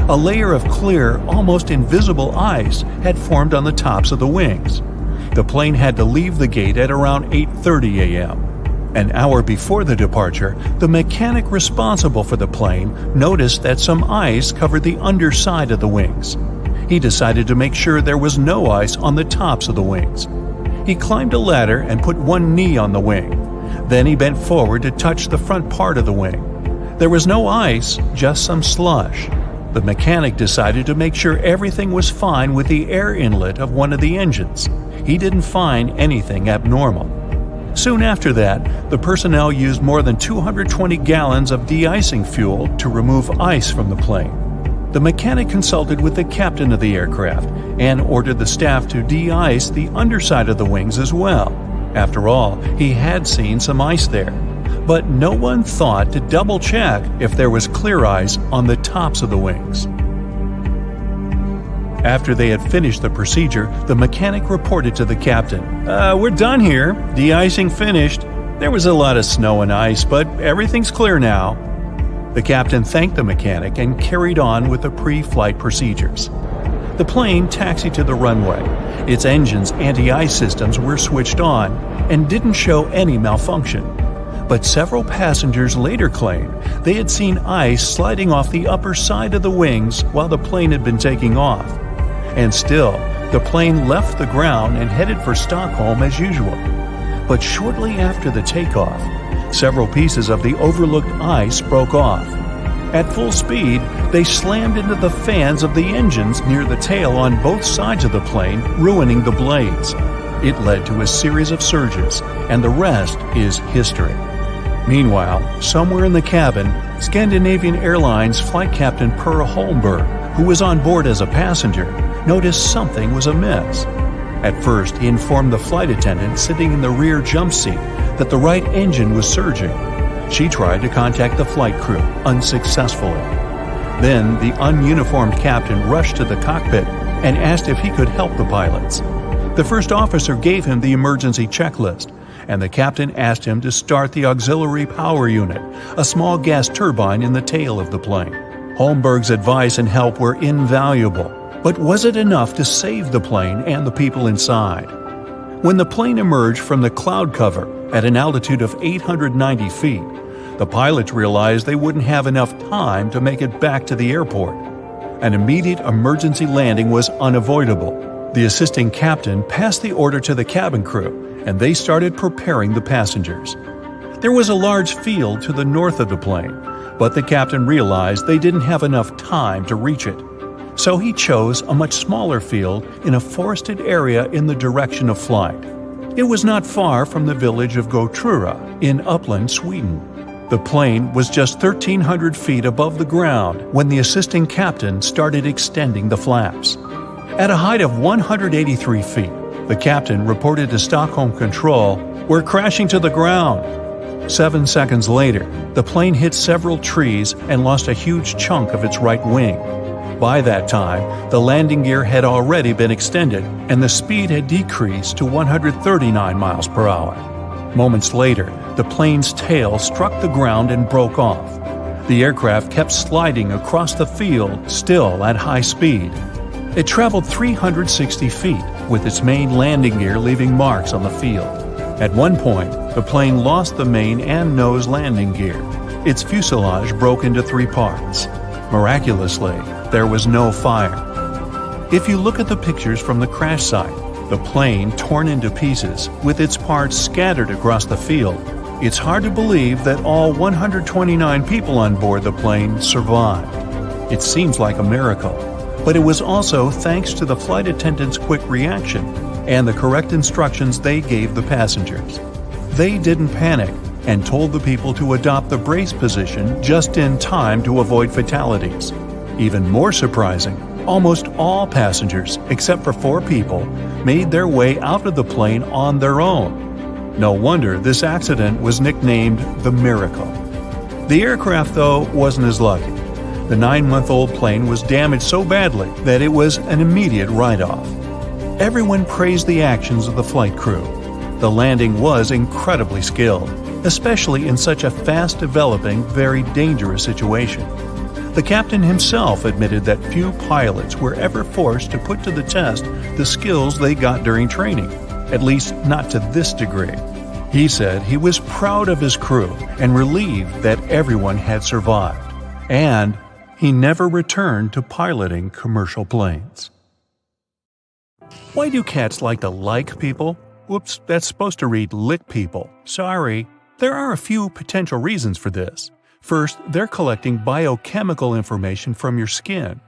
[SPEAKER 2] A layer of clear, almost invisible ice had formed on the tops of the wings. The plane had to leave the gate at around 8:30 a.m. An hour before the departure, the mechanic responsible for the plane noticed that some ice covered the underside of the wings. He decided to make sure there was no ice on the tops of the wings. He climbed a ladder and put one knee on the wing. Then he bent forward to touch the front part of the wing. There was no ice, just some slush. The mechanic decided to make sure everything was fine with the air inlet of one of the engines. He didn't find anything abnormal. Soon after that, the personnel used more than 220 gallons of de-icing fuel to remove ice from the plane. The mechanic consulted with the captain of the aircraft and ordered the staff to de-ice the underside of the wings as well. After all, he had seen some ice there. But no one thought to double-check if there was clear ice on the tops of the wings. After they had finished the procedure, the mechanic reported to the captain, "We're done here. De-icing finished. There was a lot of snow and ice, but everything's clear now." The captain thanked the mechanic and carried on with the pre-flight procedures. The plane taxied to the runway. Its engine's anti-ice systems were switched on and didn't show any malfunction. But several passengers later claimed they had seen ice sliding off the upper side of the wings while the plane had been taking off. And still, the plane left the ground and headed for Stockholm as usual. But shortly after the takeoff, several pieces of the overlooked ice broke off. At full speed, they slammed into the fans of the engines near the tail on both sides of the plane, ruining the blades. It led to a series of surges, and the rest is history. Meanwhile, somewhere in the cabin, Scandinavian Airlines flight captain Per Holmberg, who was on board as a passenger, noticed something was amiss. At first, he informed the flight attendant sitting in the rear jump seat that the right engine was surging. She tried to contact the flight crew, unsuccessfully. Then, the ununiformed captain rushed to the cockpit and asked if he could help the pilots. The first officer gave him the emergency checklist, and the captain asked him to start the auxiliary power unit, a small gas turbine in the tail of the plane. Holmberg's advice and help were invaluable, but was it enough to save the plane and the people inside? When the plane emerged from the cloud cover at an altitude of 890 feet, the pilots realized they wouldn't have enough time to make it back to the airport. An immediate emergency landing was unavoidable. The assisting captain passed the order to the cabin crew, and they started preparing the passengers. There was a large field to the north of the plane, but the captain realized they didn't have enough time to reach it. So he chose a much smaller field in a forested area in the direction of flight. It was not far from the village of Gotrura in Uppland, Sweden. The plane was just 1,300 feet above the ground when the assisting captain started extending the flaps. At a height of 183 feet, the captain reported to Stockholm Control, "We're crashing to the ground." 7 seconds later, the plane hit several trees and lost a huge chunk of its right wing. By that time, the landing gear had already been extended and the speed had decreased to 139 miles per hour. Moments later, the plane's tail struck the ground and broke off. The aircraft kept sliding across the field, still at high speed. It traveled 360 feet, with its main landing gear leaving marks on the field. At one point, the plane lost the main and nose landing gear. Its fuselage broke into 3 parts. Miraculously, there was no fire. If you look at the pictures from the crash site, the plane torn into pieces, with its parts scattered across the field, it's hard to believe that all 129 people on board the plane survived. It seems like a miracle, but it was also thanks to the flight attendants' quick reaction and the correct instructions they gave the passengers. They didn't panic and told the people to adopt the brace position just in time to avoid fatalities. Even more surprising, almost all passengers, except for 4 people, made their way out of the plane on their own. No wonder this accident was nicknamed the Miracle. The aircraft, though, wasn't as lucky. The 9-month-old plane was damaged so badly that it was an immediate write-off. Everyone praised the actions of the flight crew. The landing was incredibly skilled, especially in such a fast-developing, very dangerous situation. The captain himself admitted that few pilots were ever forced to put to the test the skills they got during training. at least not to this degree. He said he was proud of his crew and relieved that everyone had survived, and he never returned to piloting commercial planes. Why do cats like to like people? Whoops, that's supposed to read lick people. Sorry. There are a few potential reasons for this. First, they're collecting biochemical information from your skin.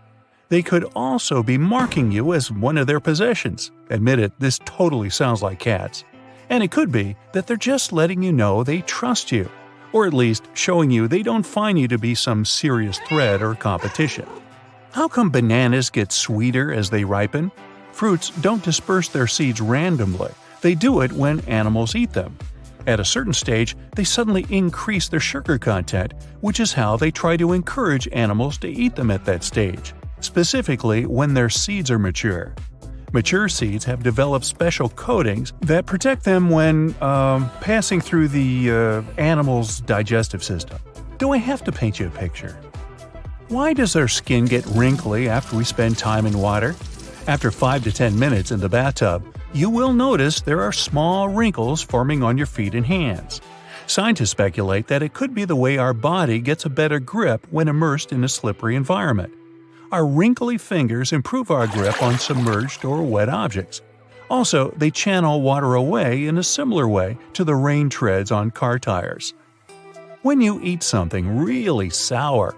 [SPEAKER 2] They could also be marking you as one of their possessions. Admit it, this totally sounds like cats. And it could be that they're just letting you know they trust you, or at least showing you they don't find you to be some serious threat or competition. How come bananas get sweeter as they ripen? Fruits don't disperse their seeds randomly. They do it when animals eat them. At a certain stage, they suddenly increase their sugar content, which is how they try to encourage animals to eat them at that stage, specifically when their seeds are mature. Mature seeds have developed special coatings that protect them when passing through the animal's digestive system. Do I have to paint you a picture? Why does our skin get wrinkly after we spend time in water? After 5 to 10 minutes in the bathtub, you will notice there are small wrinkles forming on your feet and hands. Scientists speculate that it could be the way our body gets a better grip when immersed in a slippery environment. Our wrinkly fingers improve our grip on submerged or wet objects. Also, they channel water away in a similar way to the rain treads on car tires. When you eat something really sour,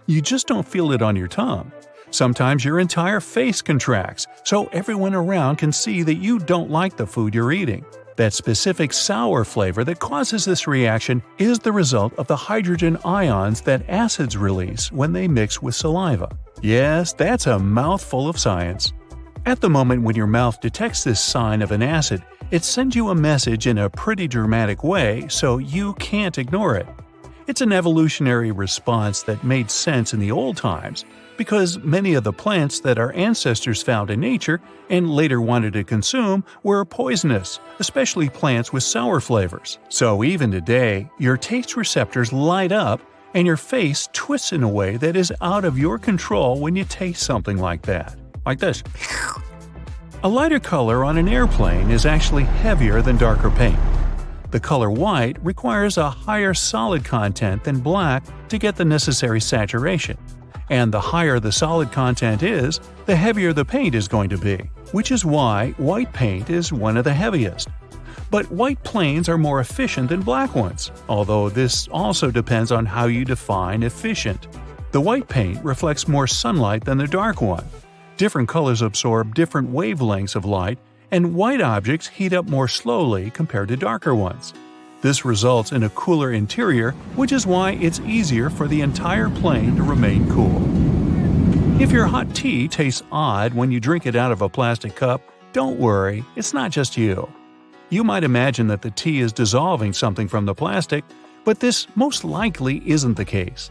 [SPEAKER 2] you just don't feel it on your tongue. Sometimes your entire face contracts, so everyone around can see that you don't like the food you're eating. That specific sour flavor that causes this reaction is the result of the hydrogen ions that acids release when they mix with saliva. Yes, that's a mouthful of science. At the moment when your mouth detects this sign of an acid, it sends you a message in a pretty dramatic way, so you can't ignore it. It's an evolutionary response that made sense in the old times, because many of the plants that our ancestors found in nature and later wanted to consume were poisonous, especially plants with sour flavors. So even today, your taste receptors light up and your face twists in a way that is out of your control when you taste something like that. Like this. A lighter color on an airplane is actually heavier than darker paint. The color white requires a higher solid content than black to get the necessary saturation. And the higher the solid content is, the heavier the paint is going to be, which is why white paint is one of the heaviest. But white planes are more efficient than black ones, although this also depends on how you define efficient. The white paint reflects more sunlight than the dark one. Different colors absorb different wavelengths of light, and white objects heat up more slowly compared to darker ones. This results in a cooler interior, which is why it's easier for the entire plane to remain cool. If your hot tea tastes odd when you drink it out of a plastic cup, don't worry, it's not just you. You might imagine that the tea is dissolving something from the plastic, but this most likely isn't the case.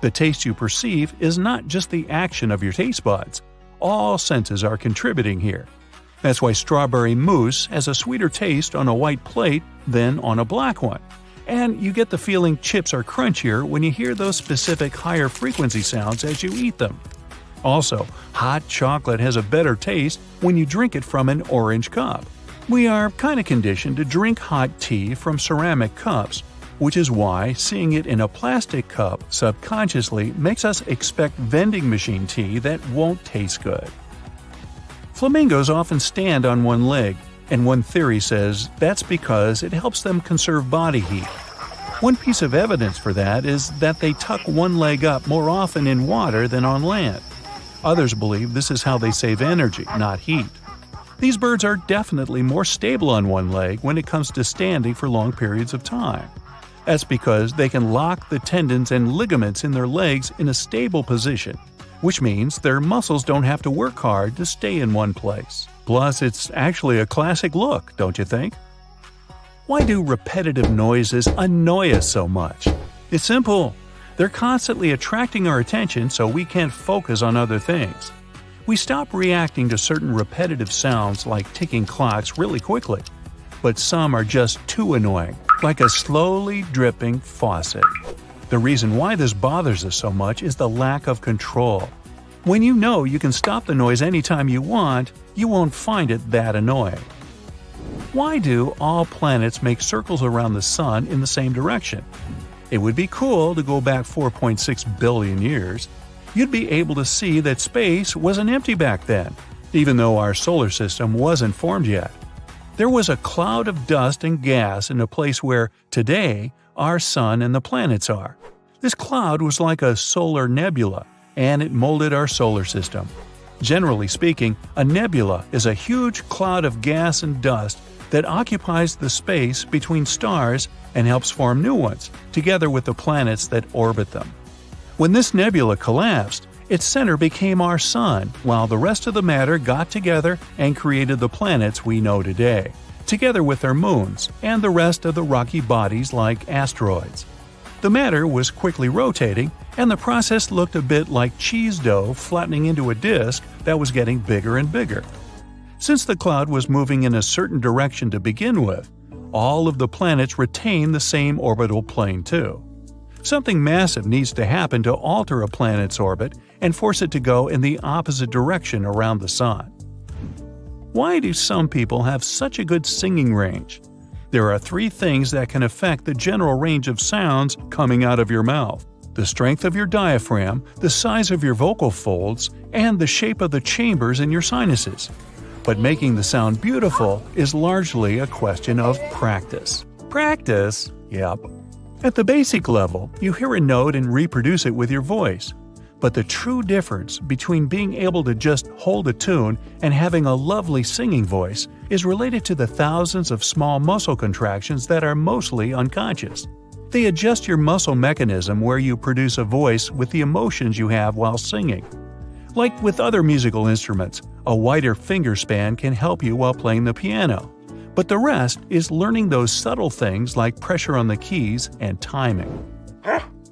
[SPEAKER 2] The taste you perceive is not just the action of your taste buds. All senses are contributing here. That's why strawberry mousse has a sweeter taste on a white plate than on a black one. And you get the feeling chips are crunchier when you hear those specific higher frequency sounds as you eat them. Also, hot chocolate has a better taste when you drink it from an orange cup. We are kind of conditioned to drink hot tea from ceramic cups, which is why seeing it in a plastic cup subconsciously makes us expect vending machine tea that won't taste good. Flamingos often stand on one leg, and one theory says that's because it helps them conserve body heat. One piece of evidence for that is that they tuck one leg up more often in water than on land. Others believe this is how they save energy, not heat. These birds are definitely more stable on one leg when it comes to standing for long periods of time. That's because they can lock the tendons and ligaments in their legs in a stable position, which means their muscles don't have to work hard to stay in one place. Plus, it's actually a classic look, don't you think? Why do repetitive noises annoy us so much? It's simple. They're constantly attracting our attention so we can't focus on other things. We stop reacting to certain repetitive sounds like ticking clocks really quickly. But some are just too annoying, like a slowly dripping faucet. The reason why this bothers us so much is the lack of control. When you know you can stop the noise anytime you want, you won't find it that annoying. Why do all planets make circles around the sun in the same direction? It would be cool to go back 4.6 billion years. You'd be able to see that space wasn't empty back then, even though our solar system wasn't formed yet. There was a cloud of dust and gas in a place where, today, our sun and the planets are. This cloud was like a solar nebula, and it molded our solar system. Generally speaking, a nebula is a huge cloud of gas and dust that occupies the space between stars and helps form new ones, together with the planets that orbit them. When this nebula collapsed, its center became our sun, while the rest of the matter got together and created the planets we know today, together with their moons and the rest of the rocky bodies like asteroids. The matter was quickly rotating, and the process looked a bit like cheese dough flattening into a disk that was getting bigger and bigger. Since the cloud was moving in a certain direction to begin with, all of the planets retain the same orbital plane too. Something massive needs to happen to alter a planet's orbit and force it to go in the opposite direction around the sun. Why do some people have such a good singing range? There are 3 things that can affect the general range of sounds coming out of your mouth: the strength of your diaphragm, the size of your vocal folds, and the shape of the chambers in your sinuses. But making the sound beautiful is largely a question of practice. Practice? Yep. At the basic level, you hear a note and reproduce it with your voice. But the true difference between being able to just hold a tune and having a lovely singing voice is related to the thousands of small muscle contractions that are mostly unconscious. They adjust your muscle mechanism where you produce a voice with the emotions you have while singing. Like with other musical instruments, a wider finger span can help you while playing the piano. But the rest is learning those subtle things like pressure on the keys and timing.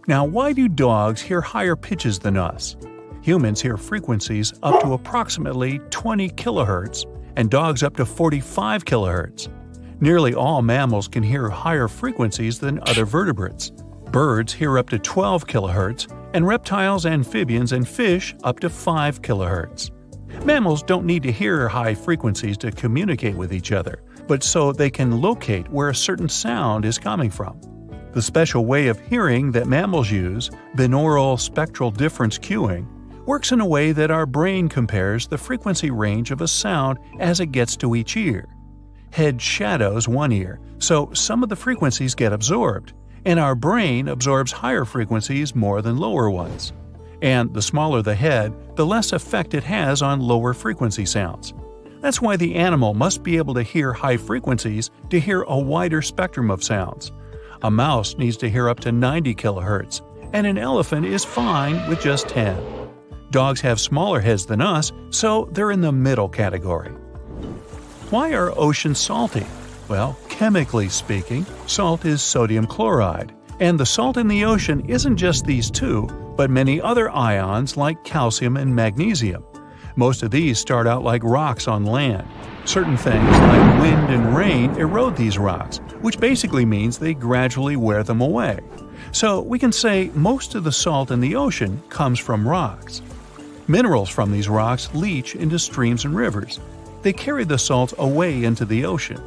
[SPEAKER 2] Now, why do dogs hear higher pitches than us? Humans hear frequencies up to approximately 20 kHz, and dogs up to 45 kHz. Nearly all mammals can hear higher frequencies than other vertebrates. Birds hear up to 12 kHz, and reptiles, amphibians, and fish up to 5 kHz. Mammals don't need to hear high frequencies to communicate with each other, but so they can locate where a certain sound is coming from. The special way of hearing that mammals use, binaural spectral difference cueing, works in a way that our brain compares the frequency range of a sound as it gets to each ear. Head shadows one ear, so some of the frequencies get absorbed, and our brain absorbs higher frequencies more than lower ones. And the smaller the head, the less effect it has on lower frequency sounds. That's why the animal must be able to hear high frequencies to hear a wider spectrum of sounds. A mouse needs to hear up to 90 kHz, and an elephant is fine with just 10. Dogs have smaller heads than us, so they're in the middle category. Why are oceans salty? Well, chemically speaking, salt is sodium chloride, and the salt in the ocean isn't just these two, but many other ions like calcium and magnesium. Most of these start out like rocks on land. Certain things like wind and rain erode these rocks, which basically means they gradually wear them away. So we can say most of the salt in the ocean comes from rocks. Minerals from these rocks leach into streams and rivers. They carry the salt away into the ocean.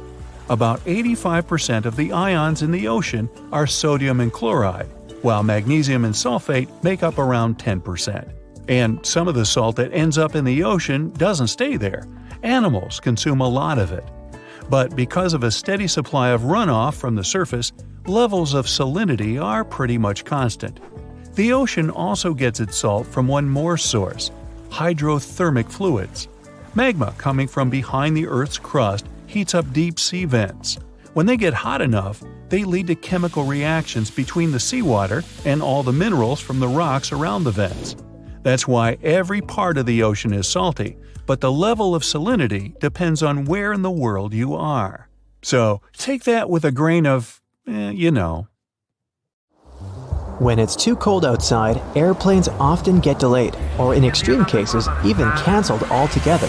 [SPEAKER 2] About 85% of the ions in the ocean are sodium and chloride, while magnesium and sulfate make up around 10%. And some of the salt that ends up in the ocean doesn't stay there. Animals consume a lot of it. But because of a steady supply of runoff from the surface, levels of salinity are pretty much constant. The ocean also gets its salt from one more source: hydrothermic fluids. Magma coming from behind the Earth's crust heats up deep sea vents. When they get hot enough, they lead to chemical reactions between the seawater and all the minerals from the rocks around the vents. That's why every part of the ocean is salty, but the level of salinity depends on where in the world you are. So take that with a grain of,
[SPEAKER 4] When it's too cold outside, airplanes often get delayed, or in extreme cases, even cancelled altogether.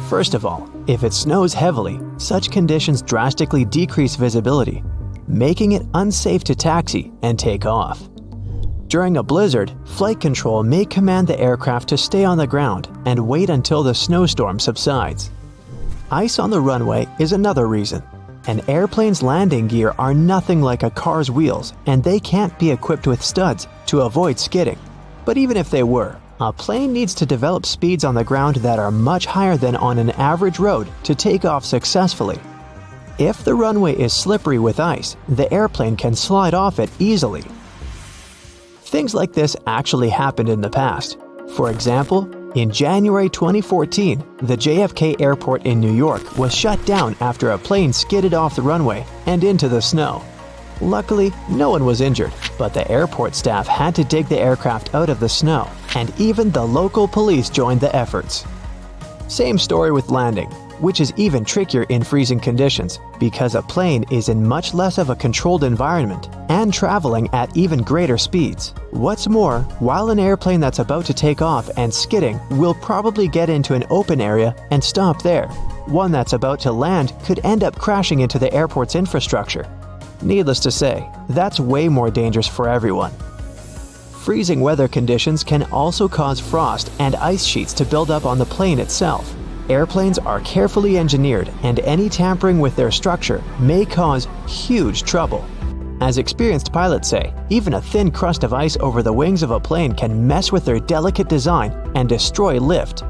[SPEAKER 4] First of all, if it snows heavily, such conditions drastically decrease visibility, making it unsafe to taxi and take off. During a blizzard, flight control may command the aircraft to stay on the ground and wait until the snowstorm subsides. Ice on the runway is another reason. An airplane's landing gear are nothing like a car's wheels, and they can't be equipped with studs to avoid skidding. But even if they were, a plane needs to develop speeds on the ground that are much higher than on an average road to take off successfully. If the runway is slippery with ice, the airplane can slide off it easily. Things like this actually happened in the past. For example, in January 2014, the JFK airport in New York was shut down after a plane skidded off the runway and into the snow. Luckily, no one was injured, but the airport staff had to dig the aircraft out of the snow, and even the local police joined the efforts. Same story with landing, which is even trickier in freezing conditions because a plane is in much less of a controlled environment and traveling at even greater speeds. What's more, while an airplane that's about to take off and skidding will probably get into an open area and stop there, one that's about to land could end up crashing into the airport's infrastructure. Needless to say, that's way more dangerous for everyone. Freezing weather conditions can also cause frost and ice sheets to build up on the plane itself. Airplanes are carefully engineered, and any tampering with their structure may cause huge trouble. As experienced pilots say, even a thin crust of ice over the wings of a plane can mess with their delicate design and destroy lift.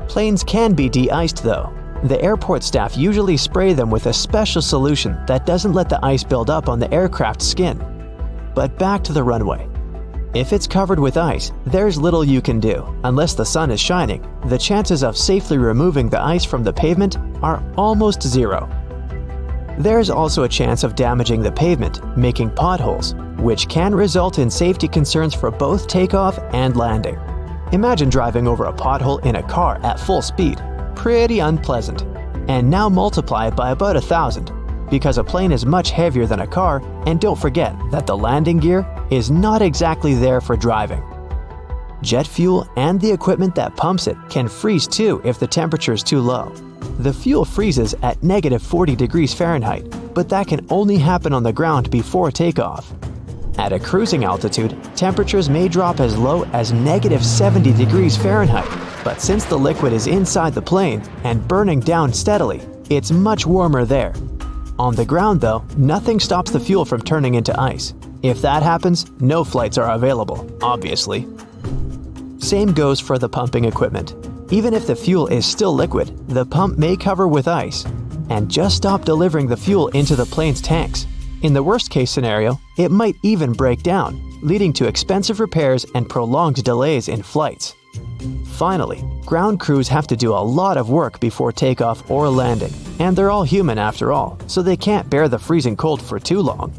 [SPEAKER 4] Planes can be de-iced though. The airport staff usually spray them with a special solution that doesn't let the ice build up on the aircraft's skin. But back to the runway. If it's covered with ice, there's little you can do. Unless the sun is shining, the chances of safely removing the ice from the pavement are almost zero. There's also a chance of damaging the pavement, making potholes, which can result in safety concerns for both takeoff and landing. Imagine driving over a pothole in a car at full speed. Pretty unpleasant. And now multiply it by about 1,000, because a plane is much heavier than a car, and don't forget that the landing gear is not exactly there for driving. Jet fuel and the equipment that pumps it can freeze too if the temperature is too low. The fuel freezes at -40 degrees Fahrenheit, but that can only happen on the ground before takeoff. At a cruising altitude, temperatures may drop as low as -70 degrees Fahrenheit, but since the liquid is inside the plane and burning down steadily, it's much warmer there. On the ground though, nothing stops the fuel from turning into ice. If that happens, no flights are available, obviously. Same goes for the pumping equipment. Even if the fuel is still liquid, the pump may cover with ice and just stop delivering the fuel into the plane's tanks. In the worst case scenario, it might even break down, leading to expensive repairs and prolonged delays in flights. Finally, ground crews have to do a lot of work before takeoff or landing, and they're all human after all, so they can't bear the freezing cold for too long.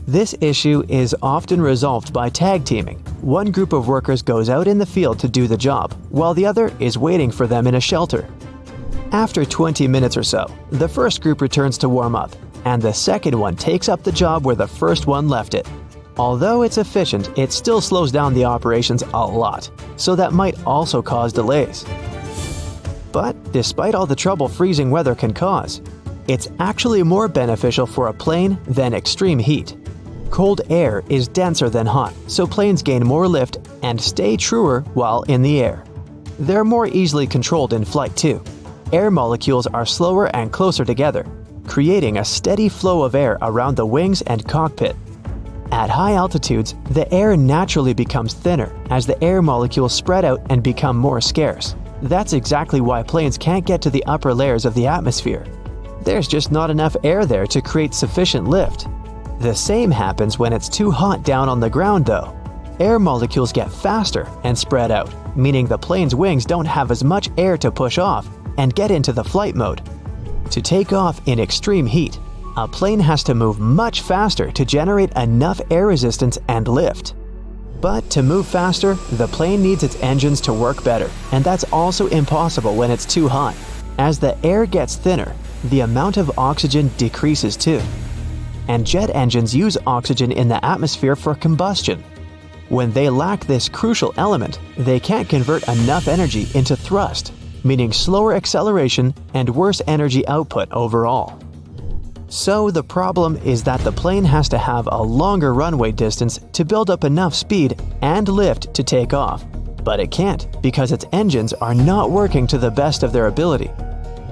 [SPEAKER 4] This issue is often resolved by tag teaming. One group of workers goes out in the field to do the job, while the other is waiting for them in a shelter. After 20 minutes or so, the first group returns to warm up, and the second one takes up the job where the first one left it. Although it's efficient, it still slows down the operations a lot, so that might also cause delays. But despite all the trouble freezing weather can cause, it's actually more beneficial for a plane than extreme heat. Cold air is denser than hot, so planes gain more lift and stay truer while in the air. They're more easily controlled in flight too. Air molecules are slower and closer together, creating a steady flow of air around the wings and cockpit. At high altitudes, the air naturally becomes thinner as the air molecules spread out and become more scarce. That's exactly why planes can't get to the upper layers of the atmosphere. There's just not enough air there to create sufficient lift. The same happens when it's too hot down on the ground though. Air molecules get faster and spread out, meaning the plane's wings don't have as much air to push off and get into the flight mode. To take off in extreme heat, a plane has to move much faster to generate enough air resistance and lift. But to move faster, the plane needs its engines to work better, and that's also impossible when it's too hot. As the air gets thinner, the amount of oxygen decreases too. And jet engines use oxygen in the atmosphere for combustion. When they lack this crucial element, they can't convert enough energy into thrust, meaning slower acceleration and worse energy output overall. So the problem is that the plane has to have a longer runway distance to build up enough speed and lift to take off. But it can't because its engines are not working to the best of their ability.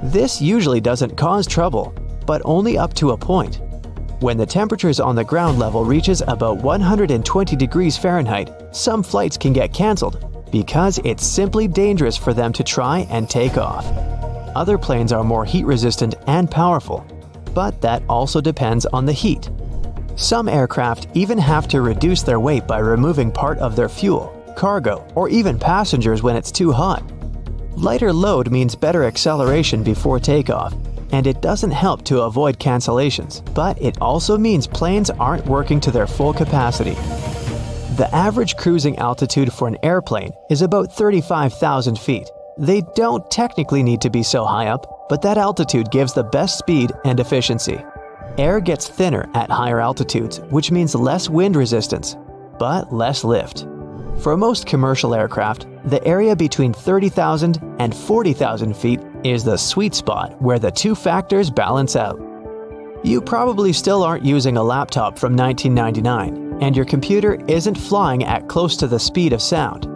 [SPEAKER 4] This usually doesn't cause trouble, but only up to a point. When the temperatures on the ground level reaches about 120 degrees Fahrenheit, some flights can get cancelled because it's simply dangerous for them to try and take off. Other planes are more heat-resistant and powerful, but that also depends on the heat. Some aircraft even have to reduce their weight by removing part of their fuel, cargo, or even passengers when it's too hot. Lighter load means better acceleration before takeoff, and it doesn't help to avoid cancellations, but it also means planes aren't working to their full capacity. The average cruising altitude for an airplane is about 35,000 feet. They don't technically need to be so high up, but that altitude gives the best speed and efficiency. Air gets thinner at higher altitudes, which means less wind resistance, but less lift. For most commercial aircraft, the area between 30,000 and 40,000 feet is the sweet spot where the two factors balance out. You probably still aren't using a laptop from 1999, and your computer isn't flying at close to the speed of sound.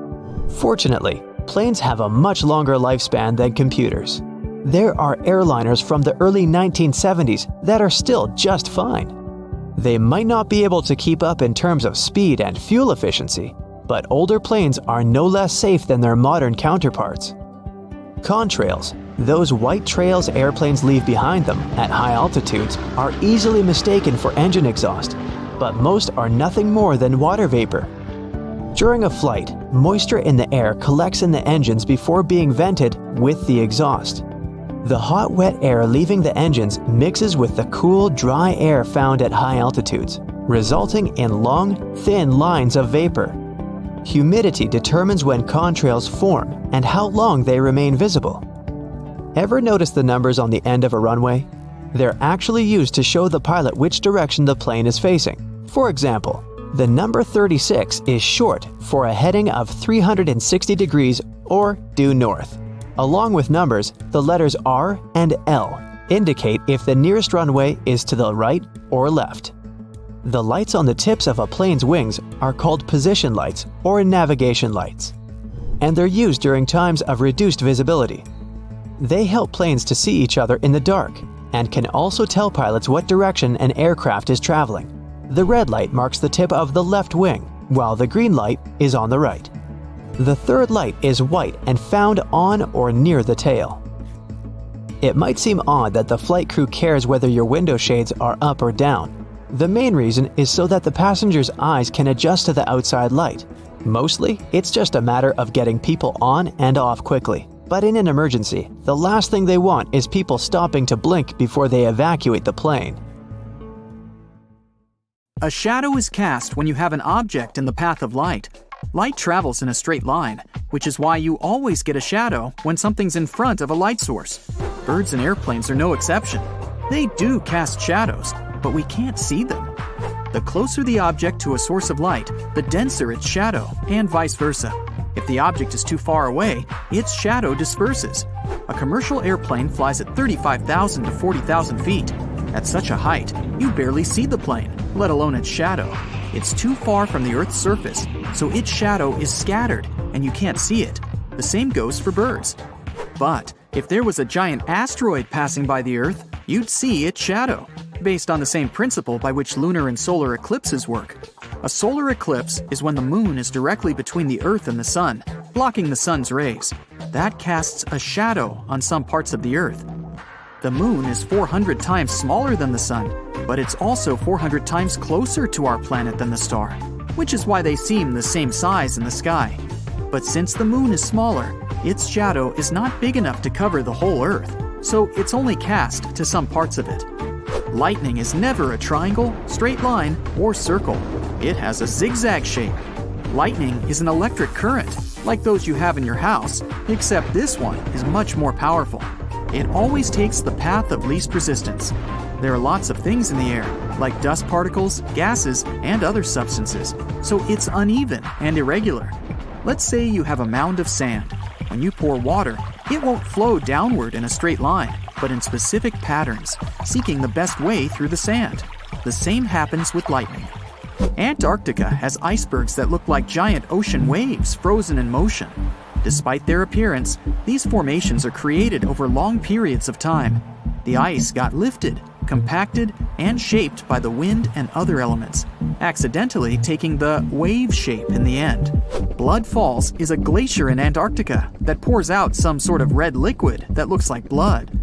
[SPEAKER 4] Fortunately, planes have a much longer lifespan than computers. There are airliners from the early 1970s that are still just fine. They might not be able to keep up in terms of speed and fuel efficiency, but older planes are no less safe than their modern counterparts. Contrails, those white trails airplanes leave behind them at high altitudes, are easily mistaken for engine exhaust, but most are nothing more than water vapor. During a flight, moisture in the air collects in the engines before being vented with the exhaust. The hot, wet air leaving the engines mixes with the cool, dry air found at high altitudes, resulting in long, thin lines of vapor. Humidity determines when contrails form and how long they remain visible. Ever notice the numbers on the end of a runway? They're actually used to show the pilot which direction the plane is facing. For example, the number 36 is short for a heading of 360 degrees or due north. Along with numbers, the letters R and L indicate if the nearest runway is to the right or left. The lights on the tips of a plane's wings are called position lights or navigation lights, and they're used during times of reduced visibility. They help planes to see each other in the dark and can also tell pilots what direction an aircraft is traveling. The red light marks the tip of the left wing, while the green light is on the right. The third light is white and found on or near the tail. It might seem odd that the flight crew cares whether your window shades are up or down. The main reason is so that the passenger's eyes can adjust to the outside light. Mostly, it's just a matter of getting people on and off quickly. But in an emergency, the last thing they want is people stopping to blink before they evacuate the plane.
[SPEAKER 3] A shadow is cast when you have an object in the path of light. Light travels in a straight line, which is why you always get a shadow when something's in front of a light source. Birds and airplanes are no exception. They do cast shadows, but we can't see them. The closer the object to a source of light, the denser its shadow, and vice versa. If the object is too far away, its shadow disperses. A commercial airplane flies at 35,000 to 40,000 feet. At such a height, you barely see the plane, let alone its shadow. It's too far from the Earth's surface, so its shadow is scattered, and you can't see it. The same goes for birds. But if there was a giant asteroid passing by the Earth, you'd see its shadow, based on the same principle by which lunar and solar eclipses work. A solar eclipse is when the moon is directly between the Earth and the sun, blocking the sun's rays. That casts a shadow on some parts of the Earth. The moon is 400 times smaller than the sun, but it's also 400 times closer to our planet than the star, which is why they seem the same size in the sky. But since the moon is smaller, its shadow is not big enough to cover the whole Earth, so it's only cast to some parts of it. Lightning is never a triangle, straight line, or circle. It has a zigzag shape. Lightning is an electric current, like those you have in your house, except this one is much more powerful. It always takes the path of least resistance. There are lots of things in the air, like dust particles, gases, and other substances, so it's uneven and irregular. Let's say you have a mound of sand. When you pour water, it won't flow downward in a straight line, but in specific patterns, seeking the best way through the sand. The same happens with lightning. Antarctica has icebergs that look like giant ocean waves frozen in motion. Despite their appearance, these formations are created over long periods of time. The ice got lifted, compacted, and shaped by the wind and other elements, accidentally taking the wave shape in the end. Blood Falls is a glacier in Antarctica that pours out some sort of red liquid that looks like blood.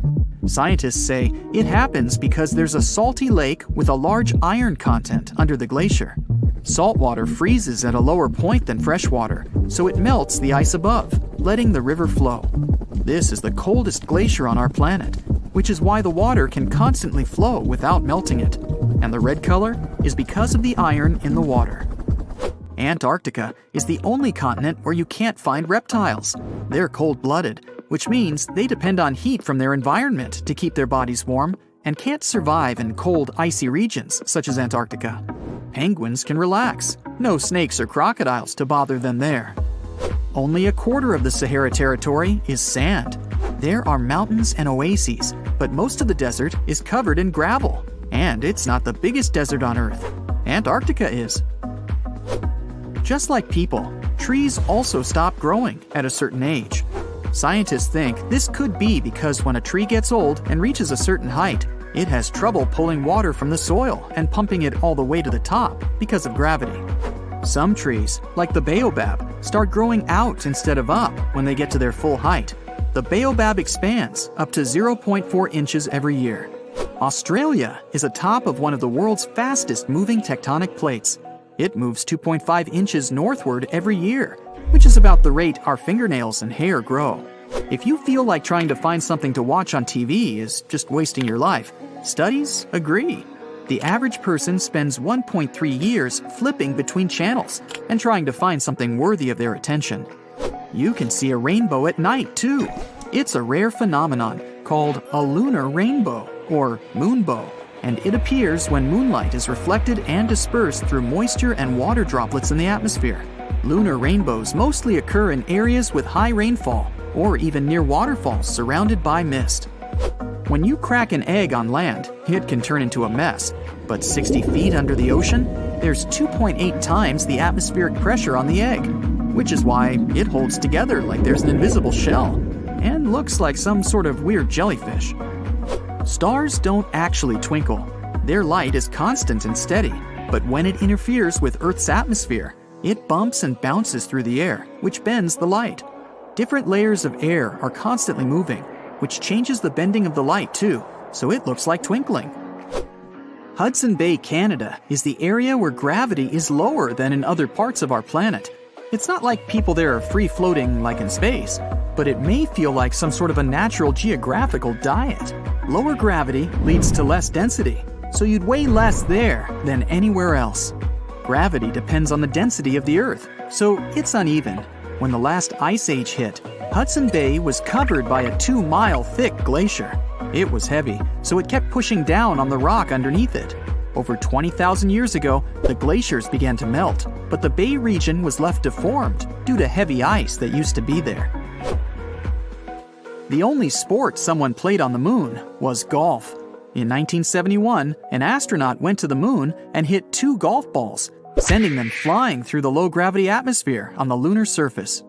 [SPEAKER 3] Scientists say it happens because there's a salty lake with a large iron content under the glacier. Salt water freezes at a lower point than fresh water, so it melts the ice above, letting the river flow. This is the coldest glacier on our planet, which is why the water can constantly flow without melting it. And the red color is because of the iron in the water. Antarctica is the only continent where you can't find reptiles. They're cold-blooded, which means they depend on heat from their environment to keep their bodies warm and can't survive in cold, icy regions such as Antarctica. Penguins can relax. No snakes or crocodiles to bother them there. Only a quarter of the Sahara territory is sand. There are mountains and oases, but most of the desert is covered in gravel. And it's not the biggest desert on Earth. Antarctica is. Just like people, trees also stop growing at a certain age. Scientists think this could be because when a tree gets old and reaches a certain height, it has trouble pulling water from the soil and pumping it all the way to the top because of gravity. Some trees, like the baobab, start growing out instead of up when they get to their full height. The baobab expands up to 0.4 inches every year. Australia is atop of one of the world's fastest moving tectonic plates. It moves 2.5 inches northward every year, which is about the rate our fingernails and hair grow. If you feel like trying to find something to watch on TV is just wasting your life, studies agree. The average person spends 1.3 years flipping between channels and trying to find something worthy of their attention. You can see a rainbow at night, too. It's a rare phenomenon called a lunar rainbow, or moonbow, and it appears when moonlight is reflected and dispersed through moisture and water droplets in the atmosphere. Lunar rainbows mostly occur in areas with high rainfall, or even near waterfalls surrounded by mist. When you crack an egg on land, it can turn into a mess, but 60 feet under the ocean, there's 2.8 times the atmospheric pressure on the egg, which is why it holds together like there's an invisible shell, and looks like some sort of weird jellyfish. Stars don't actually twinkle. Their light is constant and steady, but when it interferes with Earth's atmosphere, it bumps and bounces through the air, which bends the light. Different layers of air are constantly moving, which changes the bending of the light too, so it looks like twinkling. Hudson Bay, Canada is the area where gravity is lower than in other parts of our planet. It's not like people there are free-floating like in space, but it may feel like some sort of a natural geographical diet. Lower gravity leads to less density, so you'd weigh less there than anywhere else. Gravity depends on the density of the Earth, so it's uneven. When the last ice age hit, Hudson Bay was covered by a 2-mile thick glacier. It was heavy, so it kept pushing down on the rock underneath it. Over 20,000 years ago, the glaciers began to melt, but the Bay region was left deformed due to heavy ice that used to be there. The only sport someone played on the moon was golf. In 1971, an astronaut went to the moon and hit 2 golf balls, sending them flying through the low-gravity atmosphere on the lunar surface.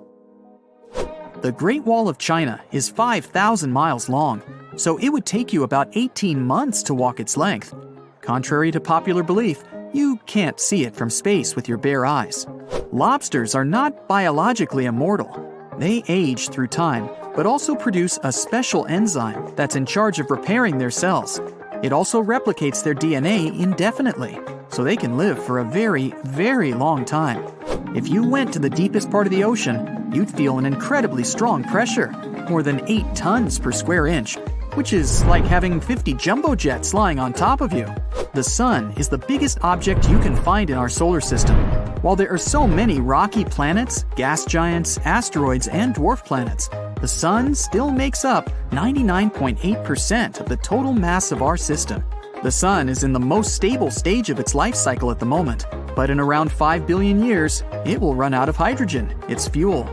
[SPEAKER 3] The Great Wall of China is 5,000 miles long, so it would take you about 18 months to walk its length. Contrary to popular belief, you can't see it from space with your bare eyes. Lobsters are not biologically immortal. They age through time, but also produce a special enzyme that's in charge of repairing their cells. It also replicates their DNA indefinitely, so they can live for a very, very long time. If you went to the deepest part of the ocean, you'd feel an incredibly strong pressure, more than 8 tons per square inch, which is like having 50 jumbo jets lying on top of you. The sun is the biggest object you can find in our solar system. While there are so many rocky planets, gas giants, asteroids, and dwarf planets, the sun still makes up 99.8% of the total mass of our system. The sun is in the most stable stage of its life cycle at the moment, but in around 5 billion years, it will run out of hydrogen, its fuel.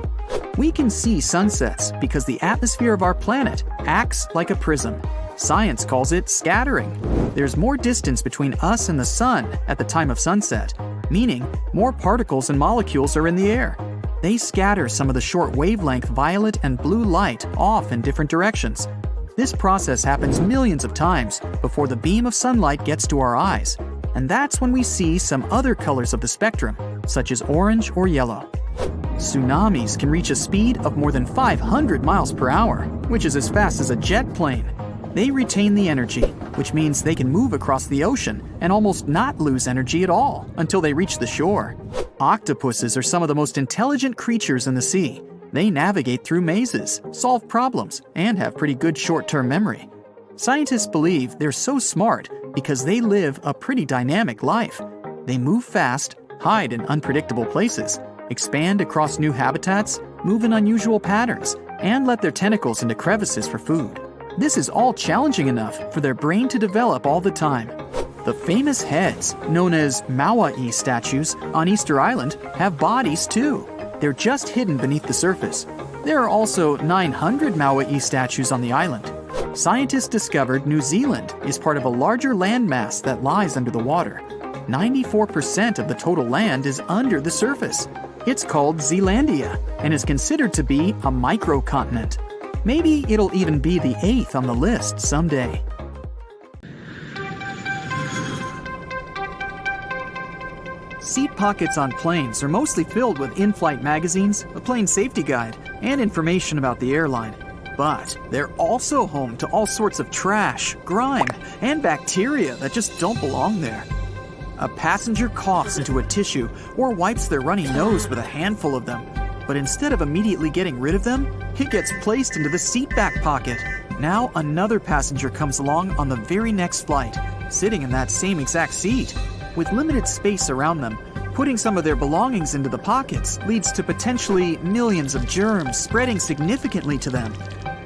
[SPEAKER 3] We can see sunsets because the atmosphere of our planet acts like a prism. Science calls it scattering. There's more distance between us and the sun at the time of sunset, meaning more particles and molecules are in the air. They scatter some of the short wavelength violet and blue light off in different directions. This process happens millions of times before the beam of sunlight gets to our eyes, and that's when we see some other colors of the spectrum, such as orange or yellow. Tsunamis can reach a speed of more than 500 miles per hour, which is as fast as a jet plane. They retain the energy, which means they can move across the ocean and almost not lose energy at all until they reach the shore. Octopuses are some of the most intelligent creatures in the sea. They navigate through mazes, solve problems, and have pretty good short-term memory. Scientists believe they're so smart because they live a pretty dynamic life. They move fast, hide in unpredictable places, expand across new habitats, move in unusual patterns, and let their tentacles into crevices for food. This is all challenging enough for their brain to develop all the time. The famous heads, known as Maui statues on Easter Island, have bodies too. They're just hidden beneath the surface. There are also 900 Maui statues on the island. Scientists discovered New Zealand is part of a larger landmass that lies under the water. 94% of the total land is under the surface. It's called Zealandia and is considered to be a microcontinent. Maybe it'll even be the 8th on the list someday. Seat pockets on planes are mostly filled with in-flight magazines, a plane safety guide, and information about the airline. But they're also home to all sorts of trash, grime, and bacteria that just don't belong there. A passenger coughs into a tissue or wipes their runny nose with a handful of them. But instead of immediately getting rid of them, it gets placed into the seat back pocket. Now another passenger comes along on the very next flight, sitting in that same exact seat. With limited space around them, putting some of their belongings into the pockets leads to potentially millions of germs spreading significantly to them.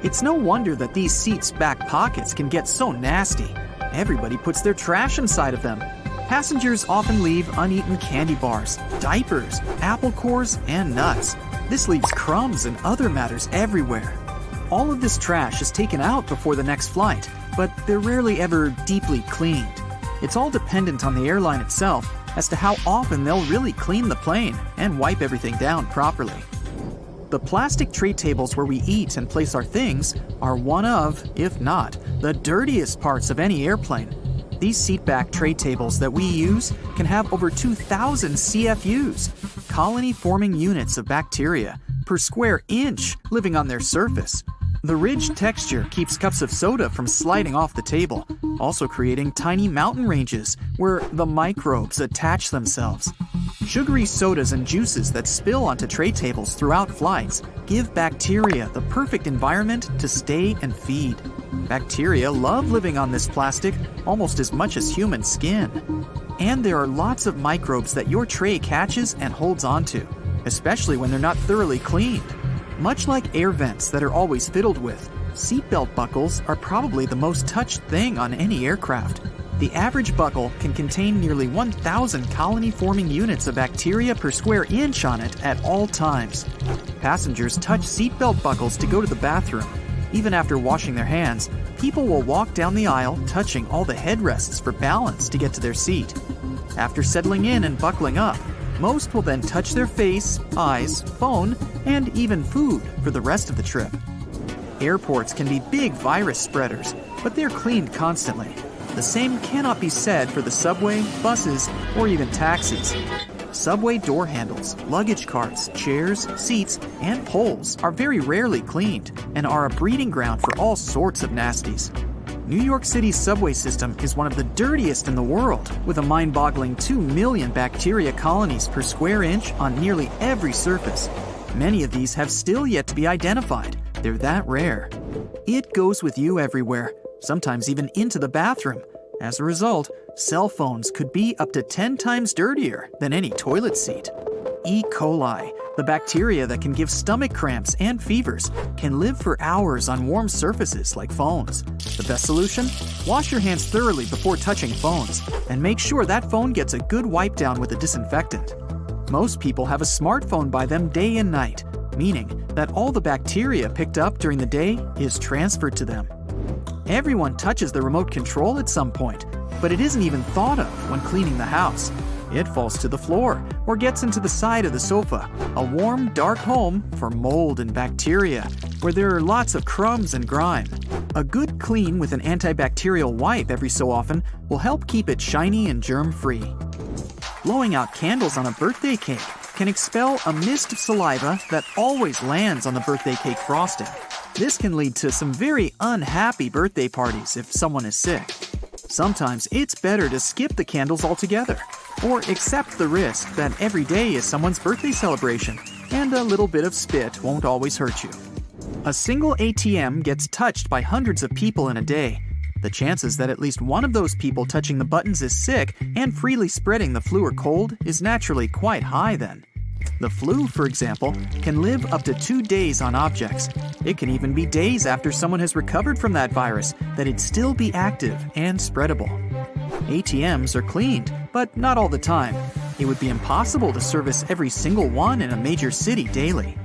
[SPEAKER 3] It's no wonder that these seats' back pockets can get so nasty. Everybody puts their trash inside of them. Passengers often leave uneaten candy bars, diapers, apple cores, and nuts. This leaves crumbs and other matters everywhere. All of this trash is taken out before the next flight, but they're rarely ever deeply cleaned. It's all dependent on the airline itself as to how often they'll really clean the plane and wipe everything down properly. The plastic tray tables where we eat and place our things are one of, if not, the dirtiest parts of any airplane. These seatback tray tables that we use can have over 2,000 CFUs, colony-forming units of bacteria, per square inch living on their surface. The ridged texture keeps cups of soda from sliding off the table, also creating tiny mountain ranges where the microbes attach themselves. Sugary sodas and juices that spill onto tray tables throughout flights give bacteria the perfect environment to stay and feed. Bacteria love living on this plastic almost as much as human skin. And there are lots of microbes that your tray catches and holds onto, especially when they're not thoroughly cleaned. Much like air vents that are always fiddled with, seatbelt buckles are probably the most touched thing on any aircraft. The average buckle can contain nearly 1,000 colony-forming units of bacteria per square inch on it at all times. Passengers touch seatbelt buckles to go to the bathroom. Even after washing their hands, people will walk down the aisle touching all the headrests for balance to get to their seat. After settling in and buckling up, most will then touch their face, eyes, phone, and even food for the rest of the trip. Airports can be big virus spreaders, but they're cleaned constantly. The same cannot be said for the subway, buses, or even taxis. Subway door handles, luggage carts, chairs, seats, and poles are very rarely cleaned and are a breeding ground for all sorts of nasties. New York City's subway system is one of the dirtiest in the world, with a mind-boggling 2 million bacteria colonies per square inch on nearly every surface. Many of these have still yet to be identified. They're that rare. It goes with you everywhere, sometimes even into the bathroom. As a result, cell phones could be up to 10 times dirtier than any toilet seat. E. coli, the bacteria that can give stomach cramps and fevers, can live for hours on warm surfaces like phones. The best solution? Wash your hands thoroughly before touching phones, and make sure that phone gets a good wipe down with a disinfectant. Most people have a smartphone by them day and night, meaning that all the bacteria picked up during the day is transferred to them. Everyone touches the remote control at some point, but it isn't even thought of when cleaning the house. It falls to the floor or gets into the side of the sofa, a warm, dark home for mold and bacteria, where there are lots of crumbs and grime. A good clean with an antibacterial wipe every so often will help keep it shiny and germ-free. Blowing out candles on a birthday cake can expel a mist of saliva that always lands on the birthday cake frosting. This can lead to some very unhappy birthday parties if someone is sick. Sometimes it's better to skip the candles altogether, or accept the risk that every day is someone's birthday celebration, and a little bit of spit won't always hurt you. A single ATM gets touched by hundreds of people in a day. The chances that at least one of those people touching the buttons is sick and freely spreading the flu or cold is naturally quite high then. The flu, for example, can live up to 2 days on objects. It can even be days after someone has recovered from that virus that it'd still be active and spreadable. ATMs are cleaned, but not all the time. It would be impossible to service every single one in a major city daily.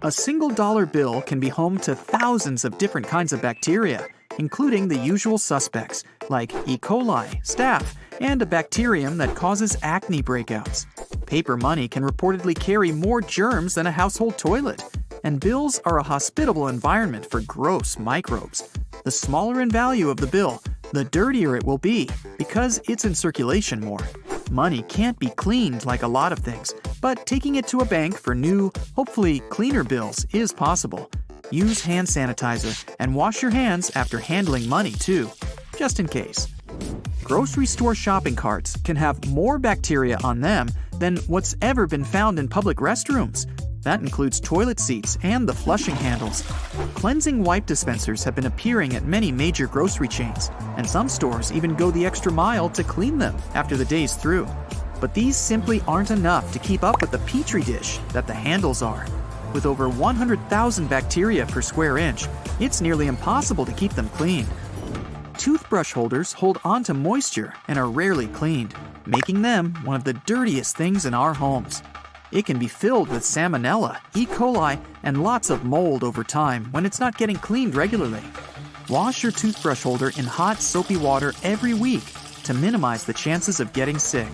[SPEAKER 3] A single dollar bill can be home to thousands of different kinds of bacteria, including the usual suspects like E. coli, staph, and a bacterium that causes acne breakouts. Paper money can reportedly carry more germs than a household toilet, and bills are a hospitable environment for gross microbes. The smaller in value of the bill, the dirtier it will be because it's in circulation more. Money can't be cleaned like a lot of things, but taking it to a bank for new, hopefully cleaner bills is possible. Use hand sanitizer and wash your hands after handling money too, just in case. Grocery store shopping carts can have more bacteria on them than what's ever been found in public restrooms. That includes toilet seats and the flushing handles. Cleansing wipe dispensers have been appearing at many major grocery chains, and some stores even go the extra mile to clean them after the day's through. But these simply aren't enough to keep up with the petri dish that the handles are. With over 100,000 bacteria per square inch, it's nearly impossible to keep them clean. Toothbrush holders hold onto moisture and are rarely cleaned, making them one of the dirtiest things in our homes. It can be filled with salmonella, E. coli, and lots of mold over time when it's not getting cleaned regularly. Wash your toothbrush holder in hot, soapy water every week to minimize the chances of getting sick.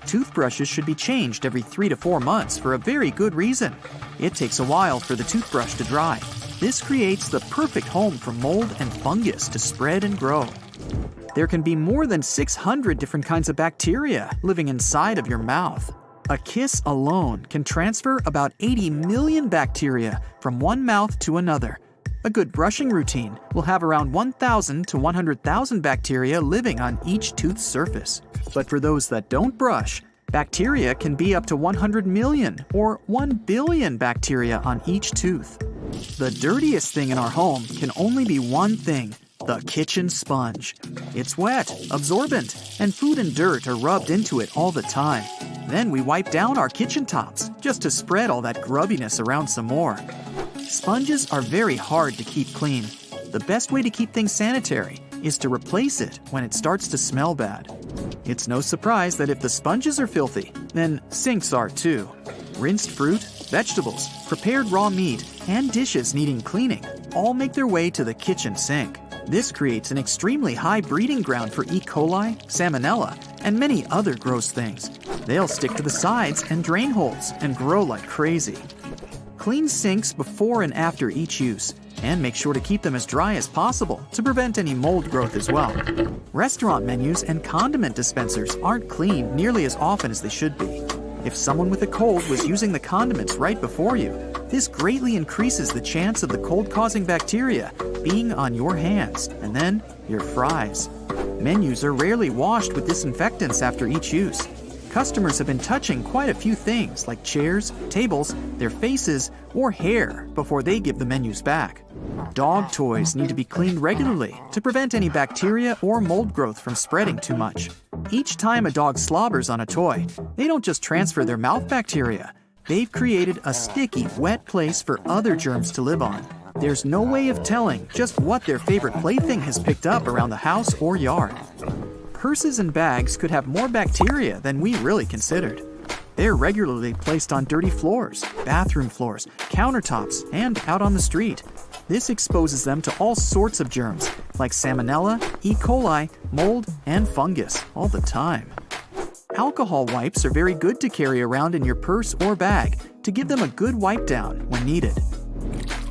[SPEAKER 3] Toothbrushes should be changed every 3 to 4 months for a very good reason. It takes a while for the toothbrush to dry. This creates the perfect home for mold and fungus to spread and grow. There can be more than 600 different kinds of bacteria living inside of your mouth. A kiss alone can transfer about 80 million bacteria from one mouth to another. A good brushing routine will have around 1,000 to 100,000 bacteria living on each tooth surface. But for those that don't brush, bacteria can be up to 100 million or 1 billion bacteria on each tooth. The dirtiest thing in our home can only be one thing: the kitchen sponge. It's wet, absorbent, and food and dirt are rubbed into it all the time. Then we wipe down our kitchen tops just to spread all that grubbiness around some more. Sponges are very hard to keep clean. The best way to keep things sanitary is to replace it when it starts to smell bad. It's no surprise that if the sponges are filthy, then sinks are too. Rinsed fruit, vegetables, prepared raw meat, and dishes needing cleaning all make their way to the kitchen sink. This creates an extremely high breeding ground for E. coli, salmonella, and many other gross things. They'll stick to the sides and drain holes and grow like crazy. Clean sinks before and after each use, and make sure to keep them as dry as possible to prevent any mold growth as well. Restaurant menus and condiment dispensers aren't cleaned nearly as often as they should be. If someone with a cold was using the condiments right before you, this greatly increases the chance of the cold-causing bacteria being on your hands and then your fries. Menus are rarely washed with disinfectants after each use. Customers have been touching quite a few things like chairs, tables, their faces, or hair before they give the menus back. Dog toys need to be cleaned regularly to prevent any bacteria or mold growth from spreading too much. Each time a dog slobbers on a toy, they don't just transfer their mouth bacteria. They've created a sticky, wet place for other germs to live on. There's no way of telling just what their favorite plaything has picked up around the house or yard. Purses and bags could have more bacteria than we really considered. They're regularly placed on dirty floors, bathroom floors, countertops, and out on the street. This exposes them to all sorts of germs, like salmonella, E. coli, mold, and fungus, all the time. Alcohol wipes are very good to carry around in your purse or bag to give them a good wipe down when needed.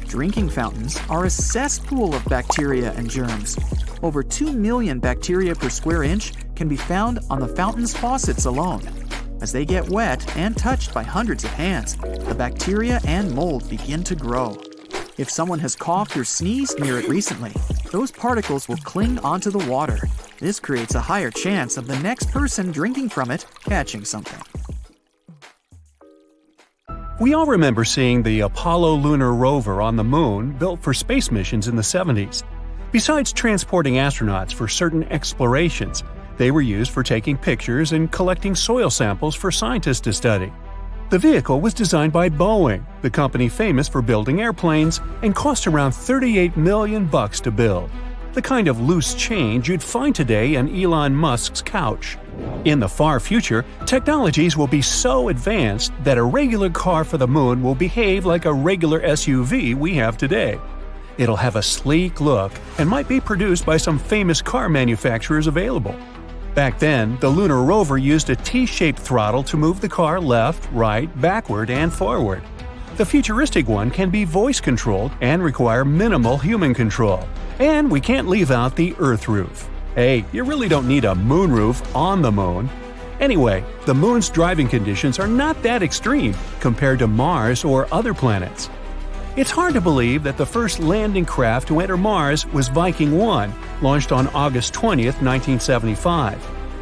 [SPEAKER 3] Drinking fountains are a cesspool of bacteria and germs. Over 2 million bacteria per square inch can be found on the fountain's faucets alone. As they get wet and touched by hundreds of hands, the bacteria and mold begin to grow. If someone has coughed or sneezed near it recently, those particles will cling onto the water. This creates a higher chance of the next person drinking from it catching something.
[SPEAKER 2] We all remember seeing the Apollo lunar rover on the moon built for space missions in the 70s. Besides transporting astronauts for certain explorations, they were used for taking pictures and collecting soil samples for scientists to study. The vehicle was designed by Boeing, the company famous for building airplanes, and cost around $38 million to build. The kind of loose change you'd find today in Elon Musk's couch. In the far future, technologies will be so advanced that a regular car for the moon will behave like a regular SUV we have today. It'll have a sleek look and might be produced by some famous car manufacturers available. Back then, the lunar rover used a T-shaped throttle to move the car left, right, backward, and forward. The futuristic one can be voice-controlled and require minimal human control. And we can't leave out the Earth roof. Hey, you really don't need a moon roof on the moon. Anyway, the moon's driving conditions are not that extreme compared to Mars or other planets. It's hard to believe that the first landing craft to enter Mars was Viking 1, launched on August 20, 1975.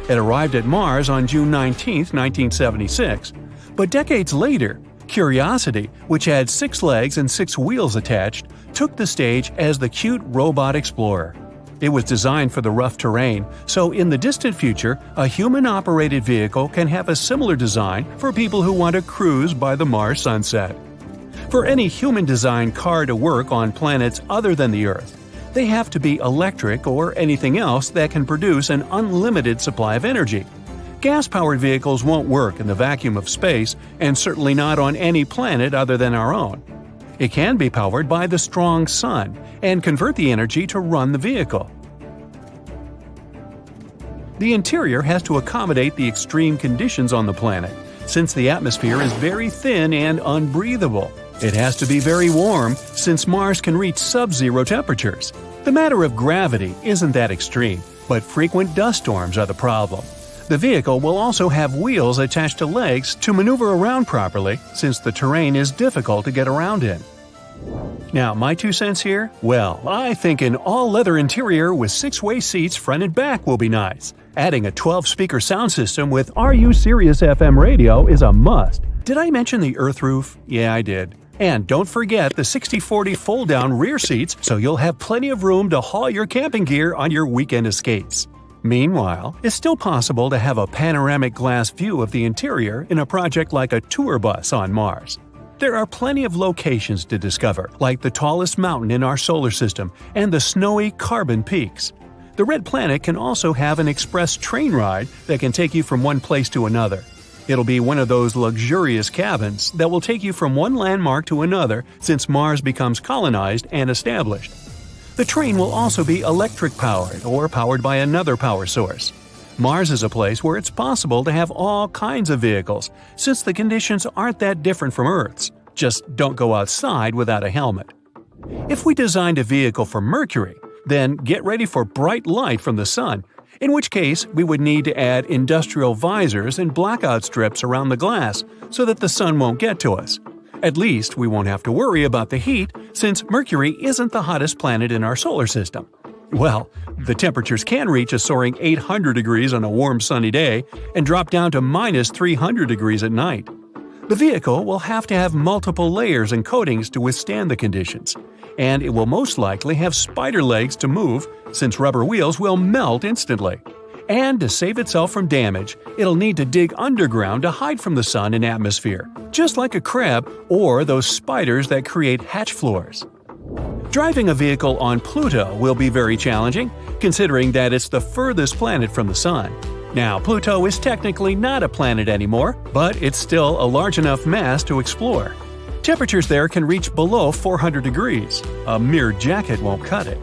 [SPEAKER 2] It arrived at Mars on June 19, 1976. But decades later, Curiosity, which had 6 legs and 6 wheels attached, took the stage as the cute robot explorer. It was designed for the rough terrain, so in the distant future, a human-operated vehicle can have a similar design for people who want to cruise by the Mars sunset. For any human-designed car to work on planets other than the Earth, they have to be electric or anything else that can produce an unlimited supply of energy. Gas-powered vehicles won't work in the vacuum of space, and certainly not on any planet other than our own. It can be powered by the strong sun and convert the energy to run the vehicle. The interior has to accommodate the extreme conditions on the planet, since the atmosphere is very thin and unbreathable. It has to be very warm, since Mars can reach sub-zero temperatures. The matter of gravity isn't that extreme, but frequent dust storms are the problem. The vehicle will also have wheels attached to legs to maneuver around properly, since the terrain is difficult to get around in. Now, my 2 cents here? Well, I think an all-leather interior with 6-way seats front and back will be nice. Adding a 12-speaker sound system with RU Sirius FM radio is a must. Did I mention the Earth roof? Yeah, I did. And don't forget the 60/40 fold-down rear seats so you'll have plenty of room to haul your camping gear on your weekend escapes. Meanwhile, it's still possible to have a panoramic glass view of the interior in a project like a tour bus on Mars. There are plenty of locations to discover, like the tallest mountain in our solar system and the snowy Carbon Peaks. The Red Planet can also have an express train ride that can take you from one place to another. It'll be one of those luxurious cabins that will take you from one landmark to another since Mars becomes colonized and established. The train will also be electric-powered or powered by another power source. Mars is a place where it's possible to have all kinds of vehicles, since the conditions aren't that different from Earth's. Just don't go outside without a helmet. If we designed a vehicle for Mercury, then get ready for bright light from the sun, in which case we would need to add industrial visors and blackout strips around the glass so that the sun won't get to us. At least we won't have to worry about the heat, since Mercury isn't the hottest planet in our solar system. Well, the temperatures can reach a soaring 800 degrees on a warm sunny day and drop down to minus 300 degrees at night. The vehicle will have to have multiple layers and coatings to withstand the conditions, and it will most likely have spider legs to move, since rubber wheels will melt instantly. And to save itself from damage, it'll need to dig underground to hide from the sun and atmosphere, just like a crab or those spiders that create hatch floors. Driving a vehicle on Pluto will be very challenging, considering that it's the furthest planet from the sun. Now, Pluto is technically not a planet anymore, but it's still a large enough mass to explore. Temperatures there can reach below 400 degrees. A mere jacket won't cut it.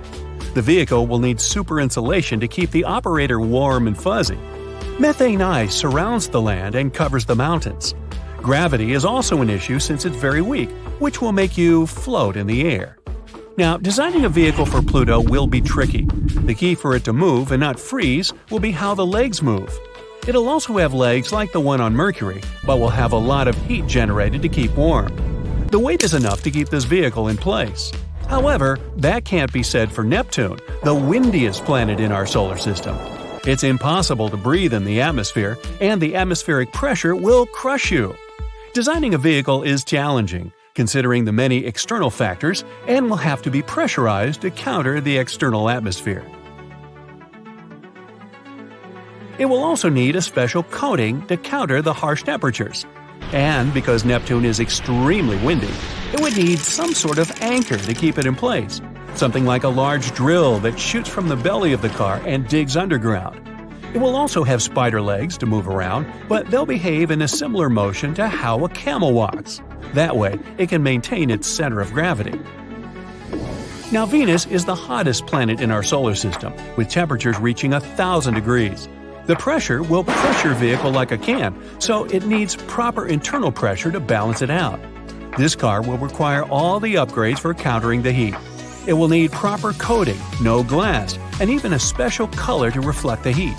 [SPEAKER 2] The vehicle will need super insulation to keep the operator warm and fuzzy. Methane ice surrounds the land and covers the mountains. Gravity is also an issue since it's very weak, which will make you float in the air. Now, designing a vehicle for Pluto will be tricky. The key for it to move and not freeze will be how the legs move. It'll also have legs like the one on Mercury, but will have a lot of heat generated to keep warm. The weight is enough to keep this vehicle in place. However, that can't be said for Neptune, the windiest planet in our solar system. It's impossible to breathe in the atmosphere, and the atmospheric pressure will crush you. Designing a vehicle is challenging, considering the many external factors, and will have to be pressurized to counter the external atmosphere. It will also need a special coating to counter the harsh temperatures. And because Neptune is extremely windy, it would need some sort of anchor to keep it in place, something like a large drill that shoots from the belly of the car and digs underground. It will also have spider legs to move around, but they'll behave in a similar motion to how a camel walks. That way, it can maintain its center of gravity. Now, Venus is the hottest planet in our solar system, with temperatures reaching 1,000 degrees. The pressure will crush your vehicle like a can, so it needs proper internal pressure to balance it out. This car will require all the upgrades for countering the heat. It will need proper coating, no glass, and even a special color to reflect the heat.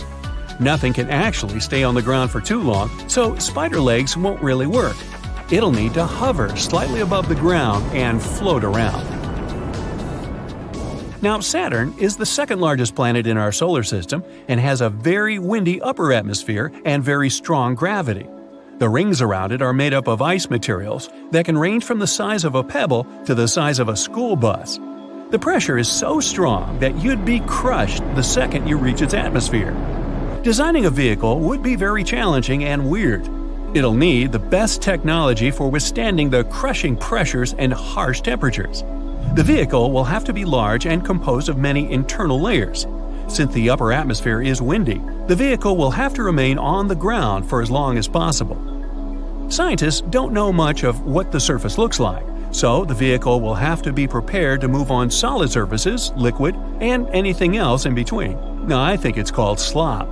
[SPEAKER 2] Nothing can actually stay on the ground for too long, so spider legs won't really work. It'll need to hover slightly above the ground and float around. Now, Saturn is the second largest planet in our solar system and has a very windy upper atmosphere and very strong gravity. The rings around it are made up of ice materials that can range from the size of a pebble to the size of a school bus. The pressure is so strong that you'd be crushed the second you reach its atmosphere. Designing a vehicle would be very challenging and weird. It'll need the best technology for withstanding the crushing pressures and harsh temperatures. The vehicle will have to be large and composed of many internal layers. Since the upper atmosphere is windy, the vehicle will have to remain on the ground for as long as possible. Scientists don't know much of what the surface looks like, so the vehicle will have to be prepared to move on solid surfaces, liquid, and anything else in between. Now, I think it's called slop.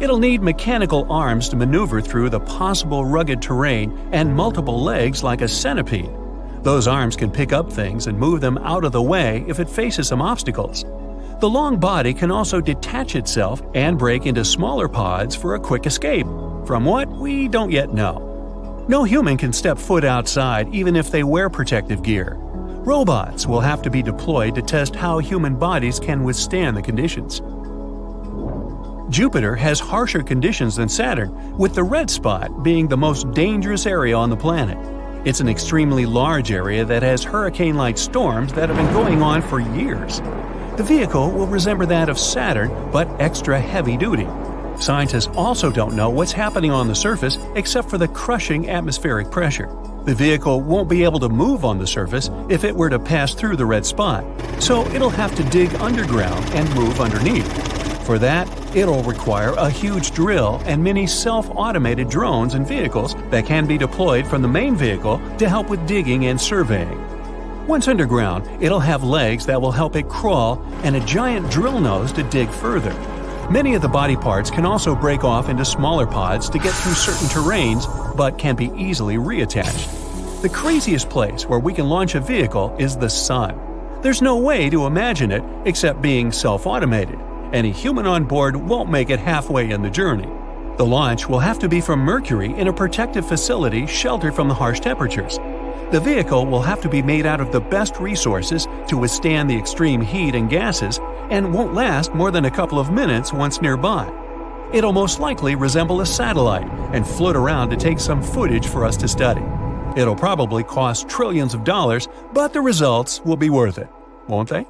[SPEAKER 2] It'll need mechanical arms to maneuver through the possible rugged terrain and multiple legs like a centipede. Those arms can pick up things and move them out of the way if it faces some obstacles. The long body can also detach itself and break into smaller pods for a quick escape. From what, we don't yet know. No human can step foot outside even if they wear protective gear. Robots will have to be deployed to test how human bodies can withstand the conditions. Jupiter has harsher conditions than Saturn, with the red spot being the most dangerous area on the planet. It's an extremely large area that has hurricane-like storms that have been going on for years. The vehicle will resemble that of Saturn, but extra heavy-duty. Scientists also don't know what's happening on the surface except for the crushing atmospheric pressure. The vehicle won't be able to move on the surface if it were to pass through the red spot, so it'll have to dig underground and move underneath. For that, it'll require a huge drill and many self-automated drones and vehicles that can be deployed from the main vehicle to help with digging and surveying. Once underground, it'll have legs that will help it crawl and a giant drill nose to dig further. Many of the body parts can also break off into smaller pods to get through certain terrains, but can be easily reattached. The craziest place where we can launch a vehicle is the Sun. There's no way to imagine it except being self-automated. Any human on board won't make it halfway in the journey. The launch will have to be from Mercury in a protective facility sheltered from the harsh temperatures. The vehicle will have to be made out of the best resources to withstand the extreme heat and gases, and won't last more than a couple of minutes once nearby. It'll most likely resemble a satellite and float around to take some footage for us to study. It'll probably cost trillions of dollars, but the results will be worth it, won't they?